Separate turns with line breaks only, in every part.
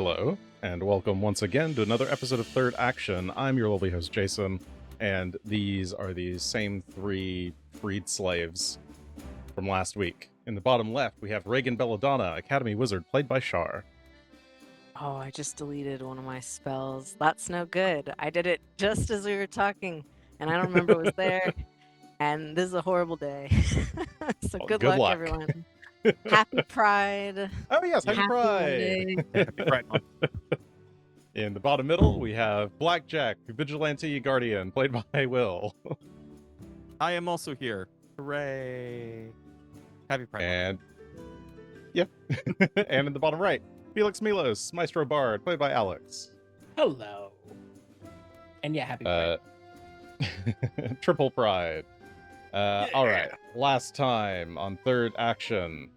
Hello, and welcome once again to another episode of Third Action. I'm your lovely host, Jason, and these are the same three freed slaves from last week. In the bottom left, we have Reagan Belladonna, Academy Wizard, played by Shar.
Oh, I just deleted one of my spells. That's no good. I did it just as we were talking, and I don't remember it was there. And this is a horrible day. So
Well,
good
good
luck,
luck.
everyone. Happy Pride.
Oh yes, Happy
Happy
Pride!
Monday.
Happy Pride Month.
In the bottom middle, we have Blackjack, Vigilante Guardian, played by Will.
I am also here. Hooray! Happy Pride
And and in the bottom right, Felix Milos, Maestro Bard, played by Alex.
Hello. And yeah, happy Pride.
Triple Pride. All right. Last time on Third Action,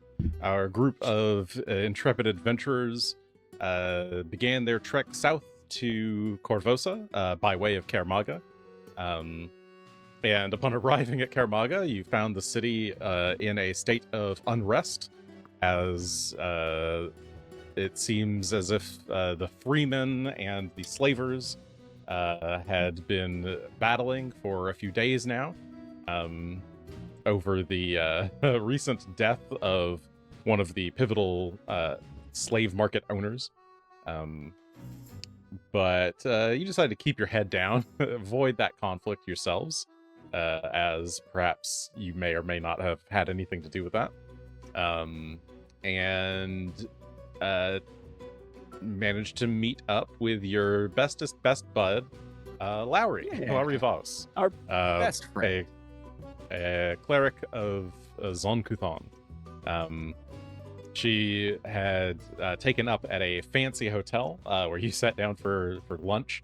our group of intrepid adventurers began their trek south to Korvosa by way of Kermaga. And upon arriving at Kermaga, you found the city in a state of unrest, as it seems as if the freemen and the slavers had been battling for a few days now over the recent death of one of the pivotal slave market owners. But you decided to keep your head down, avoid that conflict yourselves, as perhaps you may or may not have had anything to do with that. And managed to meet up with your best bud, Lowry,
Yeah.
Lowry Voss,
Our
best friend.
a cleric of Zon Kuthon. She had taken up at a fancy hotel where you sat down for lunch.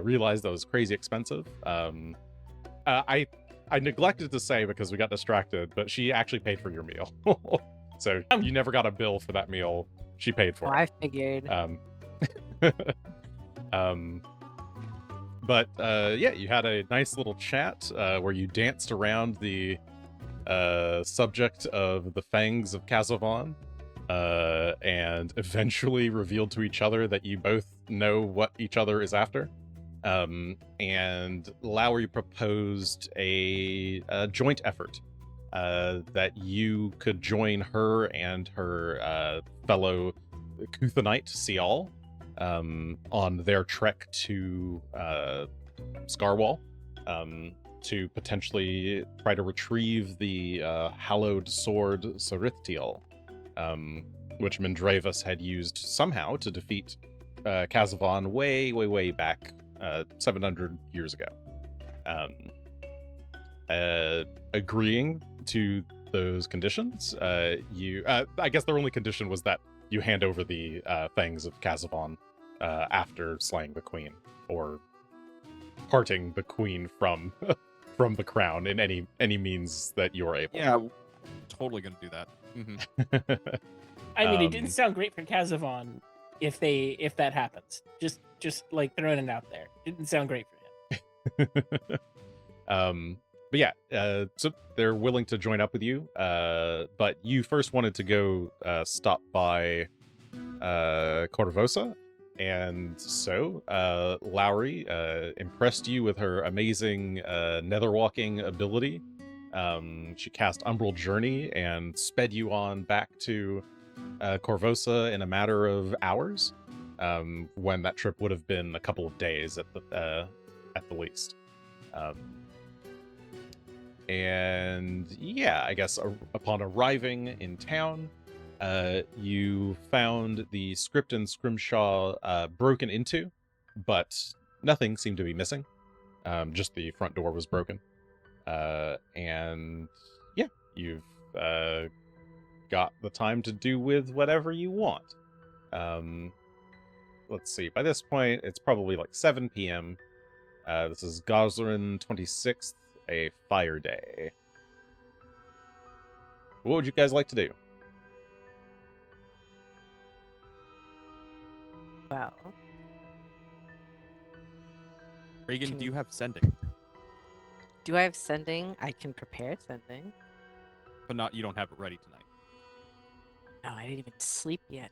Realized that was crazy expensive. I neglected to say because we got distracted, but she actually paid for your meal. So you never got a bill for that meal. She paid for
Oh,
it.
I figured.
But yeah, you had a nice little chat where you danced around the subject of the fangs of Kazavan, and eventually revealed to each other that you both know what each other is after. And Lowry proposed a joint effort that you could join her and her fellow Kuthonite, Sial, on their trek to Scarwall, to potentially try to retrieve the hallowed sword Sarithtiel, which Mindravus had used somehow to defeat Kazavan way back 700 years ago. Agreeing to those conditions, you I guess their only condition was that you hand over the fangs of Kazavan after slaying the queen, or parting the queen from from the crown in any means that you're able.
Yeah, totally gonna do that.
I mean, it didn't
Um,
sound great for Kazavan if that happens. Just like throwing it out there. It didn't sound great for him.
But yeah, so they're willing to join up with you, but you first wanted to go stop by Corvosa, and so Lowry impressed you with her amazing netherwalking ability. She cast Umbral Journey and sped you on back to Corvosa in a matter of hours, when that trip would have been a couple of days at the least. And yeah, I guess upon arriving in town, you found the Script and Scrimshaw broken into, but nothing seemed to be missing. Just the front door was broken. And yeah, you've got the time to do with whatever you want. Let's see, by this point, it's probably like 7 p.m. This is Goslerin 26th, a fire day. What would you guys like to do?
Well,
Reagan,
Can-
do you have sending?
do I have sending? I can prepare sending.
But you don't have it ready tonight.
No, I didn't even sleep yet.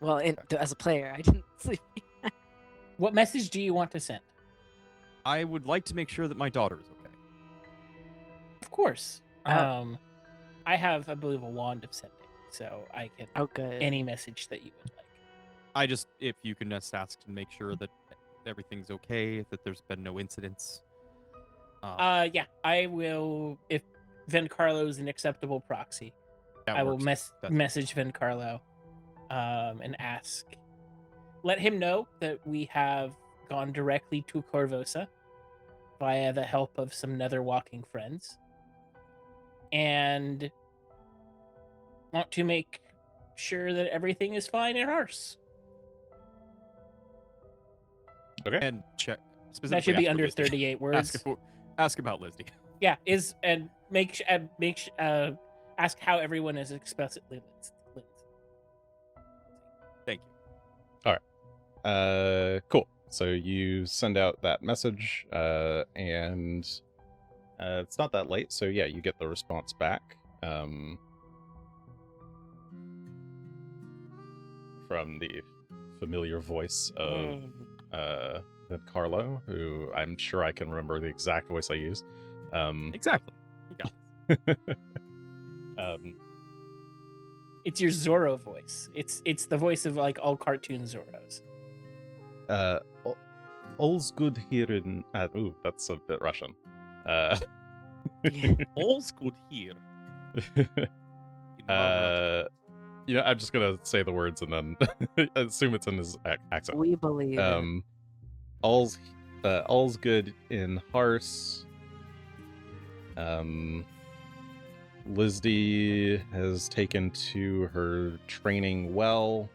Well, as a player, I didn't sleep.
What message do you want to send?
I would like to make sure that my daughter is okay.
Of course.
Uh,
I have, I believe, a wand of sending, so I can
Oh, good.
any message that you would like.
I just, if you can just ask to make sure that everything's okay, that there's been no incidents.
Yeah, I will. If Vencarlo is an acceptable proxy,
that
I will
works. That's-
message Vencarlo, and ask. Let him know that we have gone directly to Corvosa via the help of some nether walking friends, and want to make sure that everything is fine in Ars.
And check.
That should
specifically
be
ask for
under
Lizzie.
38 words.
Ask about Lizzie.
Yeah, and ask how everyone is explicitly Liz.
Thank you.
Cool. So you send out that message, and it's not that late. So yeah, you get the response back from the familiar voice of Carlo, who I'm sure I can remember the exact voice I used.
Exactly. You got this.
It's your Zorro voice. It's the voice of like all cartoon Zorros.
All's good here in. Ooh, that's a bit Russian.
All's good here.
I'm just gonna say the words and then assume it's in his accent.
We believe. it.
All's good in Hars. Lizzie has taken to her training well.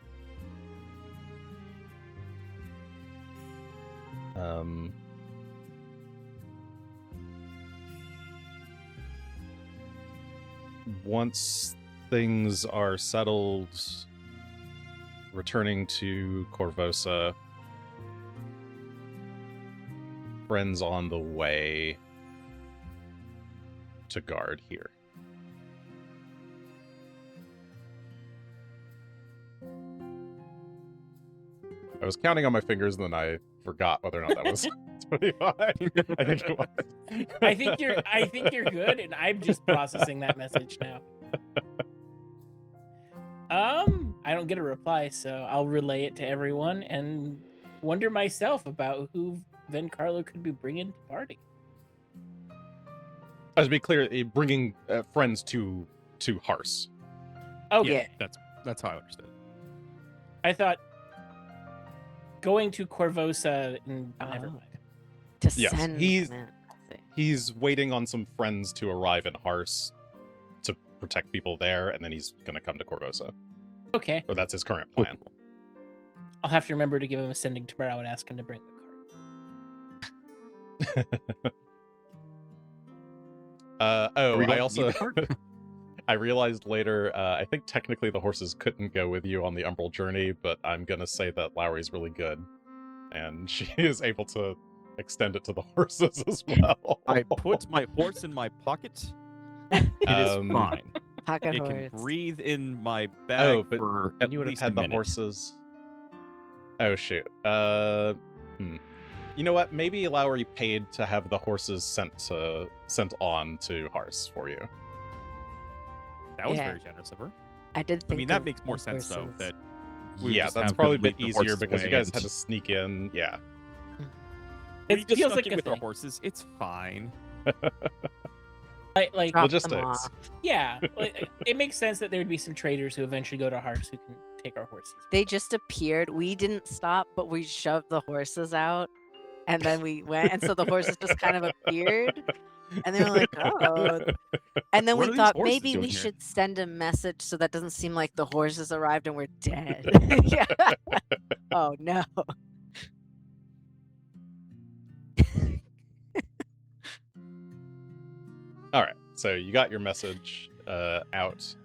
Once things are settled, returning to Corvosa, friends on the way to guard here. I was counting on my fingers and then I forgot whether or not that was 25. I think it was.
I think you're good, and I'm just processing that message now. I don't get a reply, so I'll relay it to everyone and wonder myself about who Vencarlo could be bringing to the party.
To be clear, bringing friends to Hars.
Okay,
Yeah.
That's how I understood.
I thought going to Corvosa. Never
Oh.
mind.
To
Yes,
send
he's-
them, I see.
He's waiting on some friends to arrive in Hars to protect people there, and then he's going to come to Corvosa.
Okay,
Or that's his current plan.
I'll have to remember to give him a sending tomorrow and ask him to bring the card.
I also I realized later, I think technically the horses couldn't go with you on the Umbral journey, but I'm gonna say that Lowry's really good, and she is able to extend it to the horses as well.
I put my horse in my pocket. It is fine.
Pocket
It
horse.
can breathe in my bag
but
for
and
at
you would have
least
had
a
the
minute.
horses. Oh shoot. You know what? Maybe Lowry paid to have the horses sent on to Hars for you.
That was
Yeah.
very generous of her.
I did think.
I mean, that
of
makes more
the
sense though.
horses.
That we
Yeah,
just
that's
have
probably a
them
bit
lead the
easier
horses
because you
away
guys
and-
had to sneak in. Yeah.
We
It
just
feels
snuck
like
in
a
with our
thing.
horses. It's fine.
Like
Drop them
Logistics.
off.
yeah, like, it makes sense that there would be some traders who eventually go to Hars who can take our horses.
They just appeared. We didn't stop, but we shoved the horses out, and then we went, and so the horses just kind of appeared, and they were like, "Oh." And then
What
we
are these
thought
horses
maybe
doing
we
here?
should send a message so that doesn't seem like the horses arrived and we're dead. Yeah. Oh no.
All right. So you got your message out.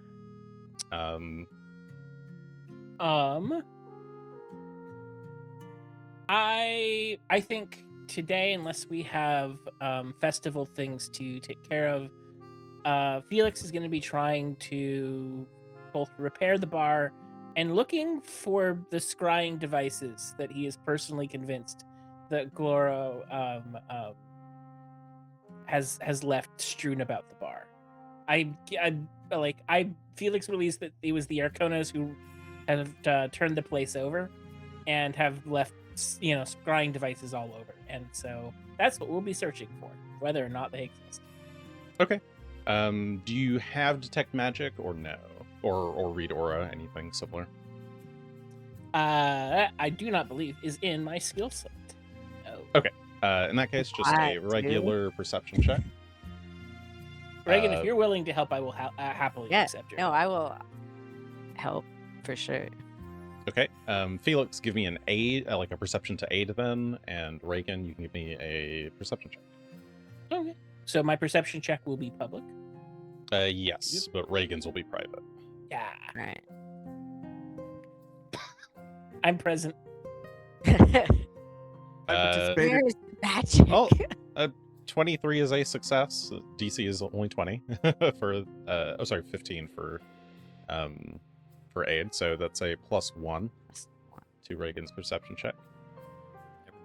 I think today, unless we have festival things to take care of, Felix is going to be trying to both repair the bar and looking for the scrying devices that he is personally convinced that Gloro has left strewn about the bar. Felix believes that it was the Arconas who have turned the place over and have left scrying devices all over, and so that's what we'll be searching for, whether or not they exist.
Okay. Do you have detect magic or no, or read aura, anything similar?
I do not believe is in my skill set. No.
Okay. In that case, just
I
a
do.
regular perception check.
Reagan,
Uh,
if you're willing to help, I will happily
Yeah,
accept your
no,
help.
I will help for sure.
Okay. Felix, give me an aid, like a perception to aid then, and Reagan, you can give me a perception check.
Okay. So my perception check will be public.
Yes, but Reagan's will be private.
Yeah,
Right.
I'm present.
I
Uh,
participated.
Where's the magic?
Oh, 23 is a success. DC is only 20 for 15 for aid, so that's a +1 to Reagan's perception check.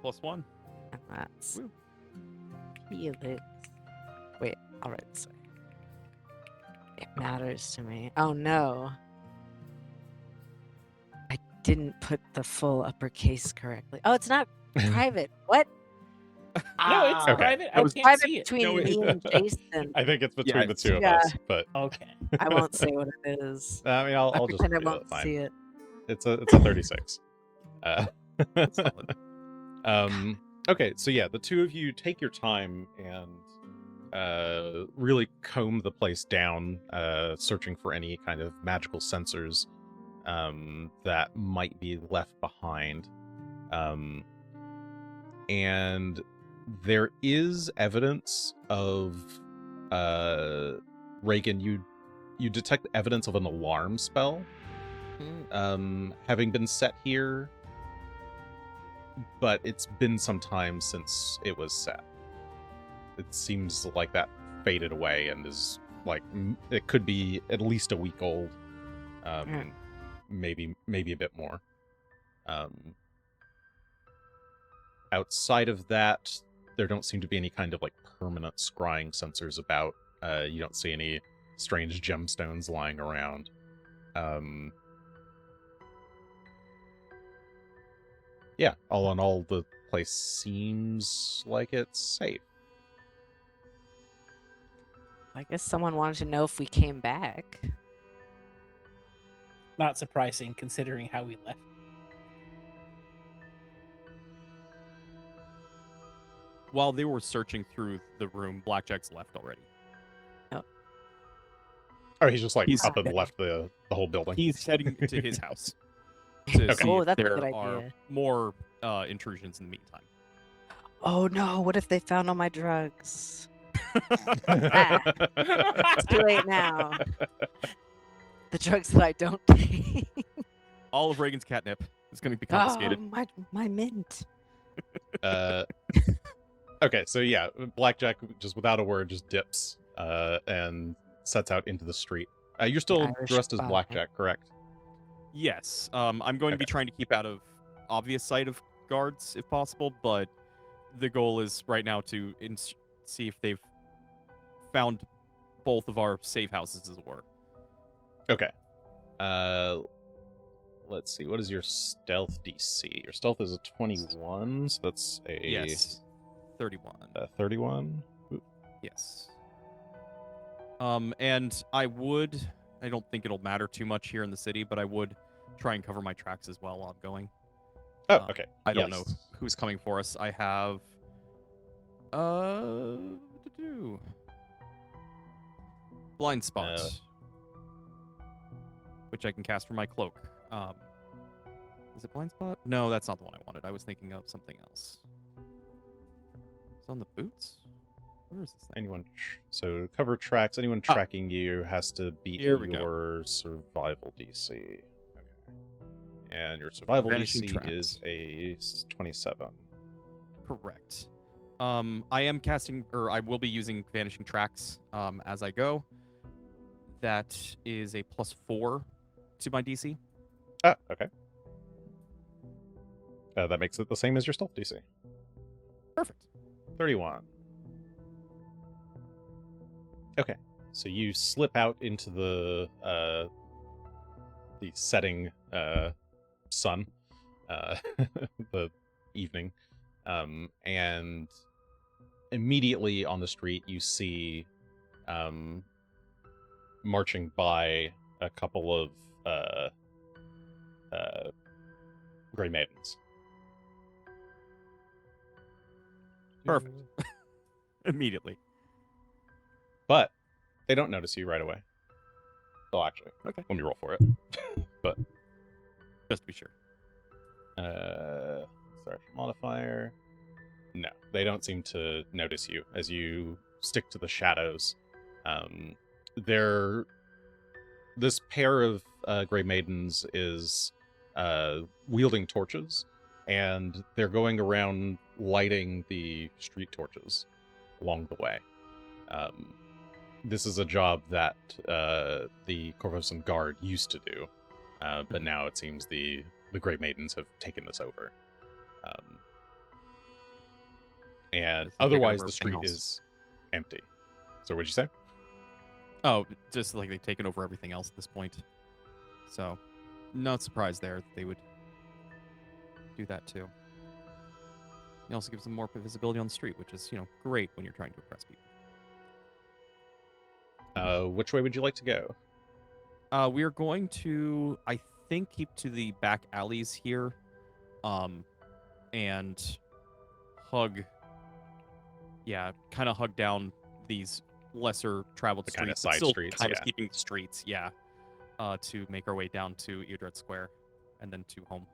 +1.
That's
Woo.
Felix. Wait, all right. Sorry. It matters to me. Oh no. I didn't put the full uppercase correctly. Oh, it's not private. What?
No, it's
Ah,
Okay.
private. I
That was
can't
private
see it.
between
No,
me and Jason.
I think it's between the
it's-
two of
yeah.
us, but
Okay.
I won't say what it is.
I mean, I'll
I
just
pretend I
reveal
won't
it. Fine.
see it.
It's a 36.
Solid.
Okay, so yeah, the two of you take your time and really comb the place down, searching for any kind of magical sensors that might be left behind. And there is evidence of Reagan, you detect evidence of an alarm spell having been set here, but it's been some time since it was set. It seems like that faded away and is like it could be at least a week old, maybe a bit more. Outside of that, there don't seem to be any kind of like permanent scrying sensors about. You don't see any strange gemstones lying around. Yeah, all in all, the place seems like it's safe.
I guess someone wanted to know if we came back.
Not surprising considering how we left.
While they were searching through the room, Blackjack's left already.
Oh, he's just like
He's-
up and left the whole building.
He's heading to his house to
Okay.
see
Oh,
if
that's a
there
good
are
idea.
more intrusions in the meantime.
Oh no, what if they found all my drugs? It's too late now. The drugs that I don't take.
All of Reagan's catnip is going to be
Oh,
confiscated.
my mint.
Okay, so yeah, Blackjack just without a word just dips and sets out into the street. You're still
Irish
dressed as
spy.
Blackjack, correct?
Yes, I'm going to be trying to keep out of obvious sight of guards if possible, but the goal is right now to see if they've found both of our safe houses, as it were.
Okay. Let's see. What is your stealth DC? Your stealth is a 21, so that's a
Yes, 31.
31.
Yes. And I don't think it'll matter too much here in the city, but I would try and cover my tracks as well while I'm going.
Oh,
Uh,
okay.
I don't know
Yes.
who's coming for us. I have blind spot, which I can cast from my cloak. Is it blind spot? No, that's not the one I wanted. I was thinking of something else. It's on the boots. Where is this thing?
Anyone? So cover tracks. Anyone tracking you has to beat
Here we go.
your survival DC. Okay. And your survival
Vanishing
DC
tracks.
is a 27.
Correct. I am casting, or I will be using Vanishing Tracks as I go. That is a +4 to my DC.
Ah, okay. That makes it the same as your stealth DC.
Perfect.
31. Okay, so you slip out into the setting sun, the evening, and immediately on the street you see marching by a couple of Grey Maidens.
Perfect. Immediately.
But they don't notice you right away. Oh, actually,
Okay.
let me roll for it. But
Just to be sure.
sorry, modifier. No, they don't seem to notice you as you stick to the shadows. This pair of Grey Maidens is wielding torches, and they're going around lighting the street torches along the way. This is a job that the Corvosan Guard used to do, but now it seems the Grey Maidens have taken this over. And
Just take
otherwise,
over
the street
everything else.
is empty. So, what'd you say?
Oh, just like they've taken over everything else at this point. So, not surprised there that they would do that too. It also gives them more visibility on the street, which is, great when you're trying to impress people.
Which way would you like to go?
We are going to, I think, keep to the back alleys here, and hug down these lesser traveled
The
streets,
kinda
but
side
still
streets,
kind of
yeah.
keeping streets, to make our way down to Eardred Square, and then to home.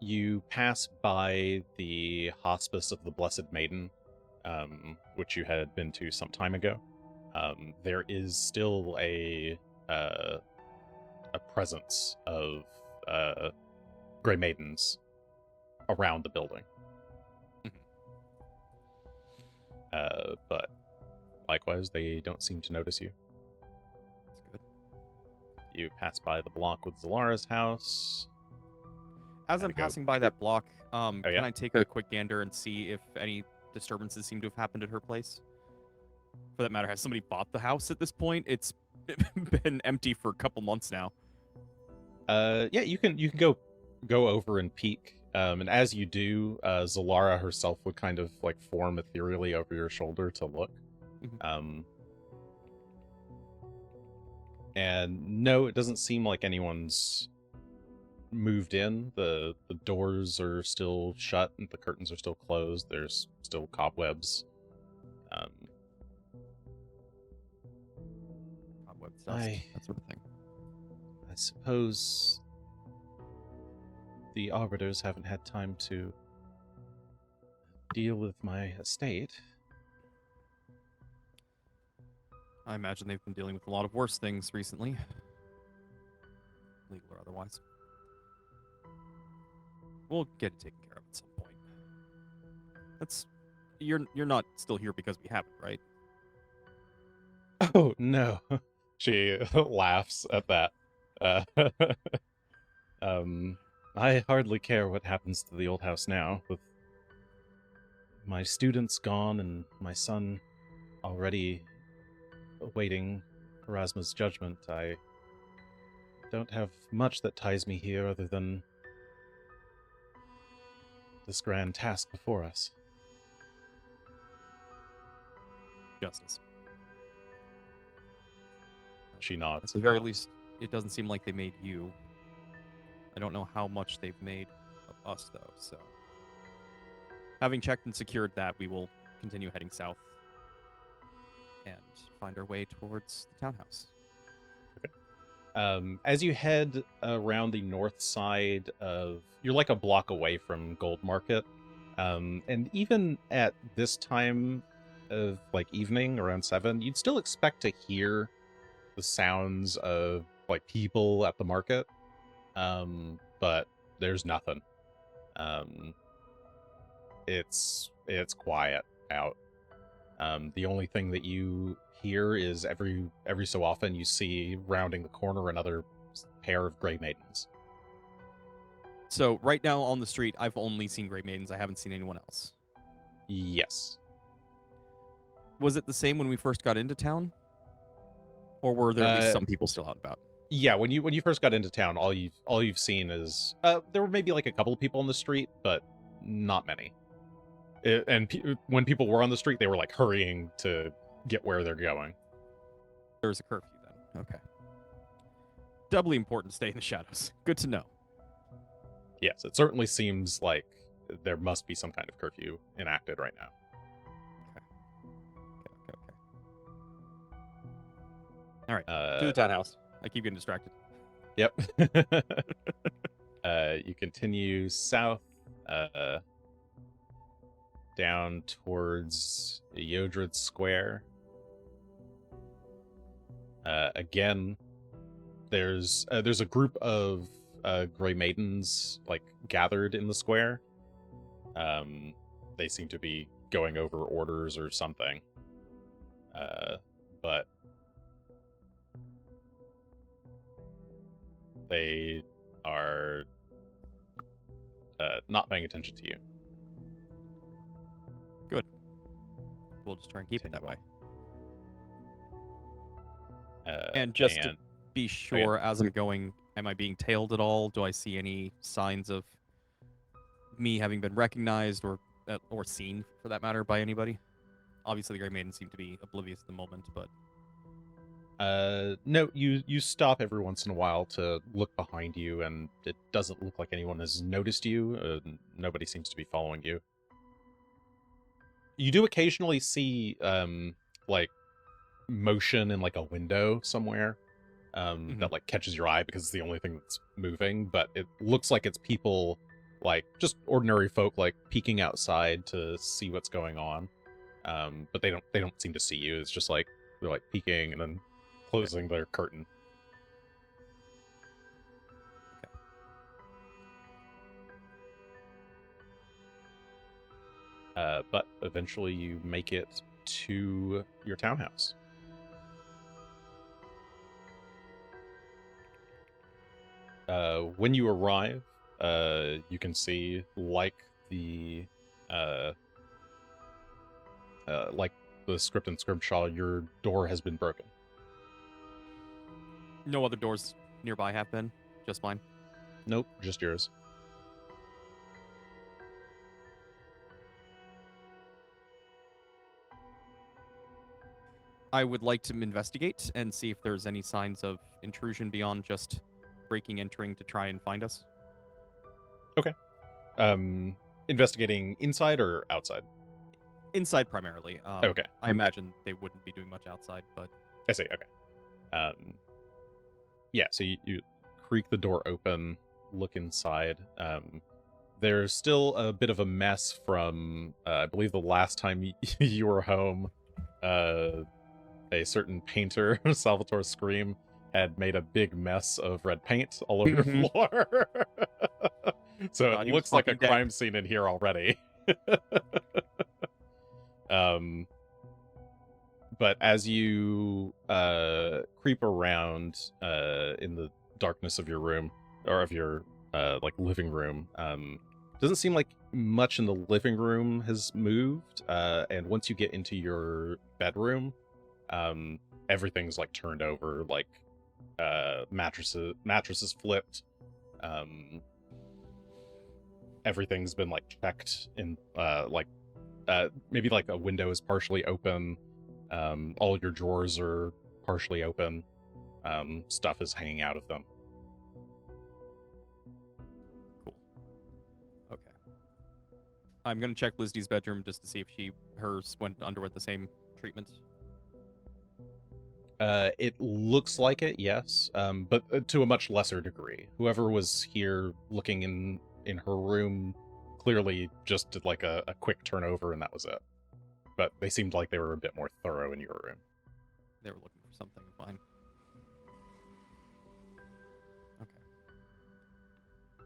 You pass by the Hospice of the Blessed Maiden, which you had been to some time ago. There is still a presence of Grey Maidens around the building. But likewise, they don't seem to notice you.
That's good.
You pass by the block with Zalara's house.
As
Gotta
I'm
go.
passing by that block, can
yeah?
I take a quick gander and see if any disturbances seem to have happened at her place? For that matter, has somebody bought the house at this point? It's been empty for a couple months now.
Yeah, you can go over and peek. And as you do, Zalara herself would kind of like form ethereally over your shoulder to look. And no, it doesn't seem like anyone's moved in. The doors are still shut and the curtains are still closed. There's still cobwebs.
Cobwebs, dust, that sort of thing.
I suppose the arbiters haven't had time to deal with my estate.
I imagine they've been dealing with a lot of worse things recently, legal or otherwise. We'll get it taken care of at some point. You're not still here because we have it, right?
Oh, no. She laughs at that. I hardly care what happens to the old house now, with my students gone and my son already awaiting Erasmus' judgment. I don't have much that ties me here other than this grand task before us.
Justice.
She
At
nods.
the very least, it doesn't seem like they made you. I don't know how much they've made of us, though, so... Having checked and secured that, we will continue heading south and find our way towards the townhouse.
As you head around the north side of... You're like a block away from Gold Market. And even at this time of like evening, around 7, you'd still expect to hear the sounds of like people at the market. But there's nothing. It's quiet out. The only thing that you hear is every so often you see rounding the corner another pair of Grey Maidens.
So right now on the street, I've only seen Grey Maidens. I haven't seen anyone else.
Yes.
Was it the same when we first got into town? Or were there at least some people still out and about?
Yeah, when you first got into town, all you've seen is there were maybe like a couple of people on the street, but not many. When people were on the street, they were like hurrying to get where they're going.
There's a curfew then. Okay. Doubly important to stay in the shadows. Good to know.
Yes, it certainly seems like there must be some kind of curfew enacted right now.
Okay. All right. To the townhouse. I keep getting distracted.
Yep. You continue south, down towards Yodred Square. Again, there's a group of Grey Maidens like gathered in the square. They seem to be going over orders or something. But they are not paying attention to you.
Good. We'll just try and keep it that way. And just to be sure, as I'm going, am I being tailed at all? Do I see any signs of me having been recognized or seen, for that matter, by anybody? Obviously, the Grey Maidens seem to be oblivious at the moment, but...
No, you stop every once in a while to look behind you, and it doesn't look like anyone has noticed you. Nobody seems to be following you. You do occasionally see, like, motion in, like, a window somewhere, that, like, catches your eye because it's the only thing that's moving, but it looks like it's people, like, just ordinary folk, like, peeking outside to see what's going on. But they don't seem to see you. It's just, like, they're, like, peeking and then closing their curtain. But eventually you make it to your townhouse. When you arrive, you can see, like the script and Scrimshaw, your door has been broken.
No other doors nearby have been? Just mine?
Nope, just yours.
I would like to investigate and see if there's any signs of intrusion beyond just entering to try and find us.
Okay. Investigating inside or outside?
Inside primarily.
Okay.
I imagine they wouldn't be doing much outside, but...
I see, okay. Yeah, so you creak the door open, look inside. There's still a bit of a mess from, I believe the last time you were home. A certain painter, Salvatore Scream, had made a big mess of red paint all over your floor. So it looks like a crime scene in here already. But as you creep around in the darkness of your room, or of your like living room, doesn't seem like much in the living room has moved. And once you get into your bedroom, everything's like turned over, like mattresses flipped. Everything's been like checked in, maybe like a window is partially open. All your drawers are partially open. Stuff is hanging out of them.
Cool. Okay. I'm gonna check Lizdy's bedroom just to see if hers underwent the same treatment.
It looks like it, yes, but to a much lesser degree. Whoever was here looking in her room clearly just did like a quick turnover and that was it. But they seemed like they were a bit more thorough in your room.
They were looking for something. Fine. Okay.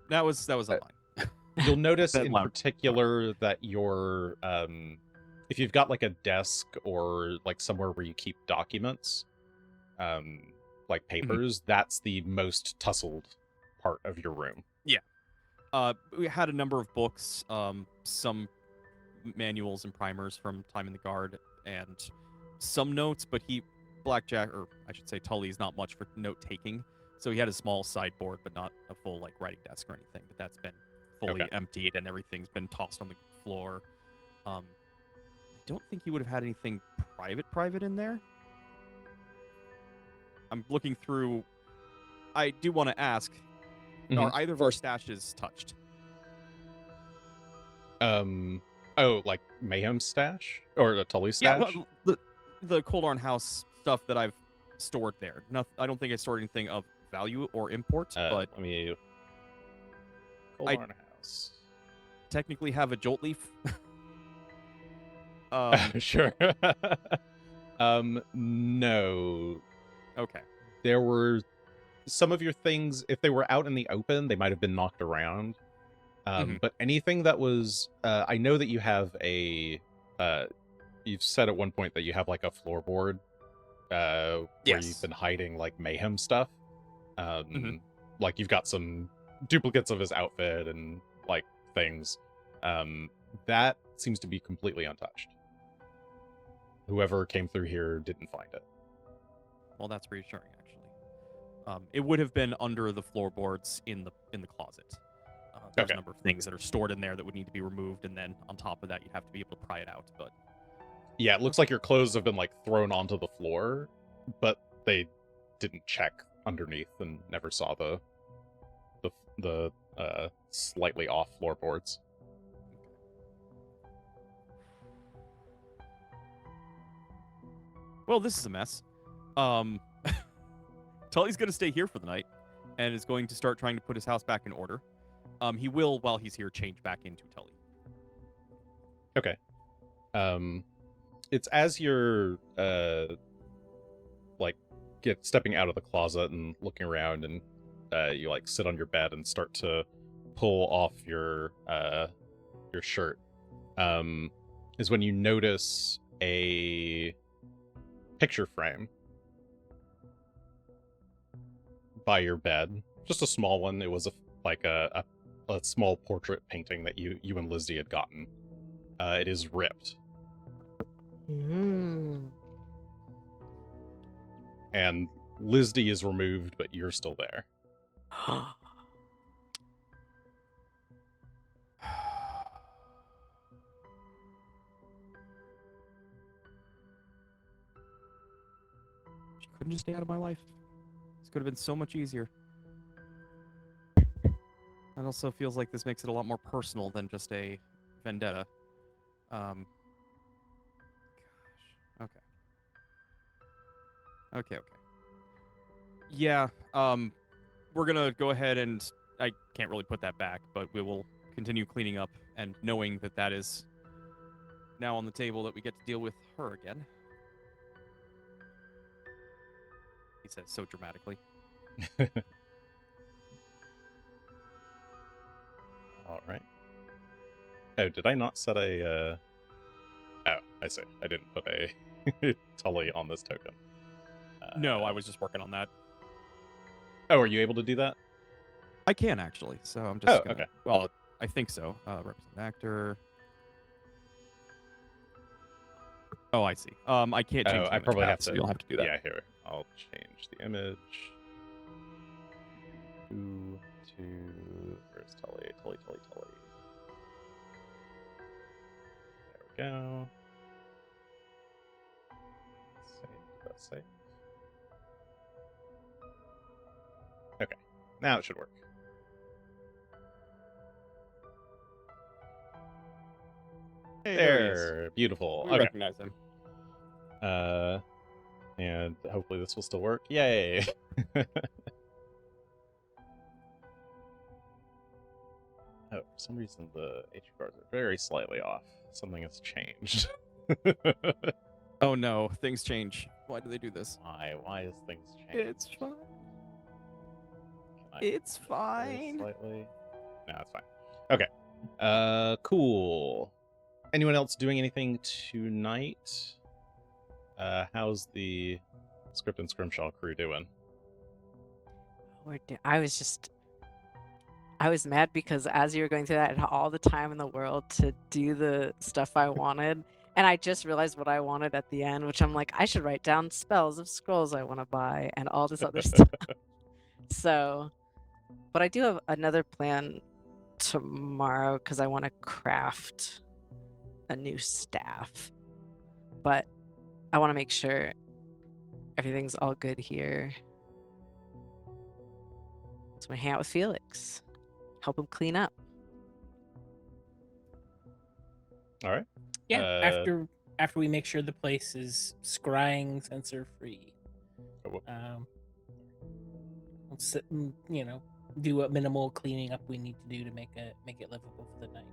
That was a line.
You'll notice
That
in
line.
particular that your if you've got like a desk or like somewhere where you keep documents, like papers, that's the most tussled part of your room.
We had a number of books, some manuals and primers from time in the guard, and some notes. But Blackjack, or I should say Tully's not much for note taking, so he had a small sideboard, but not a full like writing desk or anything. But that's been fully
Okay.
emptied, and everything's been tossed on the floor. I don't think he would have had anything private in there. I'm looking through. I do want to ask: are either of our stashes touched?
Oh, like Mayhem stash or the Tully stash?
Yeah, the Coldarn House stuff that I've stored there. I don't think I stored anything of value or import, but
let me.
I-
Coldarn House.
technically have a jolt leaf.
Sure. No.
Okay.
There were some of your things, if they were out in the open, they might have been knocked around. But anything that was, I know that you have you've said at one point that you have like a floorboard, where
Yes.
you've been hiding like Mayhem stuff. Like you've got some duplicates of his outfit and like things. That seems to be completely untouched. Whoever came through here didn't find it.
Well, that's reassuring, actually. It would have been under the floorboards in the closet. There's
Okay.
a number of things that are stored in there that would need to be removed, and then on top of that, you'd have to be able to pry it out. But
Yeah, it looks like your clothes have been like thrown onto the floor, but they didn't check underneath and never saw the slightly off floorboards.
well, this is a mess. Tully's going to stay here for the night, and is going to start trying to put his house back in order. He will, while he's here, change back into Tully.
Okay. It's as you're like stepping out of the closet and looking around, and you like sit on your bed and start to pull off your shirt. Is when you notice a picture frame by your bed. Just a small one. It was a small portrait painting that you and Lizzie had gotten. It is ripped.
Mm.
And Lizzie is removed, but you're still there.
She couldn't just stay out of my life. This could have been so much easier. It also feels like this makes it a lot more personal than just a vendetta. Gosh. Okay. Okay. Yeah, we're gonna go ahead and I can't really put that back, but we will continue cleaning up and knowing that that is now on the table that we get to deal with her again. He says so dramatically.
All right. Oh, did I not set a? Oh, I see. I didn't put a Tully on this token.
No, I was just working on that.
Oh, are you able to do that?
I can actually, so I'm just gonna,
okay.
Well, I think so. Represent actor. Oh, I see. I can't change.
Oh,
the
I
image
probably
path,
have
so
to.
you'll have to do that.
Yeah, here. I'll change the image. Where's Tully? Tully. There we go. Save. Okay, now it should work.
Hey,
There, beautiful.
We
Okay.
recognize him.
And hopefully this will still work. Yay! Oh, for some reason the HQ bars are very slightly off. Something has changed.
Oh no, things change. Why do they do this?
Why is things changed?
It's fine.
Can I
It's
very
fine.
slightly? No, it's fine. Okay. Cool. Anyone else doing anything tonight? How's the Script and Scrimshaw crew doing?
I was mad because as you were going through that, I had all the time in the world to do the stuff I wanted. And I just realized what I wanted at the end, which I'm like, I should write down spells of scrolls I want to buy and all this other stuff. So, but I do have another plan tomorrow because I want to craft a new staff. But I want to make sure everything's all good here. So I hang out with Felix, help him clean up.
All right.
Yeah, after we make sure the place is scrying sensor free.
Oh,
We'll do what minimal cleaning up we need to do to make it livable for the night.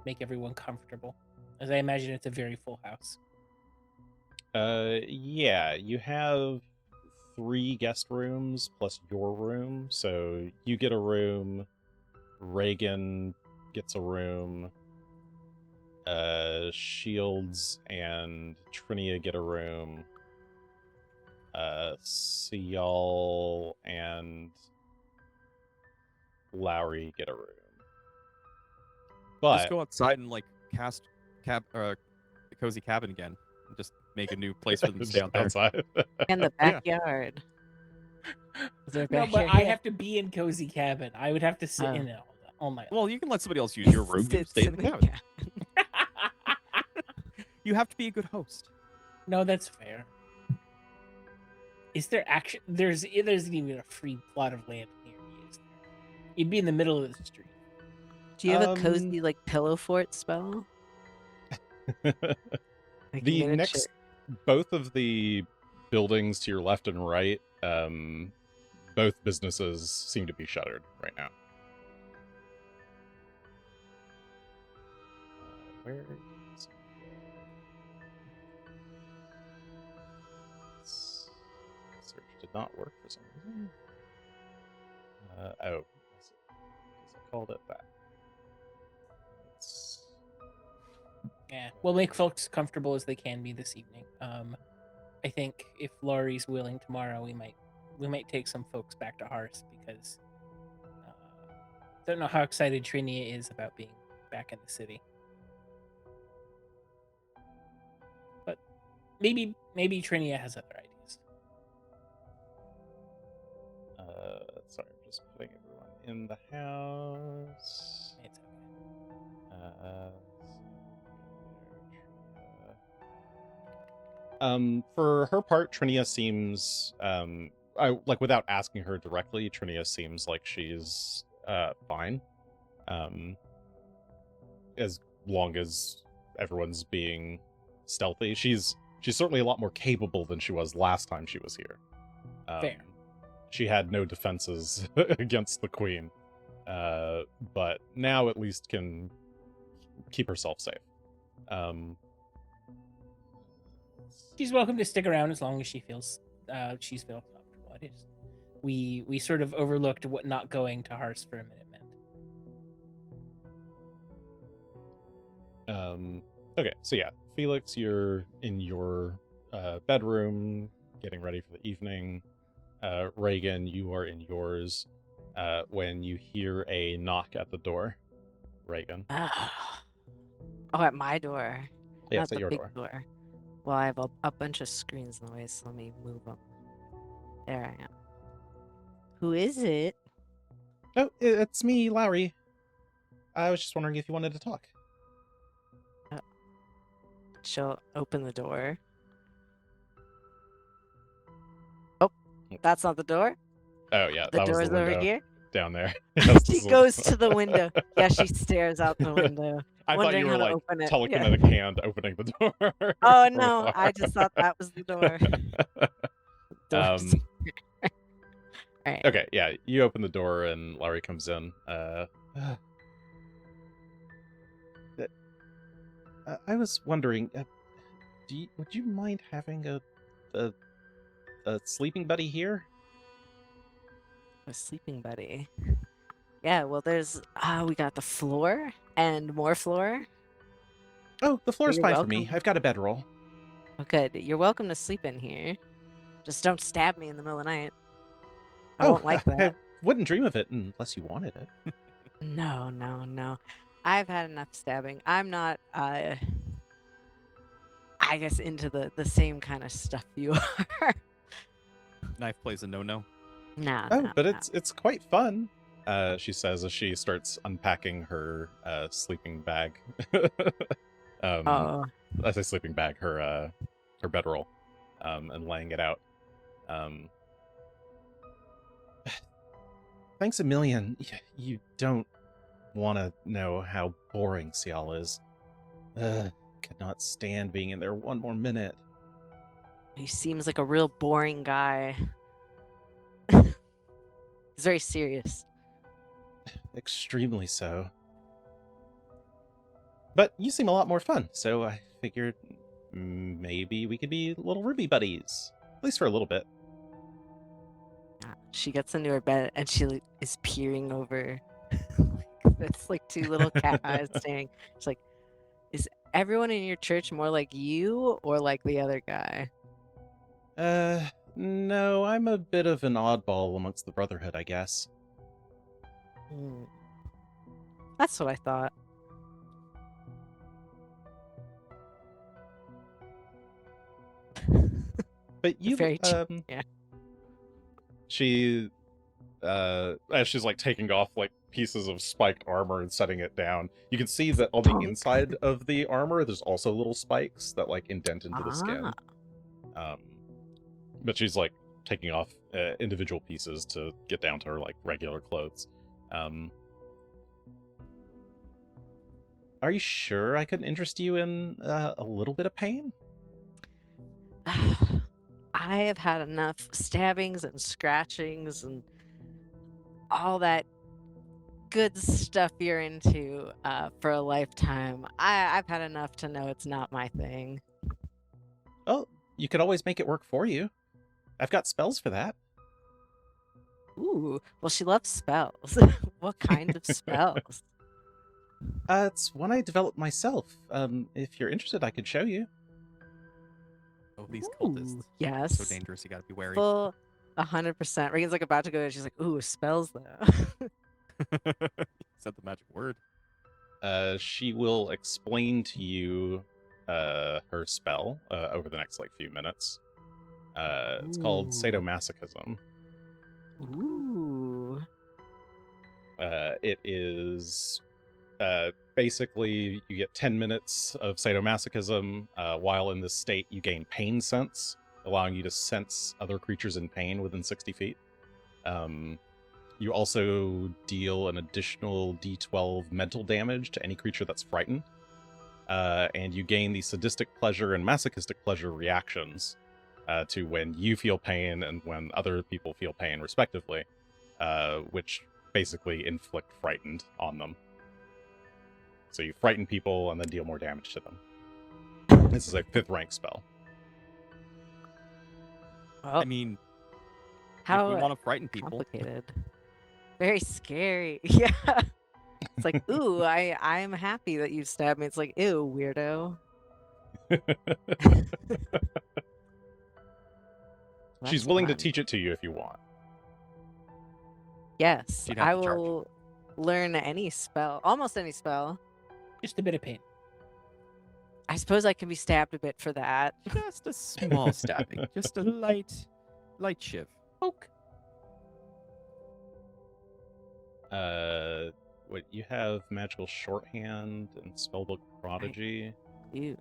Make everyone comfortable, as I imagine it's a very full house.
Yeah, you have 3 guest rooms plus your room, so you get a room. Reagan gets a room. Shields and Trinia get a room. Cial and Lowry get a room. But
Just go outside and like cast the cozy cabin again. And just make a new place for them to stay out there.
outside.
In the
Yeah.
backyard. Is there a
No, but
backyard
I
yet?
have to be in cozy cabin. I would have to sit
Oh.
in it all night.
Well, you can let somebody else use your room. You
Sit
stay in the cabin.
cabin.
You have to be a good host.
No, that's fair. Is there actually there isn't even a free plot of land near me, is there? You'd be in the middle of the street.
Do you have a
Um,
cozy like pillow fort spell? I can
The
get a
next,
chair.
both of the buildings to your left and right, both businesses seem to be shuttered right now. Where is search did not work for some reason. Oh, because I called it that. Let's-
Yeah, we'll make folks comfortable as they can be this evening. I think if Laurie's willing tomorrow, we might take some folks back to Hearth because don't know how excited Trinia is about being back in the city. But maybe Trinia has other ideas.
Sorry, I'm just putting everyone in the house.
It's okay.
For her part, Trinia seems, without asking her directly, Trinia seems like she's, fine. As long as everyone's being stealthy. She's certainly a lot more capable than she was last time she was here.
Fair.
She had no defenses against the queen, but now at least can keep herself safe.
She's welcome to stick around as long as she feels comfortable. It is. We sort of overlooked what not going to Hearth for a minute meant.
Okay, so yeah, Felix, you're in your bedroom, getting ready for the evening. Reagan, you are in yours when you hear a knock at the door. Reagan.
Oh, at my door.
Yeah,
Not
it's at
the
your
big
door.
Well, I have a bunch of screens in the way, so let me move them. There I am. Who is it?
Oh, it's me, Lowry. I was just wondering if you wanted to talk.
She'll open the door. Oh, that's not the door.
Oh yeah,
The
that was
door's
the window
over here.
down there.
She goes to the window. Yeah, she stares out the window.
I thought
wondering
you were
how to
like
open it.
telekinetic hand opening the door.
Oh
from
no, I
afar.
just thought that was the door. Door's- Alright.
Okay, yeah, you open the door and Larry comes in. I was wondering, would you mind having a sleeping buddy here?
A sleeping buddy. Yeah, well, there's we got the floor and more floor.
Oh, the floor's
You're
fine for me.
welcome.
I've got a bedroll.
Oh, good. You're welcome to sleep in here. Just don't stab me in the middle of the night. I
Oh,
won't like
I
that.
wouldn't dream of it unless you wanted it.
No, no, no. I've had enough stabbing. I'm not, I guess, into the same kind of stuff you are.
Knife plays a no-no.
Nah,
Oh,
nah,
but
nah.
it's quite fun. She says as she starts unpacking her sleeping bag.
Oh,
I say sleeping bag, her bedroll, and laying it out. Thanks a million. You don't want to know how boring Cial is. Could not stand being in there one more minute.
he seems like a real boring guy. He's very serious.
Extremely so. But you seem a lot more fun, so I figured maybe we could be little Ruby buddies. At least for a little bit.
She gets into her bed and she is peering over. It's like two little cat eyes staring. She's like, is everyone in your church more like you or like the other guy?
No, I'm a bit of an oddball amongst the Brotherhood, I guess.
Hmm. That's what I thought.
But you,
Very yeah.
She, as she's like taking off like pieces of spiked armor and setting it down, you can see that on the
Bonk.
inside of the armor, there's also little spikes that like indent into the skin. But she's like taking off individual pieces to get down to her like regular clothes. Are you sure I could interest you in a little bit of pain?
I have had enough stabbings and scratchings and all that good stuff you're into for a lifetime. I've had enough to know it's not my thing.
Oh, you could always make it work for you. I've got spells for that.
Ooh, well, she loves spells. What kind of spells?
It's one I developed myself. If you're interested, I could show you.
Oh, these
Ooh,
cultists.
yes.
So dangerous, you gotta be wary.
Full 100%. Regan's like about to go. She's like, ooh, spells though.
Said the magic word.
She will explain to you her spell over the next like few minutes. It's called
Ooh.
sadomasochism.
Ooh.
It is basically you get 10 minutes of sadomasochism. While in this state, you gain pain sense, allowing you to sense other creatures in pain within 60 feet. You also deal an additional d12 mental damage to any creature that's frightened. And you gain the sadistic pleasure and masochistic pleasure reactions to when you feel pain and when other people feel pain, respectively, which basically inflict frightened on them. So you frighten people and then deal more damage to them. This is a 5th rank spell.
Well,
I mean,
how
if we want to frighten people,
complicated. Very scary. Yeah. It's like, ooh, I'm happy that you stabbed me. It's like, ew, weirdo.
She's
That's
willing to
fun.
teach it to you if you want.
Yes,
She'd have
I
to charge.
will learn any spell, almost any spell.
Just a bit of pain.
I suppose I can be stabbed a bit for that.
just a small stabbing, just a light shiv.
Poke.
What you have magical shorthand and spellbook prodigy.
Ew.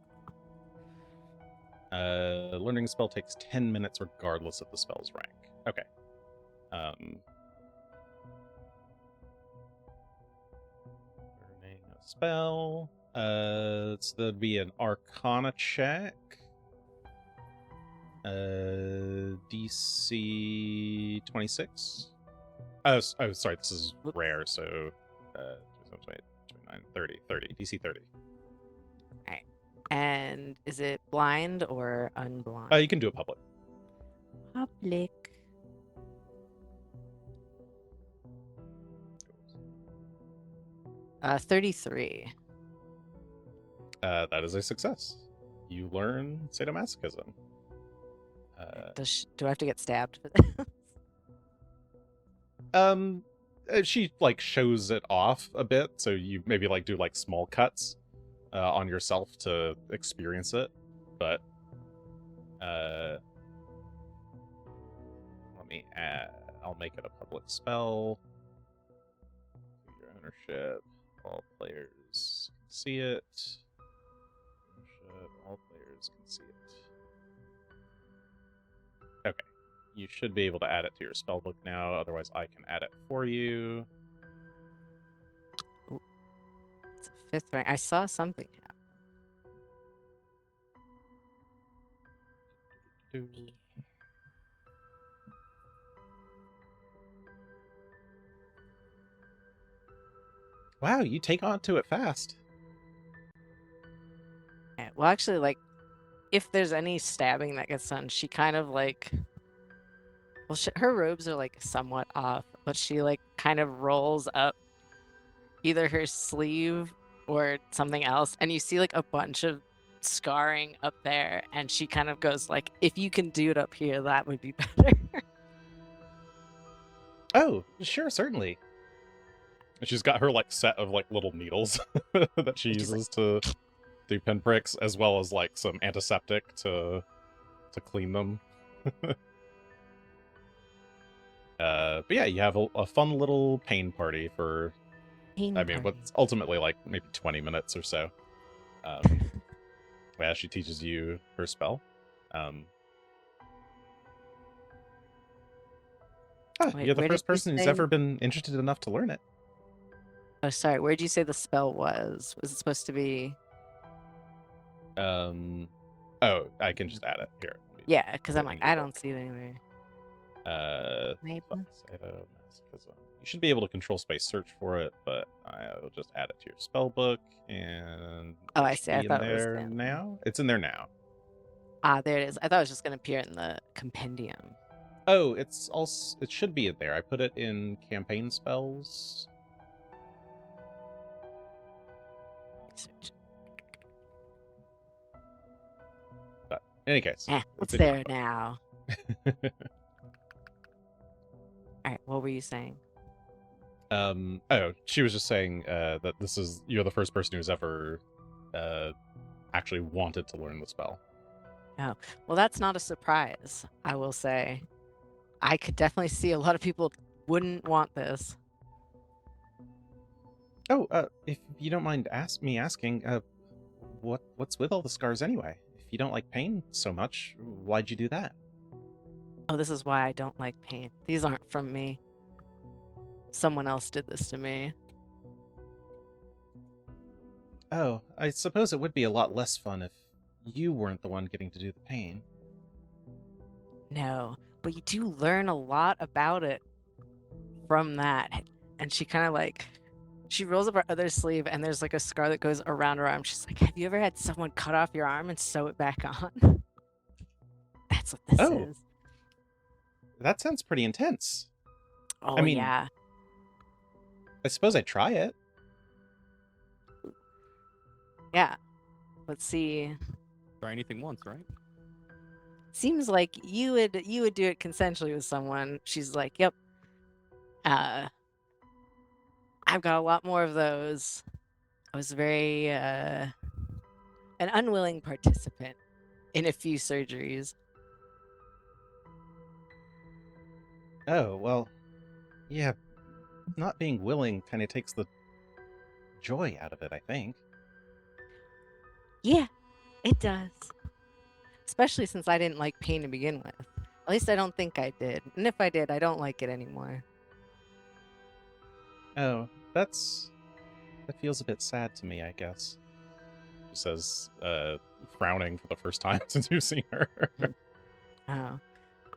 Learning a spell takes 10 minutes regardless of the spell's rank. Okay. Learning a spell. So that'd be an Arcana check. DC 26. Oh, sorry, this is rare, so 29, 30. DC 30.
And is it blind or unblind?
You can do it public.
Public. Uh, 33.
That is a success. You learn sadomasochism.
Do I have to get stabbed for this?
She like shows it off a bit, so you maybe like do like small cuts on yourself to experience it. But let me add. I'll make it a public spell. Your ownership. All players can see it. Ownership. All players can see it. Okay. You should be able to add it to your spellbook now. Otherwise, I can add it for you.
It's a 5th rank. I saw something happen.
Wow, you take on to it fast.
Yeah, well, actually, like, if there's any stabbing that gets done, she kind of like, well, her robes are like somewhat off, but she like kind of rolls up either her sleeve or something else, and you see like a bunch of scarring up there, and she kind of goes like, if you can do it up here, that would be better.
Oh, sure, certainly. And she's got her like set of like little needles that she
She's
uses to do pinpricks, as well as like some antiseptic to clean them. But yeah, you have a fun little pain party for, I mean, what's ultimately like maybe 20 minutes or so. As she teaches you her spell.
Wait,
you're the
where
first
did you
person who's
say-
ever been interested enough to learn it.
Oh, sorry. Where'd you say the spell was? Was it supposed to be?
Oh, I can just add it here.
Yeah, because I'm
Let
like,
me
I
go
don't see it anywhere. Maybe.
Sadomasochism. You should be able to control space search for it, but I'll just add it to your spell book, and
Oh,
it
I
should
see. I
be
thought
in
it was
there
in.
now. It's in there now.
Ah, there it is. I thought it was just gonna appear in the compendium.
Oh, it's also, it should be in there. I put it in campaign spells.
Research.
But in any case,
It's
in your
there now.
book.
All right. What were you saying?
Oh, she was just saying that you're the first person who's ever actually wanted to learn the spell.
Well, that's not a surprise. I will say. I could definitely see a lot of people wouldn't want this.
Oh, if you don't mind me asking, what's with all the scars anyway? If you don't like pain so much, why'd you do that?
Oh, this is why I don't like pain. These aren't from me. Someone else did this to me.
Oh, I suppose it would be a lot less fun if you weren't the one getting to do the pain.
No, but you do learn a lot about it from that. And she kind of like, she rolls up her other sleeve, and there's like a scar that goes around her arm. She's like, have you ever had someone cut off your arm and sew it back on? That's what this
Oh.
is.
That sounds pretty intense.
Oh,
mean,
yeah.
I suppose I'd try it.
Yeah. Let's see.
Try anything once, right?
Seems like you would do it consensually with someone. She's like, yep. I've got a lot more of those. I was very an unwilling participant in a few surgeries.
Oh, well, yeah, not being willing kind of takes the joy out of it, I think.
Yeah, it does. Especially since I didn't like pain to begin with. At least I don't think I did. And if I did, I don't like it anymore.
Oh, that feels a bit sad to me, I guess. She says, frowning for the first time since you've seen her.
Oh,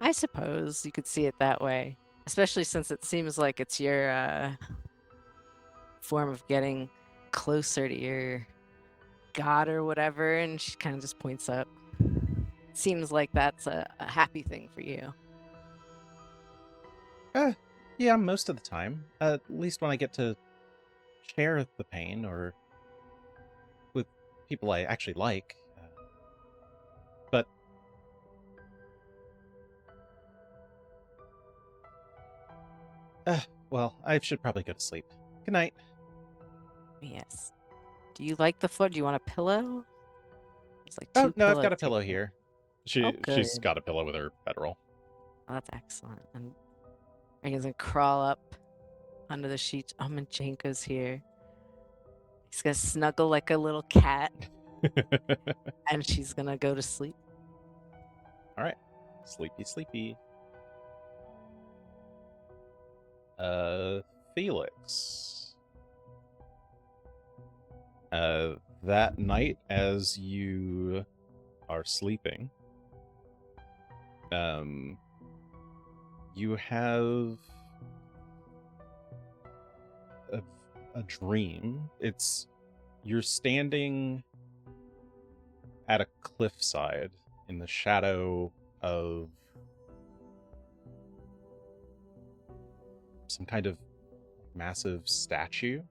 I suppose you could see it that way. Especially since it seems like it's your form of getting closer to your god or whatever. And she kind of just points up. Seems like that's a happy thing for you.
Yeah, most of the time. At least when I get to share the pain or with people I actually like. But well, I should probably go to sleep. Good night.
Yes. Do you like the foot? Do you want a pillow? It's like
Oh
two
no, I've
pillows.
got a pillow here.
Oh,
She's
good.
got a pillow with her bedroll.
Oh, that's excellent. And Reagan's gonna crawl up under the sheets. Oh, Majenko's here. He's gonna snuggle like a little cat, and she's gonna go to sleep.
All right, sleepy, sleepy. Felix. That night, as you are sleeping, you have a dream. You're standing at a cliffside in the shadow of some kind of massive statue.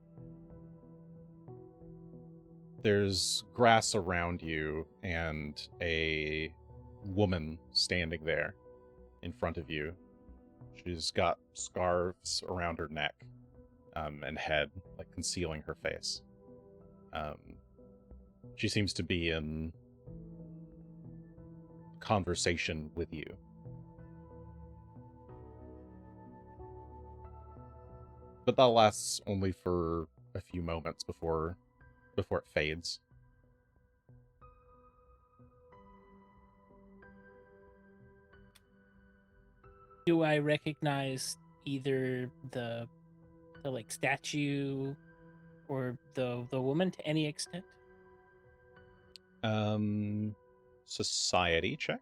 There's grass around you and a woman standing there in front of you. She's got scarves around her neck and head, like concealing her face. She seems to be in conversation with you. But that lasts only for a few moments before it fades.
Do I recognize either the like statue or the woman to any extent?
Society check.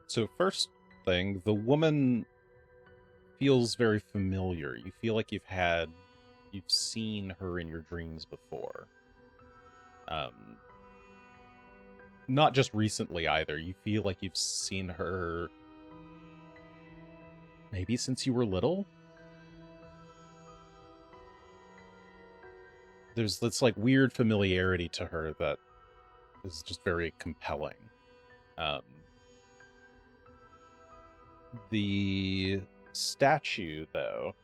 So first thing, the woman feels very familiar. You feel like you've seen her in your dreams before. Not just recently either. You feel like you've seen her maybe since you were little. There's this like weird familiarity to her that is just very compelling. The statue, though,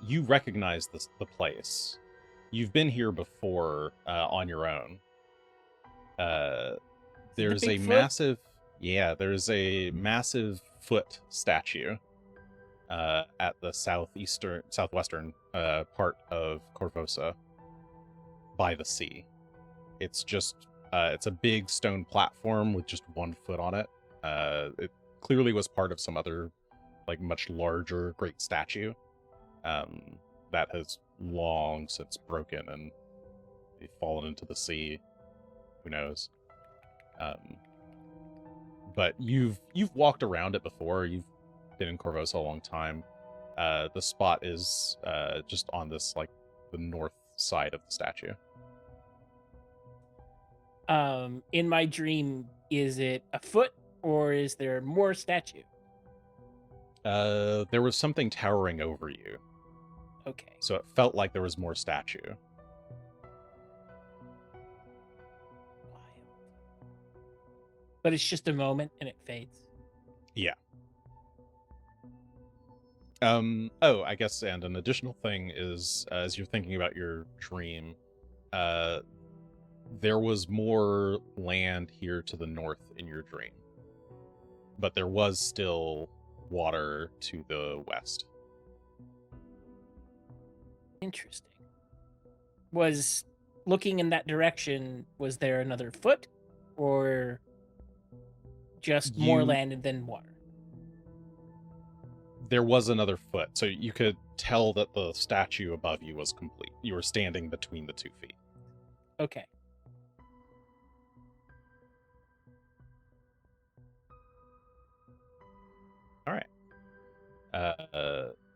you recognize the place. You've been here before on your own. There's a
Bigfoot?
there's a massive foot statue at the southwestern part of Corvosa by the sea. It's just it's a big stone platform with just 1 foot on it. It clearly was part of some other like much larger great statue that has long since broken and fallen into the sea. Who knows? But you've walked around it before. You've been in Corvosa a long time. The spot is just on this like the north side of the statue.
In my dream, is it a foot or is there more statue?
There was something towering over you,
Okay.
so it felt like there was more statue.
Wild. But it's just a moment and it fades.
Yeah. Oh, I guess, and an additional thing is, as you're thinking about your dream, there was more land here to the north in your dream, but there was still water to the west.
Interesting. Was looking in that direction, was there another foot or just more
You-
land and then water?
There was another foot, so you could tell that the statue above you was complete. You were standing between the 2 feet.
Okay.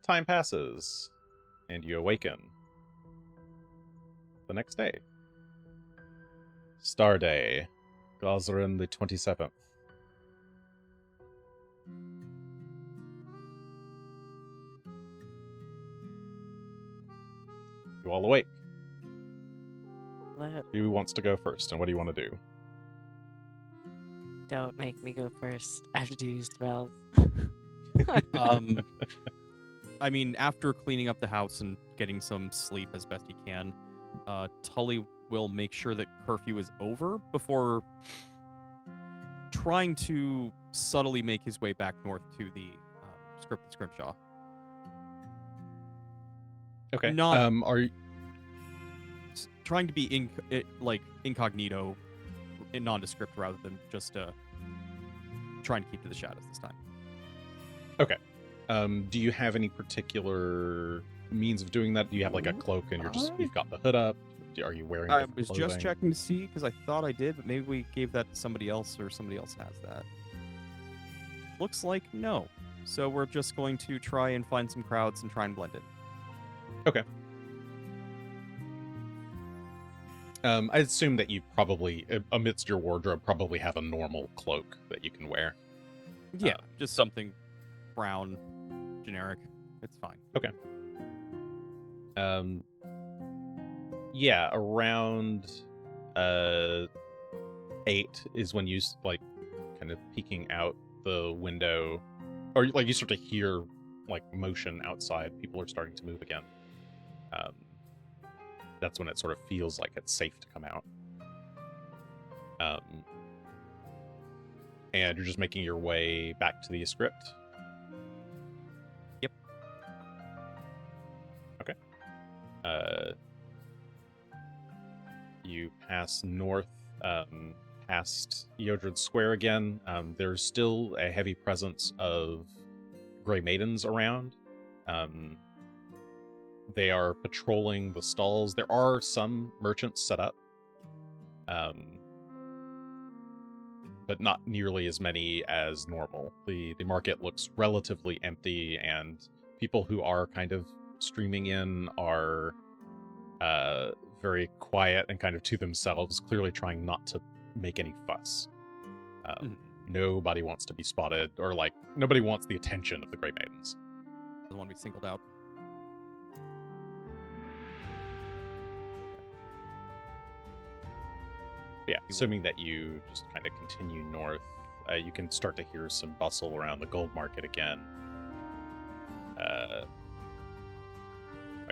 Time passes. and you awaken the next day. Star Day, Gosrin the 27th. You all awake. Who wants to go first, and what do you want to do?
Don't make me go first. I have to use spells.
I mean, after cleaning up the house and getting some sleep as best he can, Tully will make sure that curfew is over before trying to subtly make his way back north to the Script and Scrimshaw.
Okay.
Not-
Are you...
Trying to be incognito, nondescript, rather than just trying to keep to the shadows this time.
Do you have any particular means of doing that? Do you have like a cloak and you've got the hood up? Are you wearing
I
different
was just
clothing?
checking to see because I thought I did, but maybe we gave that to somebody else or somebody else has that. Looks like no. So we're just going to try and find some crowds and try and blend in.
I assume that you probably, amidst your wardrobe, probably have a normal cloak that you can wear.
Yeah, just something brown, generic. It's fine.
Yeah, around 8 is when you like kind of peeking out the window, or like you start to hear like motion outside. People are starting to move again. That's when it sort of feels like it's safe to come out. And you're just making your way back to the script.
Yep.
Okay. You pass north, past Eodred Square again. There's still a heavy presence of Grey Maidens around. They are patrolling the stalls. There are some merchants set up, but not nearly as many as normal. The market looks relatively empty, and people who are kind of streaming in are very quiet and kind of to themselves, clearly trying not to make any fuss. Nobody wants to be spotted, or like nobody wants the attention of the Grey Maidens.
Doesn't want to be singled out.
Yeah, assuming that you just kind of continue north, you can start to hear some bustle around the gold market again. I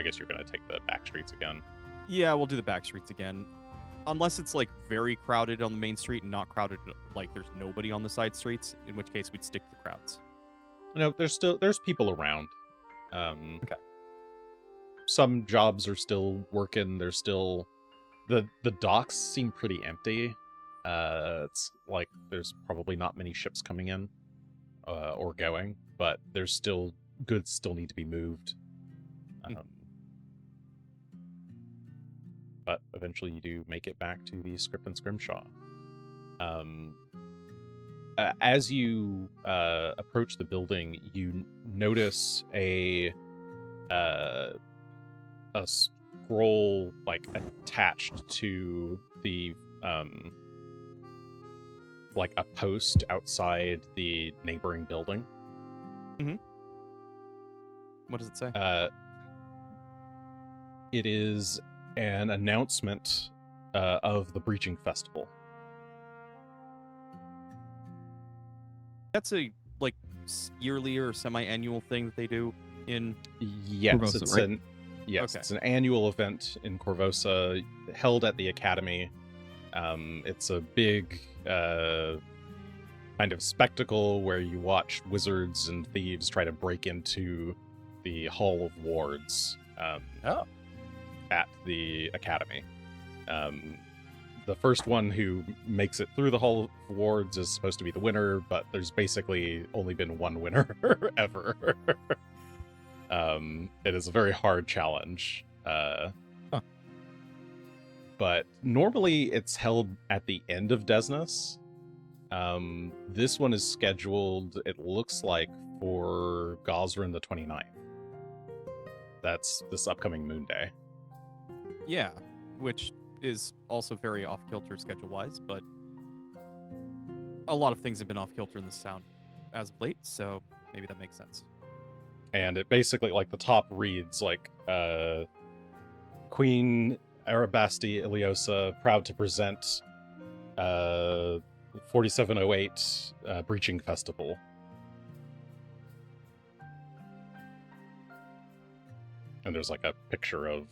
guess you're going to take the back streets again.
Yeah, we'll do the back streets again. Unless it's like very crowded on the main street and not crowded like there's nobody on the side streets, in which case we'd stick to the crowds.
No, there's people around.
Okay.
Some jobs are still working. There's still the docks seem pretty empty. It's like there's probably not many ships coming in or going, but there's still goods still need to be moved. But eventually you do make it back to the Script and Scrimshaw. As you approach the building, you notice a scroll like attached to the like a post outside the neighboring building.
What does it say?
It is an announcement of the Breaching Festival.
That's a like yearly or semi-annual thing that they do in
Yes,
Corvosa,
it's
right?
an
Okay.
it's an annual event in Corvosa held at the Academy. It's a big kind of spectacle where you watch wizards and thieves try to break into the Hall of Wards at the Academy. The first one who makes it through the Hall of Wards is supposed to be the winner, but there's basically only been one winner ever. It is a very hard challenge. But normally it's held at the end of Desnas. This one is scheduled, it looks like, for Gosrin the 29th. That's this upcoming moon day.
Yeah, which is also very off kilter schedule wise, but a lot of things have been off kilter in this town as of late, so maybe that makes sense.
And it basically, like, the top reads like Queen Arabasti Iliosa, proud to present 4708 Breaching Festival. And there's like a picture of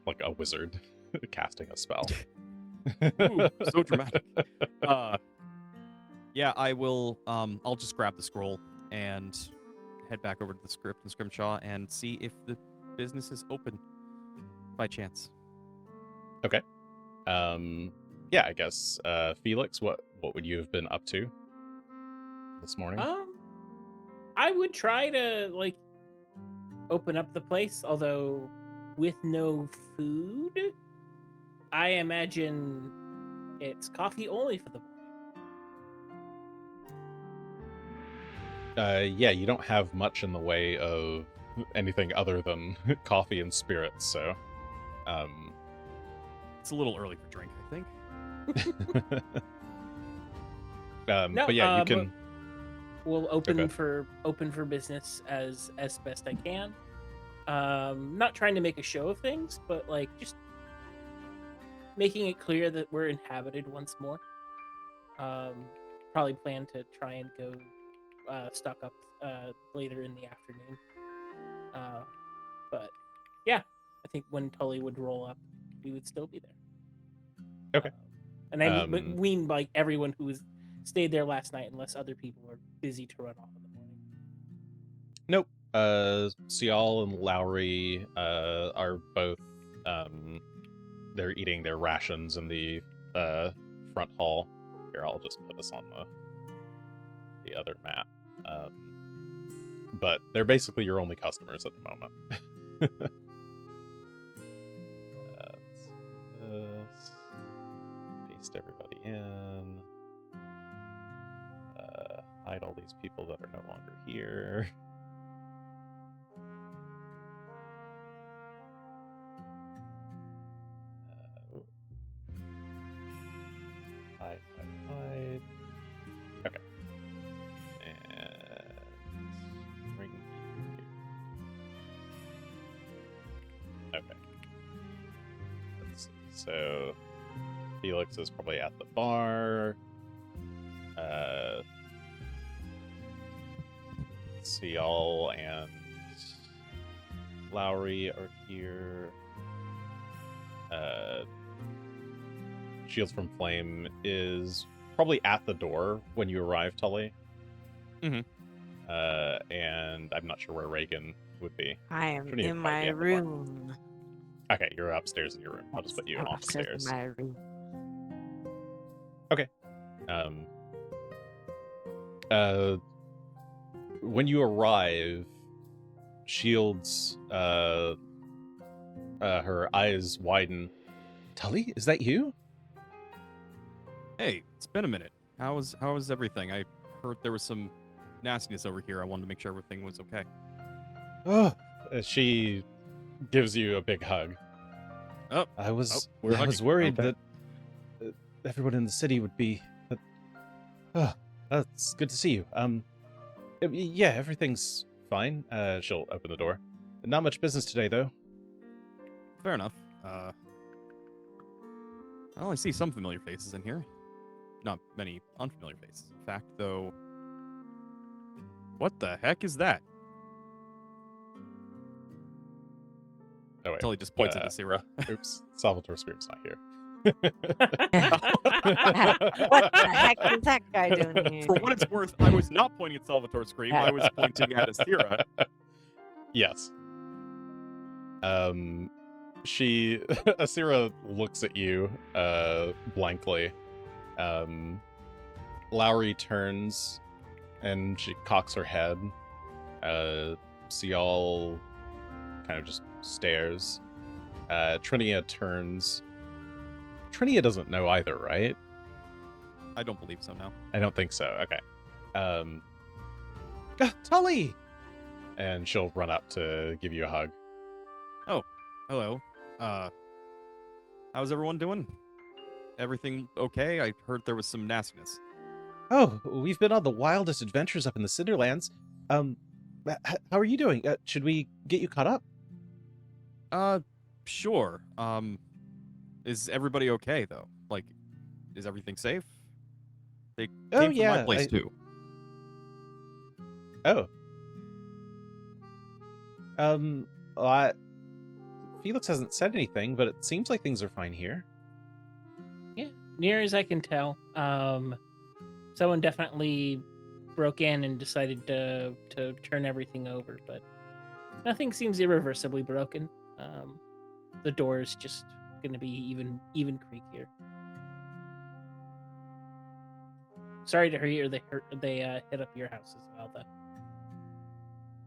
like a wizard casting a spell.
Ooh, so dramatic. Yeah, I will. I'll just grab the scroll and head back over to the script and Scrimshaw and see if the business is open by chance.
Yeah, I guess Felix, what would you have been up to this morning?
I would try to like open up the place, although with no food. I imagine it's coffee only for the morning.
Yeah, you don't have much in the way of anything other than coffee and spirits, so
It's a little early for drink, I think.
but yeah, you can.
We'll open
Okay.
for business as best I can. Not trying to make a show of things, but like just making it clear that we're inhabited once more. Probably plan to try and go stock up later in the afternoon. But yeah, I think when Tully would roll up, we would still be there.
Okay.
And I
Um,
mean like everyone who was stayed there last night, unless other people are busy to run off in the morning.
Nope. Cial and Lowry are both they're eating their rations in the front hall. Here, I'll just put this on the other map. But they're basically your only customers at the moment. Let's paste everybody in. Hide all these people that are no longer here. Hide. Okay. And bring you here. Okay. Let's see. So Felix is probably at the bar. Cial and Lowry are here. Shields from Flame is probably at the door when you arrive, Tully.
Mhm.
And I'm not sure where Reagan would be.
I am
Shouldn't even
in
quite be
my
at the bar.
room.
Okay, you're upstairs in your room. I'll just put you
I'm
off
upstairs
stairs.
in my room.
When you arrive, Shields, her eyes widen. Tully, is that you?
Hey, it's been a minute. How is everything? I heard there was some nastiness over here. I wanted to make sure everything was okay.
Oh, she gives you a big hug.
Oh,
I was
we're
I was
hugging.
worried
Okay.
that everyone in the city would be. But, that's good to see you. Yeah, everything's fine. She'll open the door. Not much business today, though.
Fair enough. I only see some familiar faces in here. Not many unfamiliar faces. In fact, though, what the heck is that?
Oh wait.
Tully just points at the Syrah.
Oops, Salvatore Scream's not here.
What the heck is that guy doing here?
For what it's worth, I was not pointing at Salvatore Scream. I was pointing at Asira.
Yes. She Asira looks at you blankly. Lowry turns and she cocks her head. Cial kind of just stares. Trinia turns. Trinia doesn't know either, right?
I don't believe so now.
I don't think so. Okay. Tully! and she'll run up to give you a hug.
Hello. How's everyone doing? Everything okay? I heard there was some nastiness.
Oh, we've been on the wildest adventures up in the Cinderlands. How are you doing? Should we get you caught up?
Sure. Is everybody okay though? Like, is everything safe? They
Oh,
came from
yeah,
my place too.
Oh. Well, Felix hasn't said anything, but it seems like things are fine here.
Yeah, near as I can tell, someone definitely broke in and decided to turn everything over, but nothing seems irreversibly broken. The door is just going to be even creakier. Sorry to hear they hit up your house as well, though.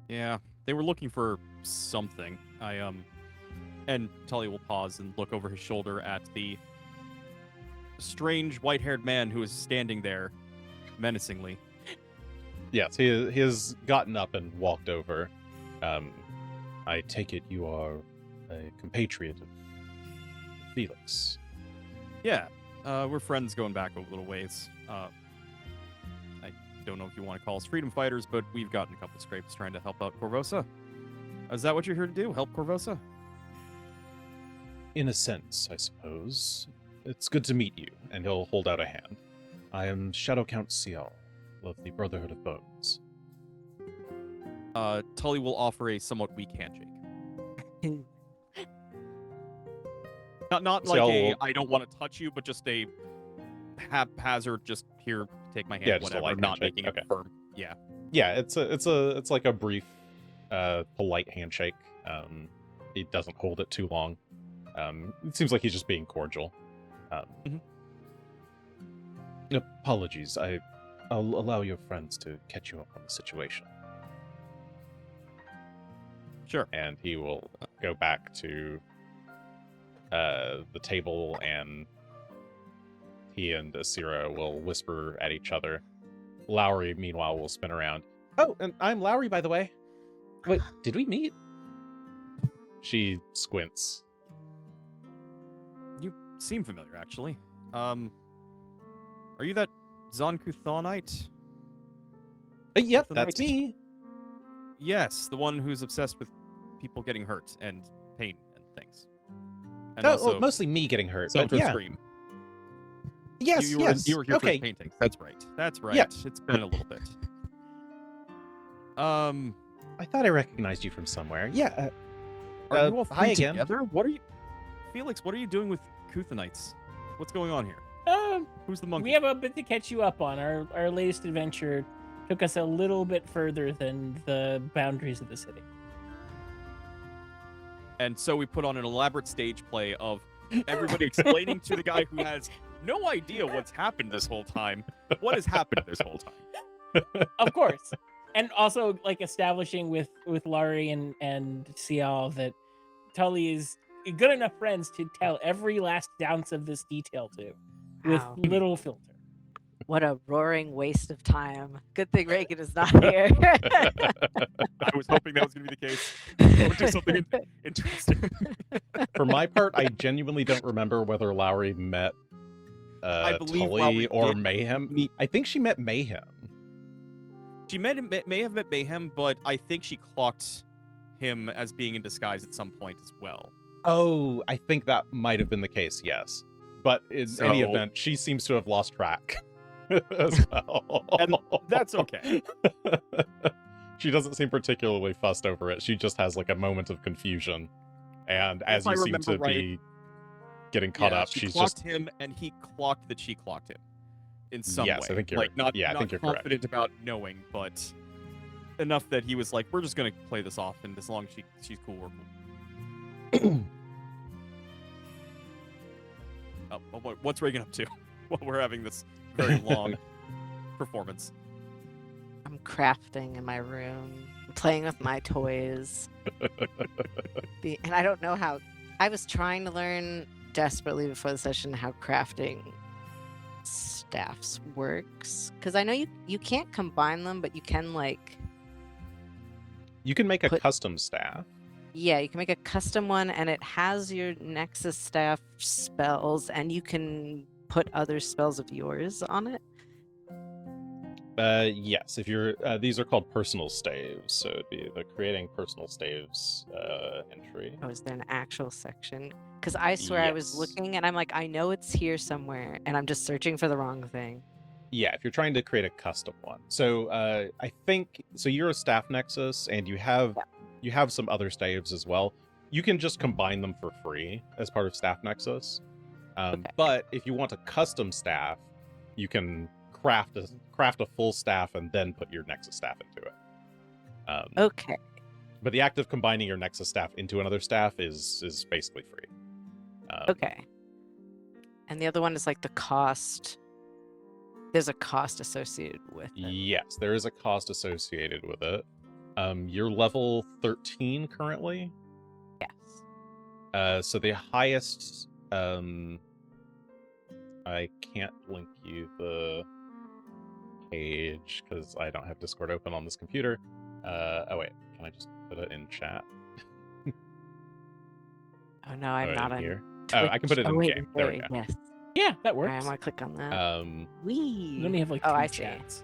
Yeah, they were looking for something. And Tully will pause and look over his shoulder at the strange white-haired man who is standing there menacingly.
Yes, he has gotten up and walked over. I take it you are a compatriot of Felix.
Yeah, we're friends going back a little ways. I don't know if you want to call us freedom fighters, but we've gotten a couple scrapes trying to help out Korvosa. Is that what you're here to do? Help Korvosa?
In a sense, I suppose. It's good to meet you, and he'll hold out a hand. I am Shadow Count Cial of the Brotherhood of Bones.
Tully will offer a somewhat weak handshake. Not like
Cial
I don't want to touch you, but just a haphazard, just here, take my hand,
Yeah, just a
whatever,
light
not
handshake.
making it
Okay.
firm. Yeah.
Yeah, it's like a brief, polite handshake. He doesn't hold it too long. It seems like he's just being cordial. Apologies, I'll allow your friends to catch you up on the situation.
Sure.
And he will go back to the table, and he and Asira will whisper at each other. Lowry, meanwhile, will spin around. Oh, and I'm Lowry, by the way. Wait, did we meet? She squints.
You seem familiar, actually. Are you that Zonku Thonite?
Yep,
The
that's
knight.
me.
Yes, the one who's obsessed with people getting hurt and pain and things. And
Oh,
also
well, mostly me getting hurt, but
Silver
yeah.
Scream.
Yes,
you
yes.
were here for
Okay.
his paintings. That's right. That's right.
Yeah.
It's been a little bit.
I thought I recognized you from somewhere. Yeah.
Are you all
hi
three
again.
together? What are you, Felix? What are you doing with Kuthanites? What's going on here? Who's the monkey?
We have a bit to catch you up on. Our latest adventure took us a little bit further than the boundaries of the city.
And so we put on an elaborate stage play of everybody explaining to the guy who has no idea what's happened this whole time, what has happened this whole time.
Of course. And also like establishing with Laurie and Cial that Tully is good enough friends to tell every last ounce of this detail to, with
Wow.
little filter.
What a roaring waste of time. Good thing Reagan is not here.
I was hoping that was going to be the case. Or do something interesting.
For my part, I genuinely don't remember whether Lowry met
I believe
Tully
Lowry
or
did
Mayhem.
meet-
I think she met Mayhem.
She may have met Mayhem, but I think she clocked him as being in disguise at some point as well.
Oh, I think that might have been the case, yes. But in any
So-
event, she seems to have lost track as well.
And that's okay.
She doesn't seem particularly fussed over it. She just has like a moment of confusion. And as
I
you seem
remember
to
right-
be getting caught
Yeah,
up,
she
she's
clocked
just
him, and he clocked that she clocked him in some
Yes,
way.
I think you're
like not,
yeah, I
not
think you're correct.
confident about knowing, but enough that he was like, "We're just gonna play this off, and as long as she's cool, we're cool." What's Reagan up to while we're having this very long performance?
I'm crafting in my room, playing with my toys. And I don't know how. I was trying to learn desperately before the session how crafting staffs works, because I know you can't combine them, but you can like
You can make a
Put-
custom staff.
Yeah, you can make a custom one, and it has your Nexus staff spells, and you can put other spells of yours on it.
Yes, if you're these are called personal staves, so it'd be the creating personal staves entry.
Oh, is there an actual section? Because I swear I was
Yes.
looking, and I'm like, I know it's here somewhere, and I'm just searching for the wrong thing.
Yeah, if you're trying to create a custom one. So I think so. You're a staff nexus, and you have some other staves as well. You can just combine them for free as part of staff nexus.
Okay.
But if you want a custom staff, you can craft a full staff and then put your nexus staff into it.
Okay.
But the act of combining your nexus staff into another staff is basically free.
Okay. And the other one is like the cost. There's a cost associated with it.
Yes, there is a cost associated with it. You're level 13 currently.
Yes.
So the highest I can't link you the page because I don't have Discord open on this computer. Oh wait, can I just put it in chat?
Oh no, I'm not in
here. Oh, I can put it in
wait,
game. There we
wait,
go.
Yes.
Yeah, that
All right,
works.
I'm gonna click on that.
Um,
You only have like
Oh,
three
I see.
chats.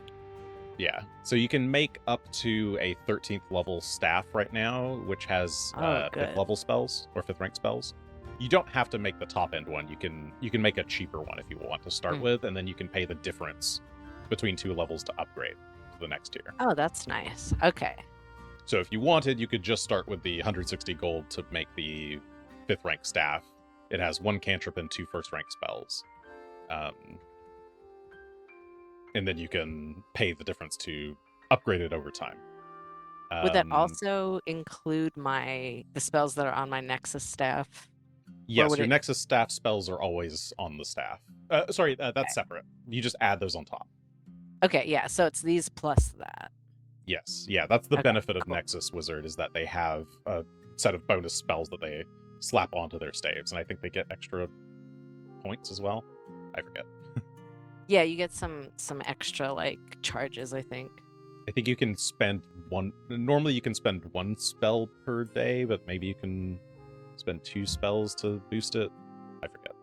yeah. So you can make up to a 13th level staff right now, which has
Oh,
5th
good.
level spells or 5th rank spells. You don't have to make the top end one. You can make a cheaper one if you want to start
Hmm.
with, and then you can pay the difference between 2 levels to upgrade to the next tier.
Oh, that's nice. Okay.
So if you wanted, you could just start with the 160 gold to make the 5th rank staff. It has 1 cantrip and 2 first rank spells. And then you can pay the difference to upgrade it over time.
Would that
Um,
also include the spells that are on my Nexus staff?
Yes,
would
your
it-
Nexus staff spells are always on the staff. Sorry, that's separate. You just add those on top.
Okay, yeah. So it's these plus that.
Yes, yeah, that's the
Okay,
benefit of
cool.
Nexus Wizard is that they have a set of bonus spells that they slap onto their staves, and I think they get extra points as well. I forget.
Yeah, you get some extra like charges, I think.
I think you can spend one. Normally, you can spend 1 spell per day, but maybe you can spend 2 spells to boost it. I forget.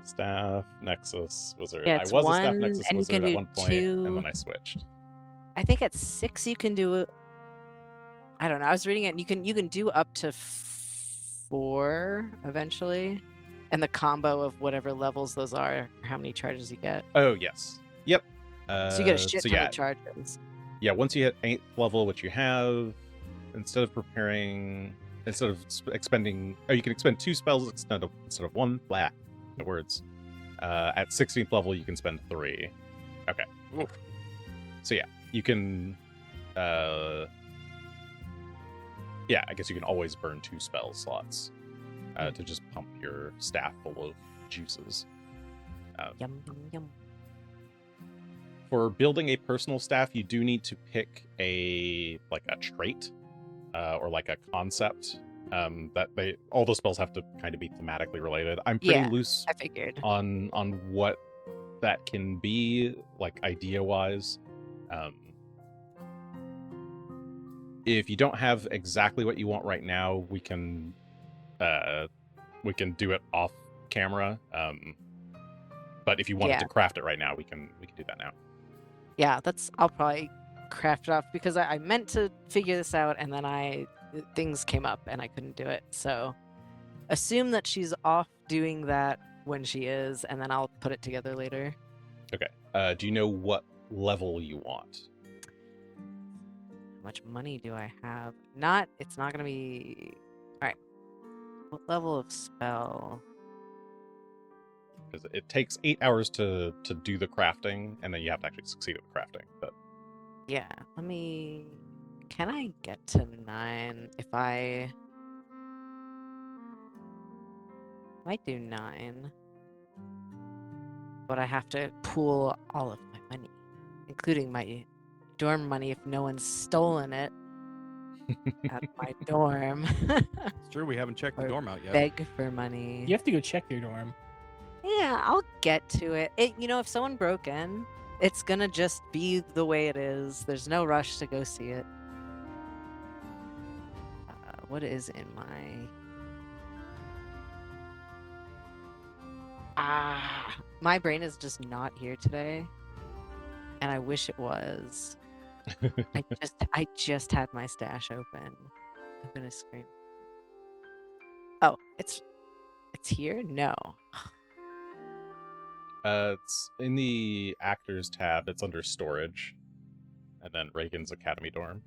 Staff Nexus Wizard.
Yeah,
I
it's
was a Staff
one,
Nexus
and you
Wizard
can
at
do
one point, and then
2.
I switched.
I think at 6 you can do it. I don't know. I was reading it, and you can do up to 4 eventually, and the combo of whatever levels those are, how many charges you get.
Oh yes, yep.
So you get a shit
so
ton
yeah,
of charges.
yeah. Once you hit 8th level, which you have, instead of expending, you can expend 2 spells instead of 1. Blah, the words. At 16th level, you can spend 3. Okay.
Oof.
So yeah, you can. Yeah, I guess you can always burn 2 spell slots to just pump your staff full of juices.
Yum yum yum.
For building a personal staff, you do need to pick a trait or like a concept that all those spells have to kind of be thematically related. I'm pretty
Yeah,
loose
I figured.
on what that can be, like idea wise. If you don't have exactly what you want right now, we can do it off camera. But if you wanted
Yeah.
to craft it right now, we can do that now.
Yeah, I'll probably craft it off because I meant to figure this out, and then things came up and I couldn't do it. So assume that she's off doing that when she is, and then I'll put it together later.
Do you know what level you want?
How much money do I have? It's not gonna be. All right. What level of spell?
Because it takes 8 hours to do the crafting, and then you have to actually succeed at the crafting. But
Yeah, can I get to 9 if I might do 9, but I have to pool all of my money, including my dorm money if no one's stolen it at my dorm.
It's true, we haven't checked the
Or
dorm out yet.
Beg for money.
You have to go check your dorm.
Yeah, I'll get to it. If someone broke in, it's gonna just be the way it is. There's no rush to go see it. What is in my... My brain is just not here today. And I wish it was. I just had my stash open. I'm gonna scream. Oh, it's here? No.
It's in the actors tab. It's under storage, and then Reagan's Academy dorm.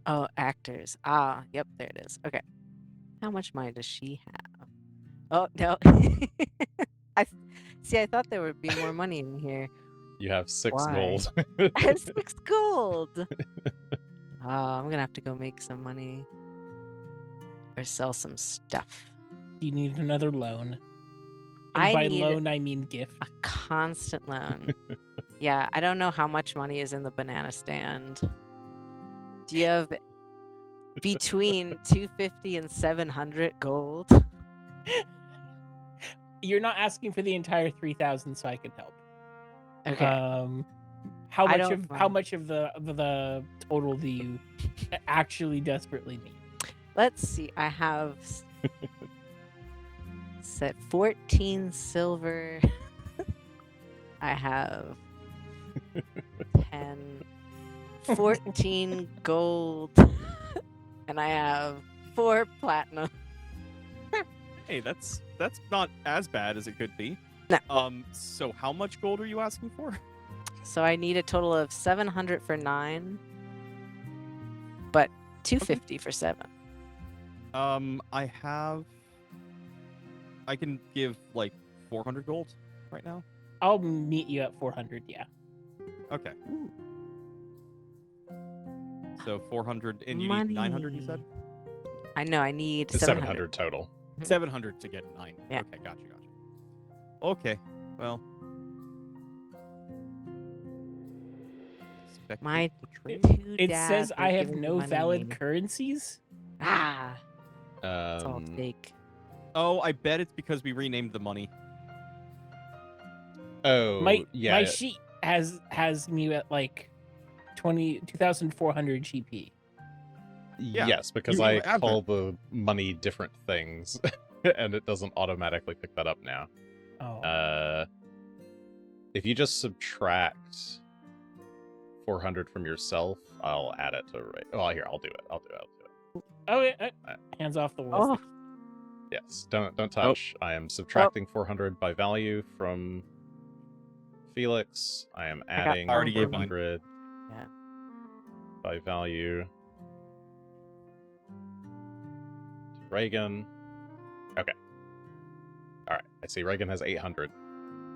Oh, actors. Yep, there it is. Okay. How much money does she have? Oh, no. I thought there would be more money in here.
You have 6
Why?
gold.
I have 6 gold. I'm gonna have to go make some money. Or sell some stuff.
You need another loan. And
I
by
need
loan, I mean gift.
a constant loan. Yeah, I don't know how much money is in the banana stand. Do you have between 250 and 700 gold?
You're not asking for the entire 3,000, so I can help.
Okay.
How
I
much
don't
of how
mind.
much of the total do you actually desperately need?
Let's see. I have set 14 silver. I have 14 gold. And I have 4 platinum.
Hey, that's not as bad as it could be.
No.
So how much gold are you asking for?
So I need a total of 700 for 9. But 250 for 7.
I can give like 400 gold right now.
I'll meet you at 400. Yeah.
Okay. So 400, and you need 900. You said
I know. I need
It's 700 total.
700 to get 9.
Yeah.
Okay, gotcha. Okay, well.
My
Trade?
2
It
dads
says
are
I have
giving
no
me
valid
money.
currencies.
It's all fake.
Oh, I bet it's because we renamed the money.
Oh,
My
yeah.
sheet has me at like 2,400 GP.
Yeah,
Yes, because
you
I
average.
call the money different things, and it doesn't automatically pick that up now.
Oh.
If you just subtract 400 from yourself, I'll add it to right. Oh, here, I'll do it.
Oh, yeah. Hands off the wall.
Oh,
Yes, don't touch. I am subtracting 400 by value from Felix. I am
got
adding
I already gave mine.
400
Yeah.
by value to Reagan. Okay. All right. I see Reagan has 800.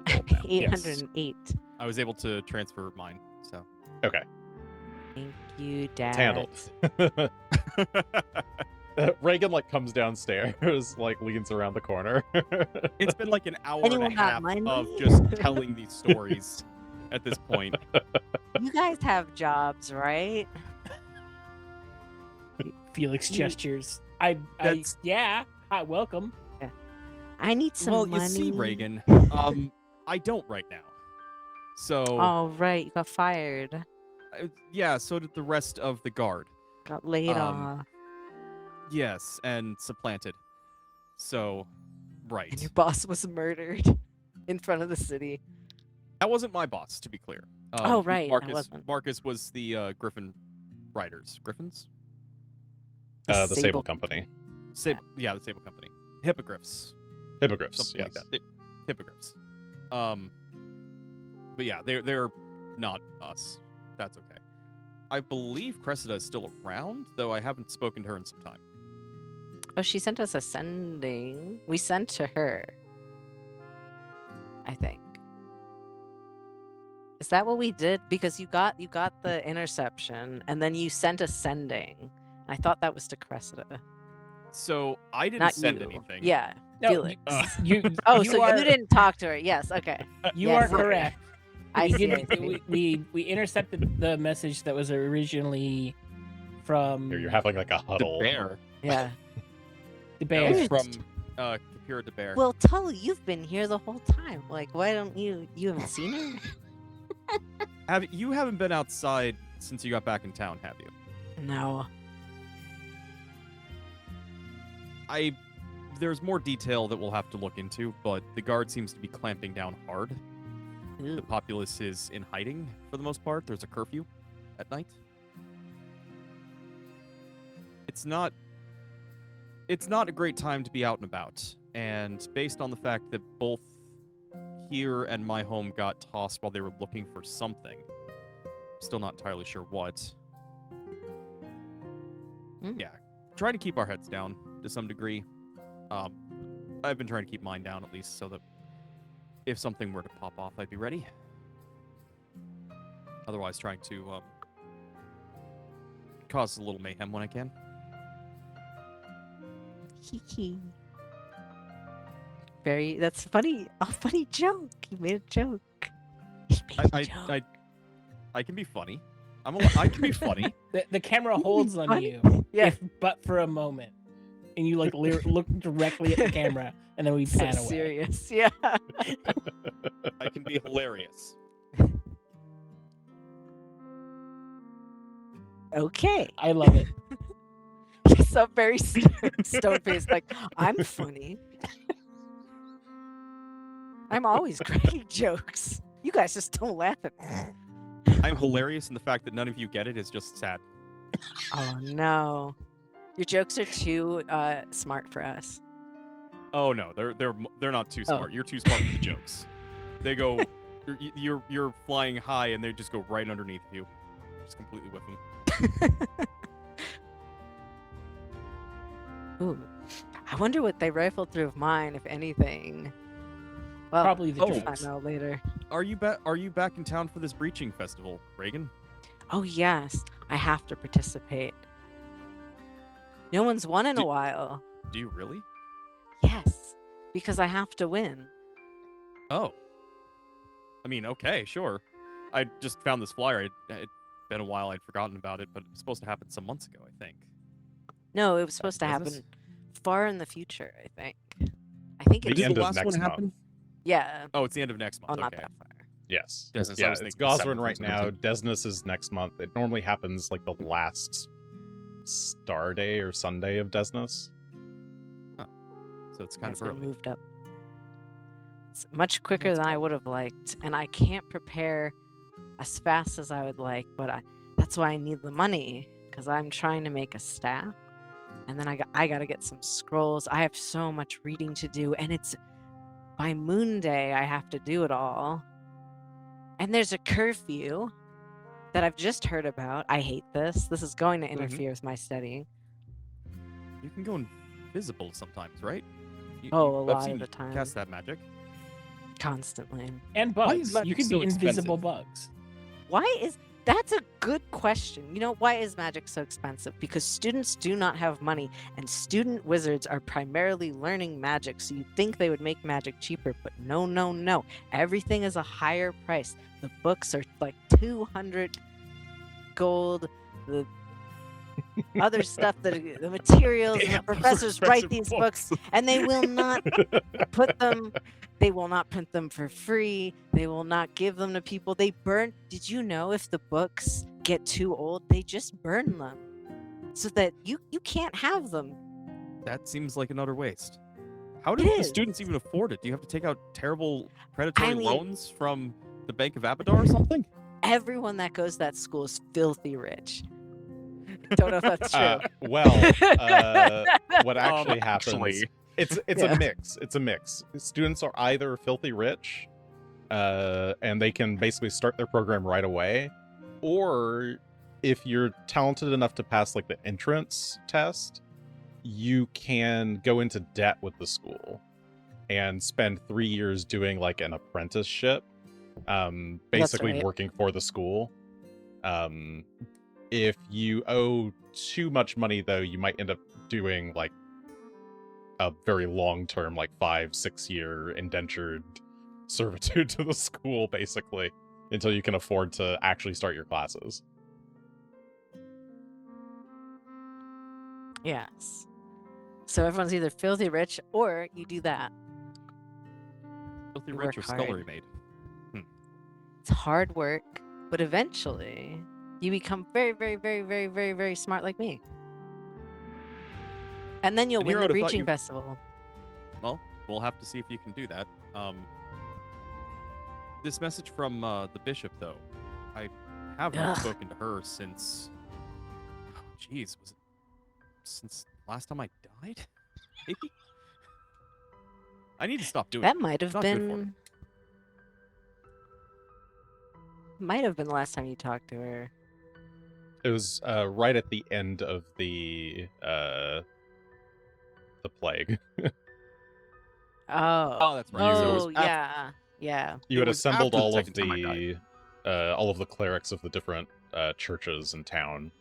808.
I was able to transfer mine, so.
Okay.
Thank you, Dad.
It's handled. Reagan like comes downstairs, like leans around the corner.
It's been like an hour
Anyone
and a
got
half
money?
of just telling these stories at this point.
You guys have jobs, right?
Felix
You-
gestures.
That's-
Yeah. Hi, welcome.
I need some
Well,
money.
you see, Reagan, I don't right now. So,
Oh, right. You got fired.
yeah, so did the rest of the guard.
Got laid
Um,
off.
Yes, and supplanted. So, right.
And your boss was murdered in front of the city.
That wasn't my boss, to be clear.
Oh, right, that
Marcus,
wasn't.
Marcus was the Griffin Riders. Griffins?
The
Sable
Sable Company.
Yeah, the Sable Company. Hippogriffs.
Hippogriffs,
Something
yes.
like that. Hippogriffs. But yeah, they're not us. That's okay. I believe Cressida is still around, though I haven't spoken to her in some time.
Oh, she sent us a sending. We sent to her. I think. Is that what we did? Because you got the interception, and then you sent a sending. I thought that was to Cressida,
So I didn't
not
send
you.
anything.
Yeah,
No,
Felix.
Uh,
Oh, so you didn't talk to her? Yes. Okay.
You
Yes,
are
okay.
correct.
I
We
see.
didn't-
I see.
we intercepted the message that was originally from
Here, you're having like a
The
huddle.
bear.
Yeah.
the
That
bear.
was
Yes.
from Kapira de Bear.
Well, Tully, you've been here the whole time. Like, why don't you haven't seen her?
You haven't been outside since you got back in town, have you?
No.
There's more detail that we'll have to look into, but the guard seems to be clamping down hard.
Ooh.
The populace is in hiding for the most part. There's a curfew at night. It's not a great time to be out and about. And based on the fact that both here and my home got tossed while they were looking for something, still not entirely sure what. Yeah, trying to keep our heads down to some degree. I've been trying to keep mine down at least so that if something were to pop off, I'd be ready. Otherwise, trying to cause a little mayhem when I can.
That's funny. A funny joke. You made a joke. You made a joke.
I can be funny. I can be funny.
The camera holds on
funny.
you,
Yeah.
if but for a moment, and you like look directly at the camera, and then we
So
pan away.
serious. Yeah.
I can be hilarious.
Okay.
I love it.
He's so very stone faced. Like, I'm funny. I'm always cracking jokes. You guys just don't laugh at me.
I'm hilarious, and the fact that none of you get it is just sad.
Oh no. Your jokes are too smart for us.
Oh no, they're not too
Oh.
smart. You're too smart for the jokes. They go, you're flying high, and they just go right underneath you, just completely whip them.
Ooh. I wonder what they rifled through of mine, if anything. Well,
Probably the
we'll
jokes.
find out later.
Are you back in town for this breaching festival, Reagan?
Oh yes, I have to participate. No one's won in a while.
Do you really?
Yes, because I have to win.
Oh. I mean, okay, sure. I just found this flyer. It'd been a while. I'd forgotten about it, but it was supposed to happen some months ago, I think.
No, it was supposed to
business?
happen far in the future, I think. I think
The
it's
Did
end
the
of
last
next
one
month.
happen?
yeah.
Oh, it's the end of next
Oh,
month.
not
Okay.
that far.
Yes.
Desnus, I
Yeah,
was
it's
thinking
Gosrin
7th
right
or
now.
something.
Desnus is next month. It normally happens like the last star day or Sunday of Desnus.
So it's kind
It's
of
been
early.
moved up. It's much quicker than I would have liked, and I can't prepare as fast as I would like. But that's why I need the money, because I'm trying to make a staff, and then I got to get some scrolls. I have so much reading to do, and it's by Moon Day I have to do it all. And there's a curfew that I've just heard about. I hate this. This is going to interfere with my studying.
You can go invisible sometimes, right?
Oh, a
I've
lot
seen
of the
you
time.
Cast that magic.
Constantly.
And
Why
bugs.
is
You
magic
can
so
be
expensive?
invisible bugs.
That's a good question. You know, why is magic so expensive? Because students do not have money, and student wizards are primarily learning magic, so you'd think they would make magic cheaper, but no, no, no. Everything is a higher price. The books are like 200 gold. The other stuff, the materials, and the
Damn, those are
professors write
expensive
these books, and they will not they will not print them for free. They will not give them to people. They burn. Did you know if the books get too old, they just burn them so that you can't have them.
That seems like an utter waste. How do
It
the
is.
students even afford it? Do you have to take out terrible predatory
I mean-
loans from the Bank of Abadar or something?
Everyone that goes to that school is filthy rich. Don't know if that's true.
What actually happens?
actually.
It's
Yeah.
a mix. It's a mix. Students are either filthy rich, and they can basically start their program right away, or if you're talented enough to pass like the entrance test, you can go into debt with the school and spend 3 years doing like an apprenticeship, basically
right.
working for the school. If you owe too much money, though, you might end up doing like a very long-term, like 5-6 year indentured servitude to the school, basically, until you can afford to actually start your classes.
Yes. So everyone's either filthy rich or you do that.
Filthy
You
rich
work
or
hard.
scullery maid?
It's hard work, but eventually you become very, very, very, very, very, very smart like me. And then you'll
And
win
Hero,
the
I thought
Breaching
you-
Festival.
Well, we'll have to see if you can do that. This message from the bishop, though, I haven't
Ugh.
spoken to her since. Oh, jeez, was it since last time I died? Maybe. I need to stop doing
That
it.
might have
Not good for me.
been. Might have been the last time you talked to her.
It was right at the end of the plague.
Oh.
Oh, that's right. So it was
Oh,
af-
yeah. Yeah.
You
It
had
was
assembled
after the
all of
second time I
all of the clerics of the different churches in town,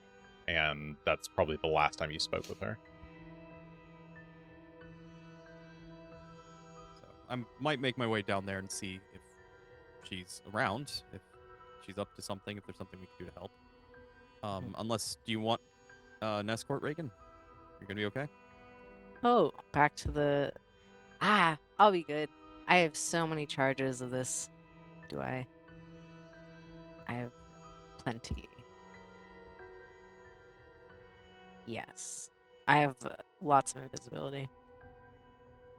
and that's probably the last time you spoke with her.
So I might make my way down there and see if she's around, if she's up to something, if there's something we can do to help. Unless, do you want an escort, Reagan? You're gonna be okay?
Oh, back to the. I'll be good. I have so many charges of this. Do I? I have plenty. Yes. I have lots of invisibility.